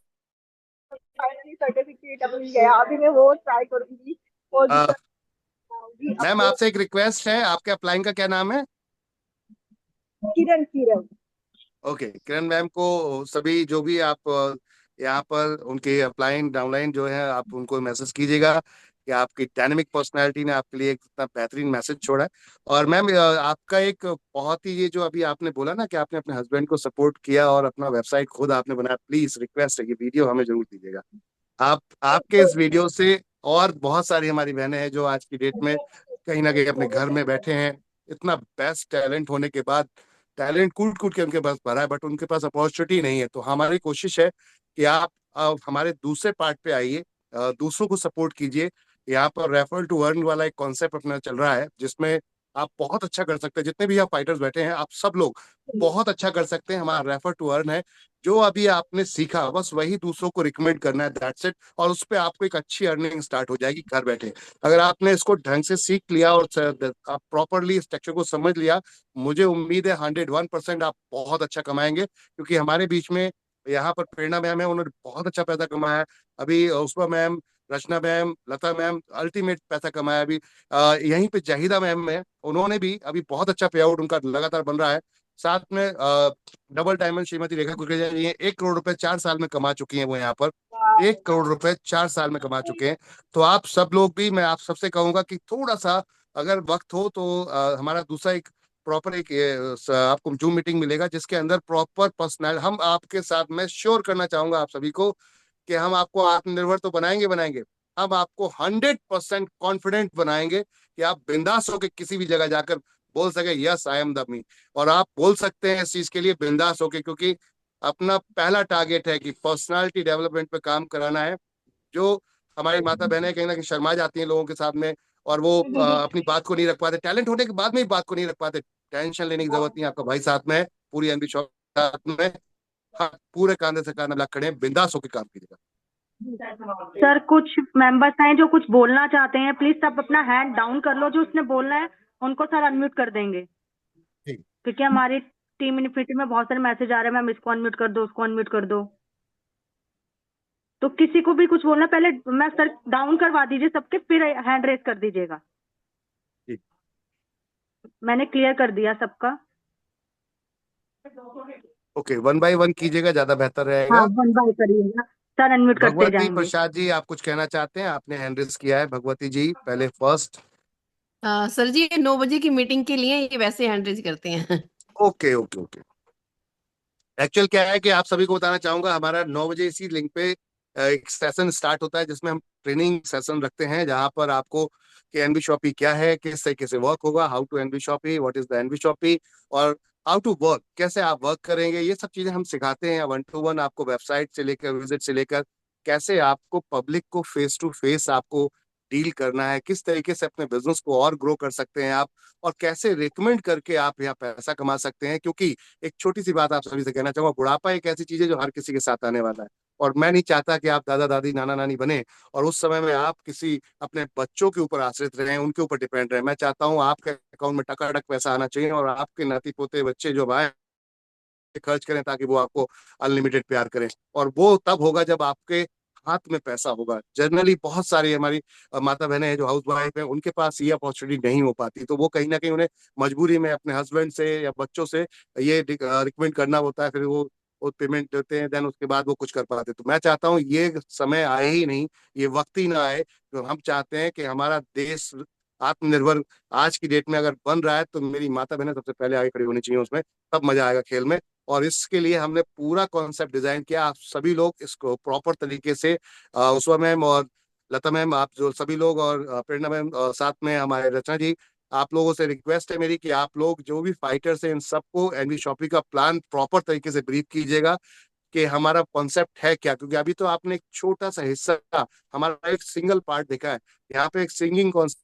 फाइनली सर्टिफिकेट अब मिल गया, अभी मैं वो ट्राई करूंगी और भी कराऊंगी मैम, अपने। आपसे एक रिक्वेस्ट है, आपके अप्लाइंग का क्या नाम है? किरण किरण ओके, किरण मैम को सभी जो भी आप यहाँ पर उनके अपलाइन डाउनलाइन जो है, आप उनको मैसेज कीजिएगा कि आपकी डायनेमिक पर्सनालिटी ने आपके लिए एक इतना बेहतरीन मैसेज छोड़ा है। और मैम, आपका एक बहुत ही, ये जो अभी आपने बोला ना कि आपने अपने हस्बैंड को सपोर्ट किया और अपना वेबसाइट खुद आपने बनाया, प्लीज रिक्वेस्ट है, ये वीडियो हमें जरूर दीजिएगा। आपके इस वीडियो से और बहुत सारी हमारी बहनें हैं जो आज की डेट में कहीं ना कहीं अपने घर में बैठे हैं, इतना बेस्ट टैलेंट होने के बाद, टैलेंट कूट कूट के उनके पास भरा है, बट उनके पास अपॉर्चुनिटी नहीं है। तो हमारी कोशिश है कि आप हमारे दूसरे पार्ट पे आइए, दूसरों को सपोर्ट कीजिए। यहाँ पर रेफर टू अर्न वाला एक कॉन्सेप्ट अपना चल रहा है, जिसमें आप बहुत अच्छा कर सकते हैं। जितने भी आप फाइटर्स बैठे हैं, आप सब लोग बहुत अच्छा कर सकते हैं। हमारा रेफर टू अर्न है, जो अभी आपने सीखा बस वही दूसरों को रिकमेंड करना है, दैट्स इट। और उस पर आपको एक अच्छी अर्निंग स्टार्ट हो जाएगी घर बैठे। अगर आपने इसको ढंग से सीख लिया और आप प्रॉपरली स्ट्रक्चर को समझ लिया, मुझे उम्मीद है 101% आप बहुत अच्छा कमाएंगे। क्योंकि हमारे बीच में यहाँ पर प्रेरणा मैम है, उन्होंने बहुत अच्छा पैसा कमाया है। अभी उस्मा मैम, रचना मैम, लता मैम अल्टीमेट पैसा कमाया। अभी यहीं पे जाहिदा मैम है, उन्होंने भी अभी बहुत अच्छा पे आउट उनका लगातार बन रहा है। साथ में डबल डायमंड श्रीमती रेखा कुकरेजा जी हैं, 1 करोड़ रुपए 4 साल में कमा चुकी हैं वो यहाँ पर। 1 करोड़ रुपए 4 साल में कमा चुके हैं। तो आप सब लोग भी, मैं आप सबसे कहूंगा कि थोड़ा सा अगर वक्त हो तो हमारा दूसरा एक प्रॉपर एक आपको जूम मीटिंग मिलेगा, जिसके अंदर प्रॉपर पर्सनल हम आपके साथ, मैं श्योर करना चाहूंगा आप सभी को कि हम आपको आत्मनिर्भर तो बनाएंगे बनाएंगे, हम आपको 100% कॉन्फिडेंट बनाएंगे कि आप बिंदास होकर किसी भी जगह जाकर बोल सके यस आई एम द मी। और आप बोल सकते हैं इस चीज के लिए बिंदास होके, क्योंकि अपना पहला टारगेट है कि पर्सनालिटी डेवलपमेंट पे काम कराना है। जो हमारी माता बहनें कहीं ना कहीं शर्मा जाती हैं लोगों के साथ में, और वो अपनी बात को नहीं रख पाते, टैलेंट होने के बाद में भी बात को नहीं रख पाते। टेंशन लेने की जरूरत नहीं है, आपका भाई साथ में है, पूरी एनबी शॉप साथ में। हाँ, पूरे कांधे से कांधा मिला खड़े हैं, बिंदास होकर काम कीजिएगा। सर कुछ मेंबर्स हैं जो कुछ बोलना चाहते हैं, प्लीज सब अपना हैंड डाउन कर लो। जो उसने बोलना है उनको सर अनम्यूट कर देंगे, ठीक। क्योंकि हमारी टीम इनिफिनिटी में बहुत सारे मैसेज आ रहे हैं, मैम इसको अनम्यूट कर दो, उसको अनम्यूट कर दो। तो किसी को भी कुछ बोलना, पहले मैं सर डाउन करवा दीजिए सबके, फिर हैंड रेज कर दीजिएगा। ठीक। मैंने क्लियर कर दिया सबका। ओके, 1 बाय 1 कीजिएगा, ज्यादा बेहतर हाँ, रहेगा। 1 बाय करिएगा सर, अनम्यूट करते भगवती जाएंगे। प्रसाद जी, आप कुछ कहना चाहते हैं? आपने हैंड रेज किया है, भगवती जी पहले फर्स्ट। सर जी, 9 बजे की मीटिंग के लिए ये वैसे हैंड रेज करते हैं। Okay okay okay. एक्चुअल क्या है कि आप सभी को बताना चाहूंगा, हमारा 9 बजे इसी लिंक पे एक सेशन स्टार्ट होता है, जिसमें हम ट्रेनिंग सेशन रखते हैं, जहां पर आपको कि एनबी शॉपी क्या है, किस तरीके से वर्क होगा, how to NB shoppy, what is the NB shoppy, और हाउ टू वर्क, कैसे आप वर्क करेंगे, ये सब चीजें हम सिखाते हैं 1 to 1। आपको वेबसाइट से लेकर, विजिट से लेकर, कैसे आपको पब्लिक को फेस टू फेस आपको डील करना है, किस तरीके से अपने बिजनेस को और ग्रो कर सकते हैं आप, और कैसे रिकमेंड करके आप यहाँ पैसा कमा सकते हैं। क्योंकि एक छोटी सी बात आप सभी से कहना चाहूंगा, बुढ़ापा एक ऐसी चीज है जो हर किसी के साथ आने वाला है। और मैं नहीं चाहता कि आप दादा दादी नाना नानी बने और उस समय में आप किसी अपने बच्चों के ऊपर आश्रित रहें, उनके ऊपर डिपेंड रहें। मैं चाहता हूँ आपके अकाउंट में टकाटक पैसा आना चाहिए, और आपके नाती पोते बच्चे जो आए खर्च करें, ताकि वो आपको अनलिमिटेड प्यार करें। और वो तब होगा जब आपके हाथ में पैसा होगा। जनरली बहुत सारी हमारी माता बहनें हैं जो हाउस वाइफ हैं, उनके पास ये अपॉर्चुनिटी नहीं हो पाती, तो वो कहीं ना कहीं उन्हें मजबूरी में अपने हस्बैंड से या बच्चों से ये रिकमेंड करना होता है, फिर वो पेमेंट देते हैं, देन उसके बाद वो कुछ कर पाते। तो मैं चाहता हूँ ये समय आए ही नहीं, ये वक्त ही ना आए। तो हम चाहते हैं कि हमारा देश आत्मनिर्भर आज की डेट में अगर बन रहा है, तो मेरी माता बहनें सबसे पहले आगे खड़ी होनी चाहिए उसमें, तब मजा आएगा खेल में। और इसके लिए हमने पूरा कॉन्सेप्ट डिजाइन किया। आप सभी लोग इसको प्रॉपर तरीके से, उस्मा मैम और लता मैम, आप जो सभी लोग, और प्रेरणा मैम, साथ में हमारे रचना जी, आप लोगों से रिक्वेस्ट है मेरी कि आप लोग जो भी फाइटर्स हैं, इन सबको एनवी शॉपी का प्लान प्रॉपर तरीके से ब्रीफ कीजिएगा कि हमारा कॉन्सेप्ट है क्या। क्योंकि अभी तो आपने एक छोटा सा हिस्सा, हमारा एक सिंगल पार्ट देखा है। यहाँ पे एक सिंगिंग कॉन्सेप्ट,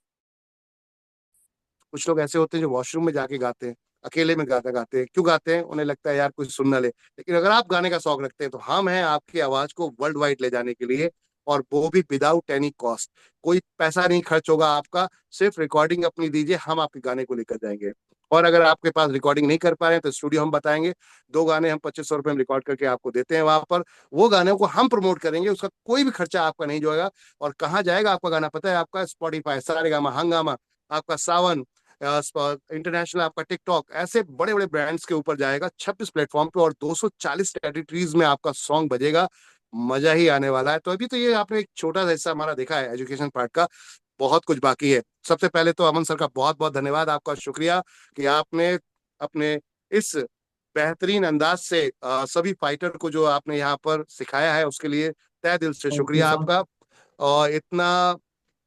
कुछ लोग ऐसे होते हैं जो वॉशरूम में जाके गाते हैं, अकेले में गाना गाते हैं। क्यों गाते हैं? उन्हें लगता है यार कुछ सुन ना ले। लेकिन अगर आप गाने का शौक रखते हैं, तो हम हैं आपकी आवाज को वर्ल्ड वाइड ले जाने के लिए, और वो भी विदाउट एनी कॉस्ट। कोई पैसा नहीं खर्च होगा आपका, सिर्फ रिकॉर्डिंग अपनी दीजिए, हम आपके गाने को लेकर जाएंगे। और अगर आपके पास रिकॉर्डिंग नहीं कर पा रहे हैं, तो स्टूडियो हम बताएंगे, 2 गाने हम 2500 रुपये में रिकॉर्ड करके आपको देते हैं। वहां पर वो गाने को हम प्रमोट करेंगे, उसका कोई भी खर्चा आपका नहीं जाएगा। और कहाँ जाएगा आपका गाना पता है? आपका स्पॉटिफाई, सारेगामा, हंगामा, आपका सावन, इंटरनेशनल, आपका टिकटॉक, ऐसे बड़े बड़े ब्रांड्स के ऊपर जाएगा, 26 प्लेटफॉर्म पे, और 240 टेरिटरीज में आपका सॉन्ग बजेगा। मजा ही आने वाला है। तो अभी तो ये आपने एक छोटा सा हिस्सा हमारा देखा है एजुकेशन पार्ट का, बहुत कुछ बाकी है। सबसे पहले तो अमन सर का बहुत बहुत धन्यवाद, आपका शुक्रिया कि आपने अपने इस बेहतरीन अंदाज से सभी फाइटर को जो आपने यहाँ पर सिखाया है, उसके लिए तहे दिल से थैंक यू शुक्रिया सर। आपका। और इतना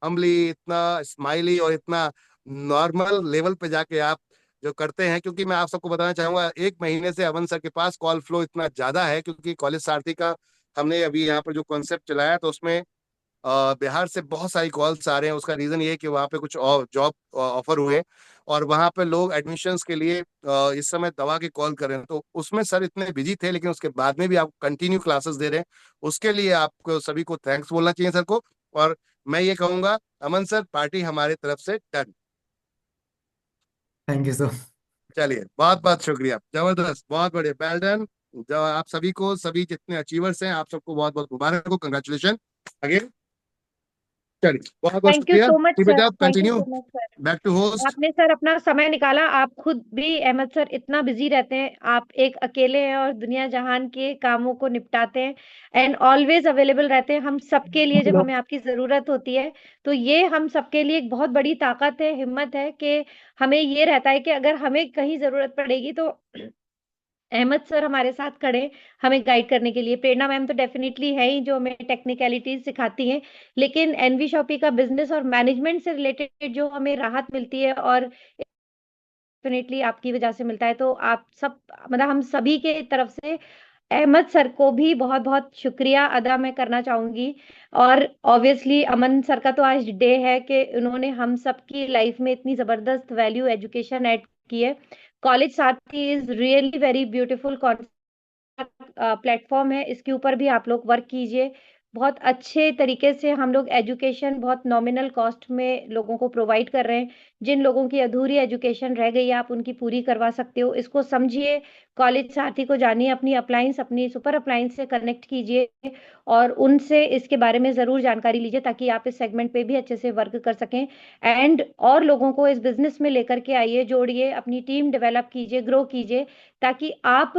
हम्बली, इतना स्माइली और इतना नॉर्मल लेवल पे जाके आप जो करते हैं, क्योंकि मैं आप सबको बताना चाहूंगा, 1 महीने से अमन सर के पास कॉल फ्लो इतना ज्यादा है, क्योंकि कॉलेज सारथी का हमने अभी यहाँ पर जो कॉन्सेप्ट चलाया, तो उसमें बिहार से बहुत सारी कॉल्स आ रहे हैं। उसका रीजन ये है कि वहाँ पे कुछ और जॉब ऑफर हुए और वहाँ पे लोग एडमिशन्स के लिए इस समय दवा की कॉल कर रहे हैं। तो उसमें सर इतने बिजी थे, लेकिन उसके बाद में भी आप कंटिन्यू क्लासेस दे रहे हैं, उसके लिए आपको सभी को थैंक्स बोलना चाहिए सर को। और मैं ये कहूंगा अमन सर, पार्टी हमारे तरफ से डन। Thank you sir. चलिए, बहुत बहुत शुक्रिया, जबरदस्त, बहुत बढ़िया, वेल डन। जो आप सभी को, सभी जितने अचीवर्स हैं, आप सबको बहुत बहुत मुबारक हो, कंग्रेचुलेशन अगेन। चलिए, बहुत बहुत थैंक यू शुक्रिया। So much keep it sir, up, thank you continue, so much sir. Back to host. आपने सर अपना समय निकाला, आप खुद भी अहमद सर इतना बिजी रहते हैं, आप एक अकेले हैं और दुनिया जहान के कामों को निपटाते हैं एंड ऑलवेज अवेलेबल रहते हैं हम सबके लिए जब हमें आपकी जरूरत होती है। तो ये हम सबके लिए एक बहुत बड़ी ताकत है, हिम्मत है कि हमें ये रहता है कि अगर हमें कहीं जरूरत पड़ेगी तो अहमद सर हमारे साथ खड़े हैं, हमें गाइड करने के लिए। प्रेरणा मैम तो डेफिनेटली है ही जो हमें टेक्निकलिटीज सिखाती हैं, लेकिन एनवी शॉपी का बिजनेस और मैनेजमेंट से रिलेटेड जो हमें राहत मिलती है और डेफिनेटली आपकी वजह से मिलता है। तो आप सब, मतलब हम सभी के तरफ से अहमद सर को भी बहुत बहुत शुक्रिया अदा मैं करना चाहूंगी। और ऑब्वियसली अमन सर का तो आज डे है कि उन्होंने हम सबकी लाइफ में इतनी जबरदस्त वैल्यू एजुकेशन ऐड की है। कॉलेज साथी is really very beautiful platform है, इसके ऊपर भी आप लोग वर्क कीजिए। बहुत अच्छे तरीके से हम लोग एजुकेशन बहुत नॉमिनल कॉस्ट में लोगों को प्रोवाइड कर रहे हैं। जिन लोगों की अधूरी एजुकेशन रह गई है आप उनकी पूरी करवा सकते हो, इसको समझिए। कॉलेज साथी को जानिए, अपनी अप्लायंस, अपनी सुपर अप्लायंस से कनेक्ट कीजिए और उनसे इसके बारे में ज़रूर जानकारी लीजिए ताकि आप इस सेगमेंट पे भी अच्छे से वर्क कर सकें। एंड और लोगों को इस बिजनेस में लेकर के आइए, जोड़िए, अपनी टीम डेवलप कीजिए, ग्रो कीजिए, ताकि आप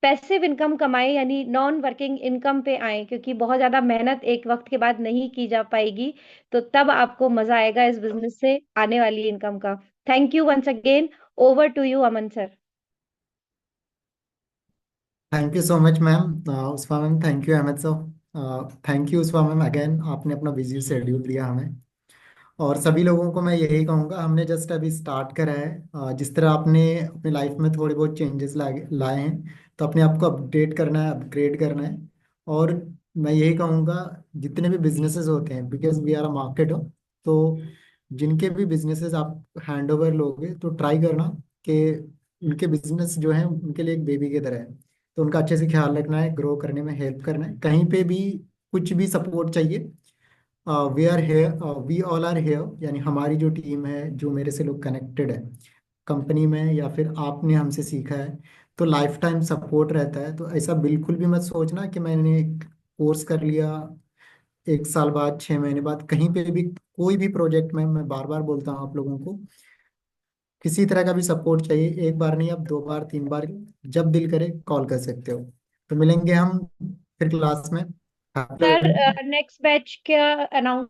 पैसिव इनकम कमाएं, यानी नॉन वर्किंग इनकम पे आए, क्योंकि बहुत ज्यादा मेहनत एक वक्त के बाद नहीं की जा पाएगी। तो तब आपको मजा आएगा इस बिजनेस से आने वाली इनकम का। Thank you once again. Over to you Aman sir. Thank you so much ma'am. Usma ma'am, thank you Ahmad sir, thank you Usma ma'am again, आपने अपना बिजी शेड्यूल दिया हमें। और सभी लोगों को मैं यही कहूँगा, हमने जस्ट अभी स्टार्ट करा है। जिस तरह आपने अपनी लाइफ में थोड़े बहुत चेंजेस लाए हैं, तो अपने आप को अपडेट करना है, अपग्रेड करना है। और मैं यही कहूँगा, जितने भी बिजनेसेस होते हैं, because we are a market हो, तो जिनके भी बिजनेसेस आप हैंड ओवर लोगे तो ट्राई करना कि उनके बिजनेस जो है उनके लिए एक बेबी की तरह है। तो उनका अच्छे से ख्याल रखना है, ग्रो करने में हेल्प करना है। कहीं पे भी कुछ भी सपोर्ट चाहिए, we are here, we all are here, यानी हमारी जो टीम है, जो मेरे से लोग कनेक्टेड है कंपनी में या फिर आपने हमसे सीखा है, तो लाइफ टाइम सपोर्ट रहता है। तो ऐसा बिल्कुल भी मत सोचना कि मैंने एक कोर्स कर लिया, 1 साल बाद, 6 महीने बाद, कहीं पे भी कोई भी प्रोजेक्ट में, मैं बार बार बोलता हूँ आप लोगों को, किसी तरह का भी सपोर्ट चाहिए, एक बार नहीं, आप 2 बार 3 बार, जब दिल करे कॉल कर सकते हो। तो मिलेंगे हम फिर क्लास में। सर नेक्स्ट बैच क्या अनाउंस?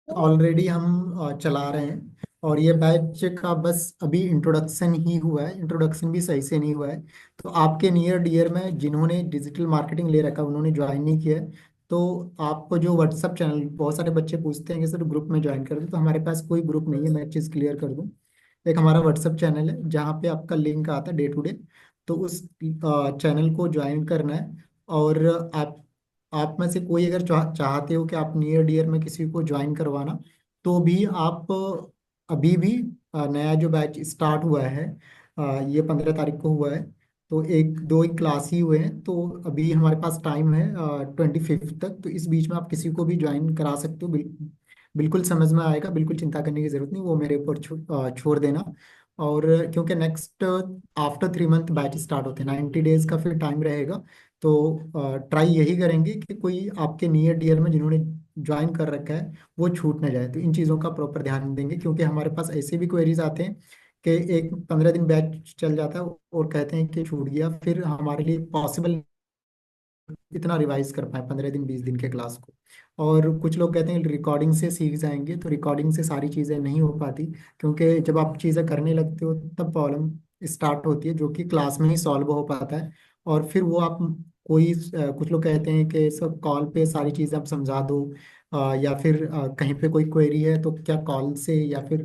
ऑलरेडी हम चला रहे हैं, और ये बैच का बस अभी इंट्रोडक्शन ही हुआ है, इंट्रोडक्शन भी सही से नहीं हुआ है। तो आपके नियर डियर में जिन्होंने डिजिटल मार्केटिंग ले रखा है, उन्होंने ज्वाइन नहीं किया है, तो आपको जो व्हाट्सअप चैनल, बहुत सारे बच्चे पूछते हैं कि सर ग्रुप में ज्वाइन कर दो, तो हमारे पास कोई ग्रुप नहीं है। मैं एक चीज़ क्लियर कर दूँ, एक हमारा व्हाट्सअप चैनल है जहाँ पे आपका लिंक आता है डे टू डे, तो उस चैनल को ज्वाइन करना है। और आप में से कोई अगर चाहते हो कि आप नियर डियर में किसी को ज्वाइन करवाना, तो भी आप अभी भी, नया जो बैच स्टार्ट हुआ है, ये 15 तारीख को हुआ है, तो एक दो ही क्लास ही हुए हैं, तो अभी हमारे पास टाइम है 25 तक। तो इस बीच में आप किसी को भी ज्वाइन करा सकते हो, बिल्कुल समझ में आएगा, बिल्कुल चिंता करने की जरूरत नहीं, वो मेरे ऊपर छोड़ देना। और क्योंकि next after 3 month batch start होते हैं, 90 डेज का फिर टाइम रहेगा। तो ट्राई यही करेंगे कि कोई आपके नियर डियर में जिन्होंने ज्वाइन कर रखा है वो छूट ना जाए। तो इन चीज़ों का प्रॉपर ध्यान देंगे, क्योंकि हमारे पास ऐसे भी क्वेरीज आते हैं कि एक 15 दिन बैच चल जाता है और कहते हैं कि छूट गया, फिर हमारे लिए पॉसिबल इतना रिवाइज कर पाए 15 दिन 20 दिन के क्लास को। और कुछ लोग कहते हैं रिकॉर्डिंग से सीख जाएंगे, तो रिकॉर्डिंग से सारी चीज़ें नहीं हो पाती, क्योंकि जब आप चीज़ें करने लगते हो तब प्रॉब्लम स्टार्ट होती है, जो कि क्लास में ही सॉल्व हो पाता है। और फिर वो आप कोई कुछ लोग कहते हैं कि सब कॉल पे सारी चीज़ें आप समझा दो, या फिर कहीं पे कोई क्वेरी है तो क्या कॉल से या फिर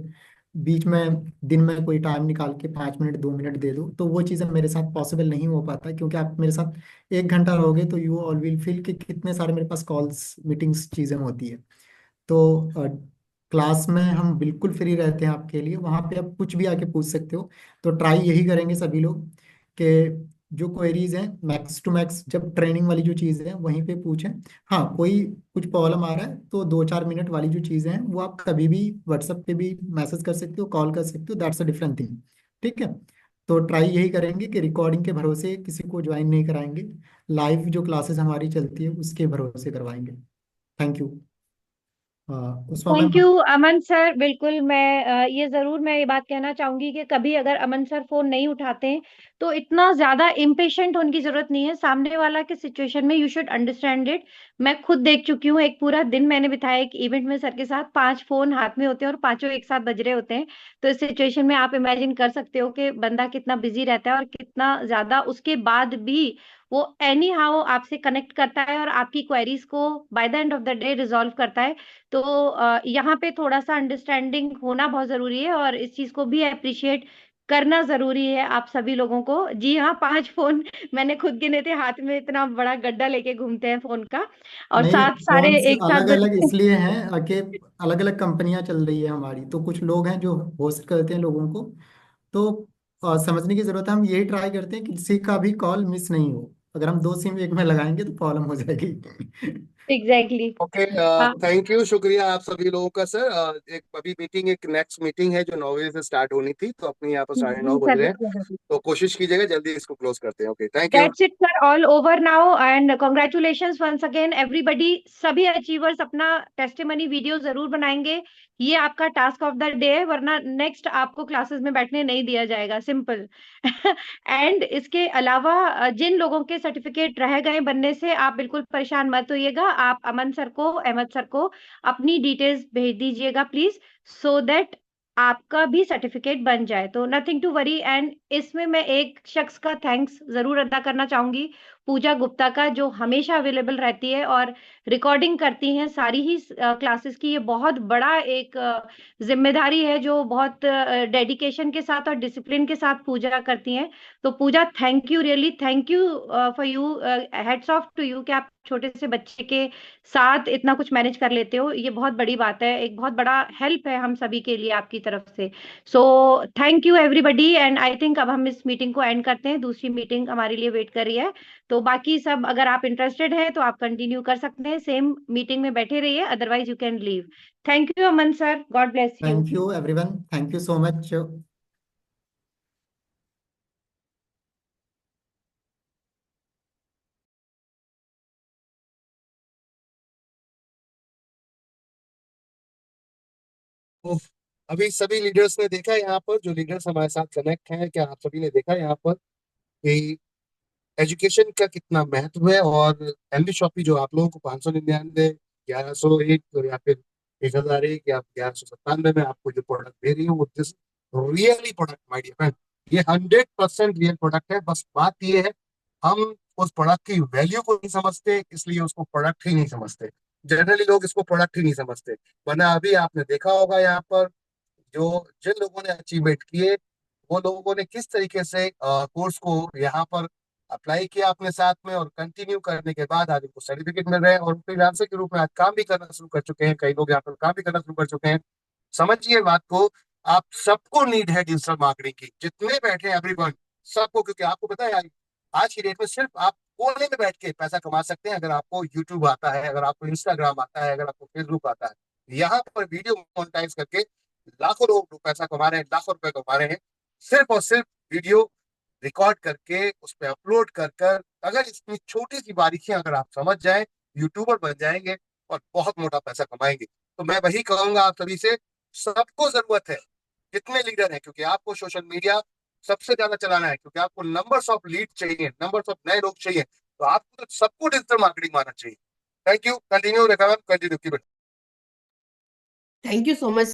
बीच में दिन में कोई टाइम निकाल के 5 मिनट 2 मिनट दे दो, तो वो चीज़ें मेरे साथ पॉसिबल नहीं हो पाता, क्योंकि आप मेरे साथ 1 घंटा रहोगे तो यू ऑल विल फील कि कितने सारे मेरे पास कॉल्स मीटिंग्स चीज़ें होती है। तो क्लास में हम बिल्कुल फ्री रहते हैं आपके लिए, वहाँ पे आप कुछ भी आके पूछ सकते हो। तो ट्राई यही करेंगे सभी लोग कि जो क्वेरीज हैं मैक्स टू मैक्स, जब ट्रेनिंग वाली जो चीज़ है वहीं पे पूछें। हाँ, कोई कुछ प्रॉब्लम आ रहा है तो 2-4 मिनट वाली जो चीज़ें हैं वो आप कभी भी व्हाट्सएप पे भी मैसेज कर सकते हो, कॉल कर सकते हो, दैट्स अ डिफरेंट थिंग। ठीक है। तो ट्राई यही करेंगे कि रिकॉर्डिंग के भरोसे किसी को ज्वाइन नहीं कराएंगे, लाइव जो क्लासेस हमारी चलती है उसके भरोसे करवाएंगे। Thank you. Usma ma'am. Thank you Aman sir. बिल्कुल मैं ये बात कहना चाहूंगी कि कभी अगर अमन सर फोन नहीं उठाते हैं तो इतना ज्यादा इम्पेशेंट होने की जरूरत नहीं है। सामने वाला के सिचुएशन में यू शुड अंडरस्टैंड इट। मैं खुद देख चुकी हूँ, एक पूरा दिन मैंने बिताया एक इवेंट में सर के साथ, 5 फोन हाथ में होते हैं और पांचों एक साथ बज रहे होते हैं। तो इस सिचुएशन में आप इमेजिन कर सकते हो कि बंदा कितना बिजी रहता है और कितना ज्यादा उसके बाद भी वो एनी हाउ आपसे कनेक्ट करता है और आपकी क्वेरीज को by the end of the day resolve करता है। तो यहाँ पे थोड़ा सा अंडरस्टैंडिंग होना बहुत जरूरी है और इस चीज को भी अप्रिशिएट करना जरूरी है आप सभी लोगों को। जी हाँ, 5 फोन मैंने खुद गिने थे, हाथ में इतना बड़ा गड्ढा लेके घूमते हैं फोन का, और नहीं, साथ सारे फोन्स एक साथ अलग अलग बजते हैं। इसलिए हैं कि अलग अलग कंपनियां चल रही है हमारी, तो कुछ लोग हैं जो होस्ट करते हैं लोगों को। तो समझने की जरूरत है, हम यही ट्राई करते हैं कि किसी का भी कॉल मिस नहीं हो। अगर हम 2 सिम एक में लगाएंगे तो प्रॉब्लम हो जाएगी। एग्जैक्टली। ओके, हाँ, थैंक यू, शुक्रिया आप सभी लोगों का सर। एक अभी मीटिंग, एक नेक्स्ट मीटिंग है जो 9 बजे से स्टार्ट होनी थी, तो अपने यहाँ पर 9:30 जी बज सर, रहे हैं, बिल्कुल। तो कोशिश कीजिएगा जल्दी इसको क्लोज करते हैं। Okay, thank you. That's it, sir. All over now, and congratulations once again, everybody. सभी अचीवर्स अपना टेस्टिमनी वीडियो जरूर बनाएंगे। ये आपका टास्क ऑफ द डे है, वरना नेक्स्ट आपको क्लासेस में बैठने नहीं दिया जाएगा, सिंपल। एंड इसके अलावा जिन लोगों के सर्टिफिकेट रह गए बनने से, आप बिल्कुल परेशान मत होइएगा। आप अमन सर को, अहमद सर को अपनी डिटेल्स भेज दीजिएगा प्लीज, सो दैट आपका भी सर्टिफिकेट बन जाए। तो नथिंग टू वरी। एंड इसमें मैं एक शख्स का थैंक्स जरूर अदा करना चाहूंगी, पूजा गुप्ता का, जो हमेशा अवेलेबल रहती है और रिकॉर्डिंग करती हैं सारी ही क्लासेस की। ये बहुत बड़ा एक जिम्मेदारी है जो बहुत डेडिकेशन के साथ और डिसिप्लिन के साथ पूजा करती हैं। तो Pooja, thank you, really thank you for you, hats off to you कि आप छोटे से बच्चे के साथ इतना कुछ मैनेज कर लेते हो। ये बहुत बड़ी बात है, एक बहुत बड़ा हेल्प है हम सभी के लिए आपकी तरफ से। सो thank you everybody. And I think अब हम इस मीटिंग को एंड करते हैं, दूसरी मीटिंग हमारे लिए वेट कर रही है। तो बाकी सब अगर आप इंटरेस्टेड हैं तो आप कंटिन्यू कर सकते हैं, सेम मीटिंग में बैठे रहिए, otherwise you can leave. Thank you Aman sir, God bless you. Thank you everyone, thank you so much. तो अभी सभी लीडर्स ने देखा यहाँ पर, जो लीडर्स हमारे साथ कनेक्ट हैं, क्या आप सभी ने देखा यहाँ पर कि एजुकेशन का कितना महत्व है। और एमडी शॉपी जो आप लोगों को 599, 1101 या फिर 1001 या 1197 में आपको जो प्रोडक्ट दे रही है, वो this really product my dear friend, ये 100% रियल प्रोडक्ट है। बस बात ये है, हम उस प्रोडक्ट की वैल्यू को नहीं समझते, इसलिए उसको प्रोडक्ट ही नहीं समझते। जनरली लोग इसको प्रोडक्ट ही नहीं समझते। वरना अभी आपने देखा होगा यहाँ पर जो जिन लोगों ने अचीवमेंट किए, वो लोगों ने किस तरीके से कोर्स को यहाँ पर अप्लाई किया अपने साथ में, और कंटिन्यू करने के बाद आज उनको सर्टिफिकेट मिल रहे हैं और फ्रीलांसर के रूप में आज काम भी करना शुरू कर चुके हैं। कई लोग यहाँ पर काम भी करना शुरू कर चुके हैं। समझिए बात को, आप सबको नीड है डिजिटल मार्केटिंग की, जितने बैठे हैं एवरीवन, सबको। क्योंकि आपको पता है आज की डेट में सिर्फ आप कोने में बैठ के पैसा कमा सकते हैं अगर आपको यूट्यूब आता है, अगर आपको इंस्टाग्राम आता है, अगर आपको फेसबुक आता है। यहाँ पर वीडियो मोनेटाइज करके लाखों लोग पैसा कमा रहे हैं, लाखों रुपए कमा रहे हैं, सिर्फ और सिर्फ वीडियो रिकॉर्ड करके उस पर अपलोड कर कर। अगर इसकी छोटी सी बारीकियां अगर आप समझ जाएं, यूट्यूबर बन जाएंगे और बहुत मोटा पैसा कमाएंगे। तो मैं वही कहूंगा आप सभी से, सबको जरूरत है, जितने लीडर हैं, क्योंकि आपको सोशल मीडिया सबसे ज्यादा चलाना है, क्योंकि आपको नंबर्स ऑफ लीड चाहिए, नंबर्स ऑफ नए लोग चाहिए, तो आपको तो सबको डिजिटल मार्केटिंग मारना चाहिए। Thank you, continue Rekha ma'am, continue की। Thank you so much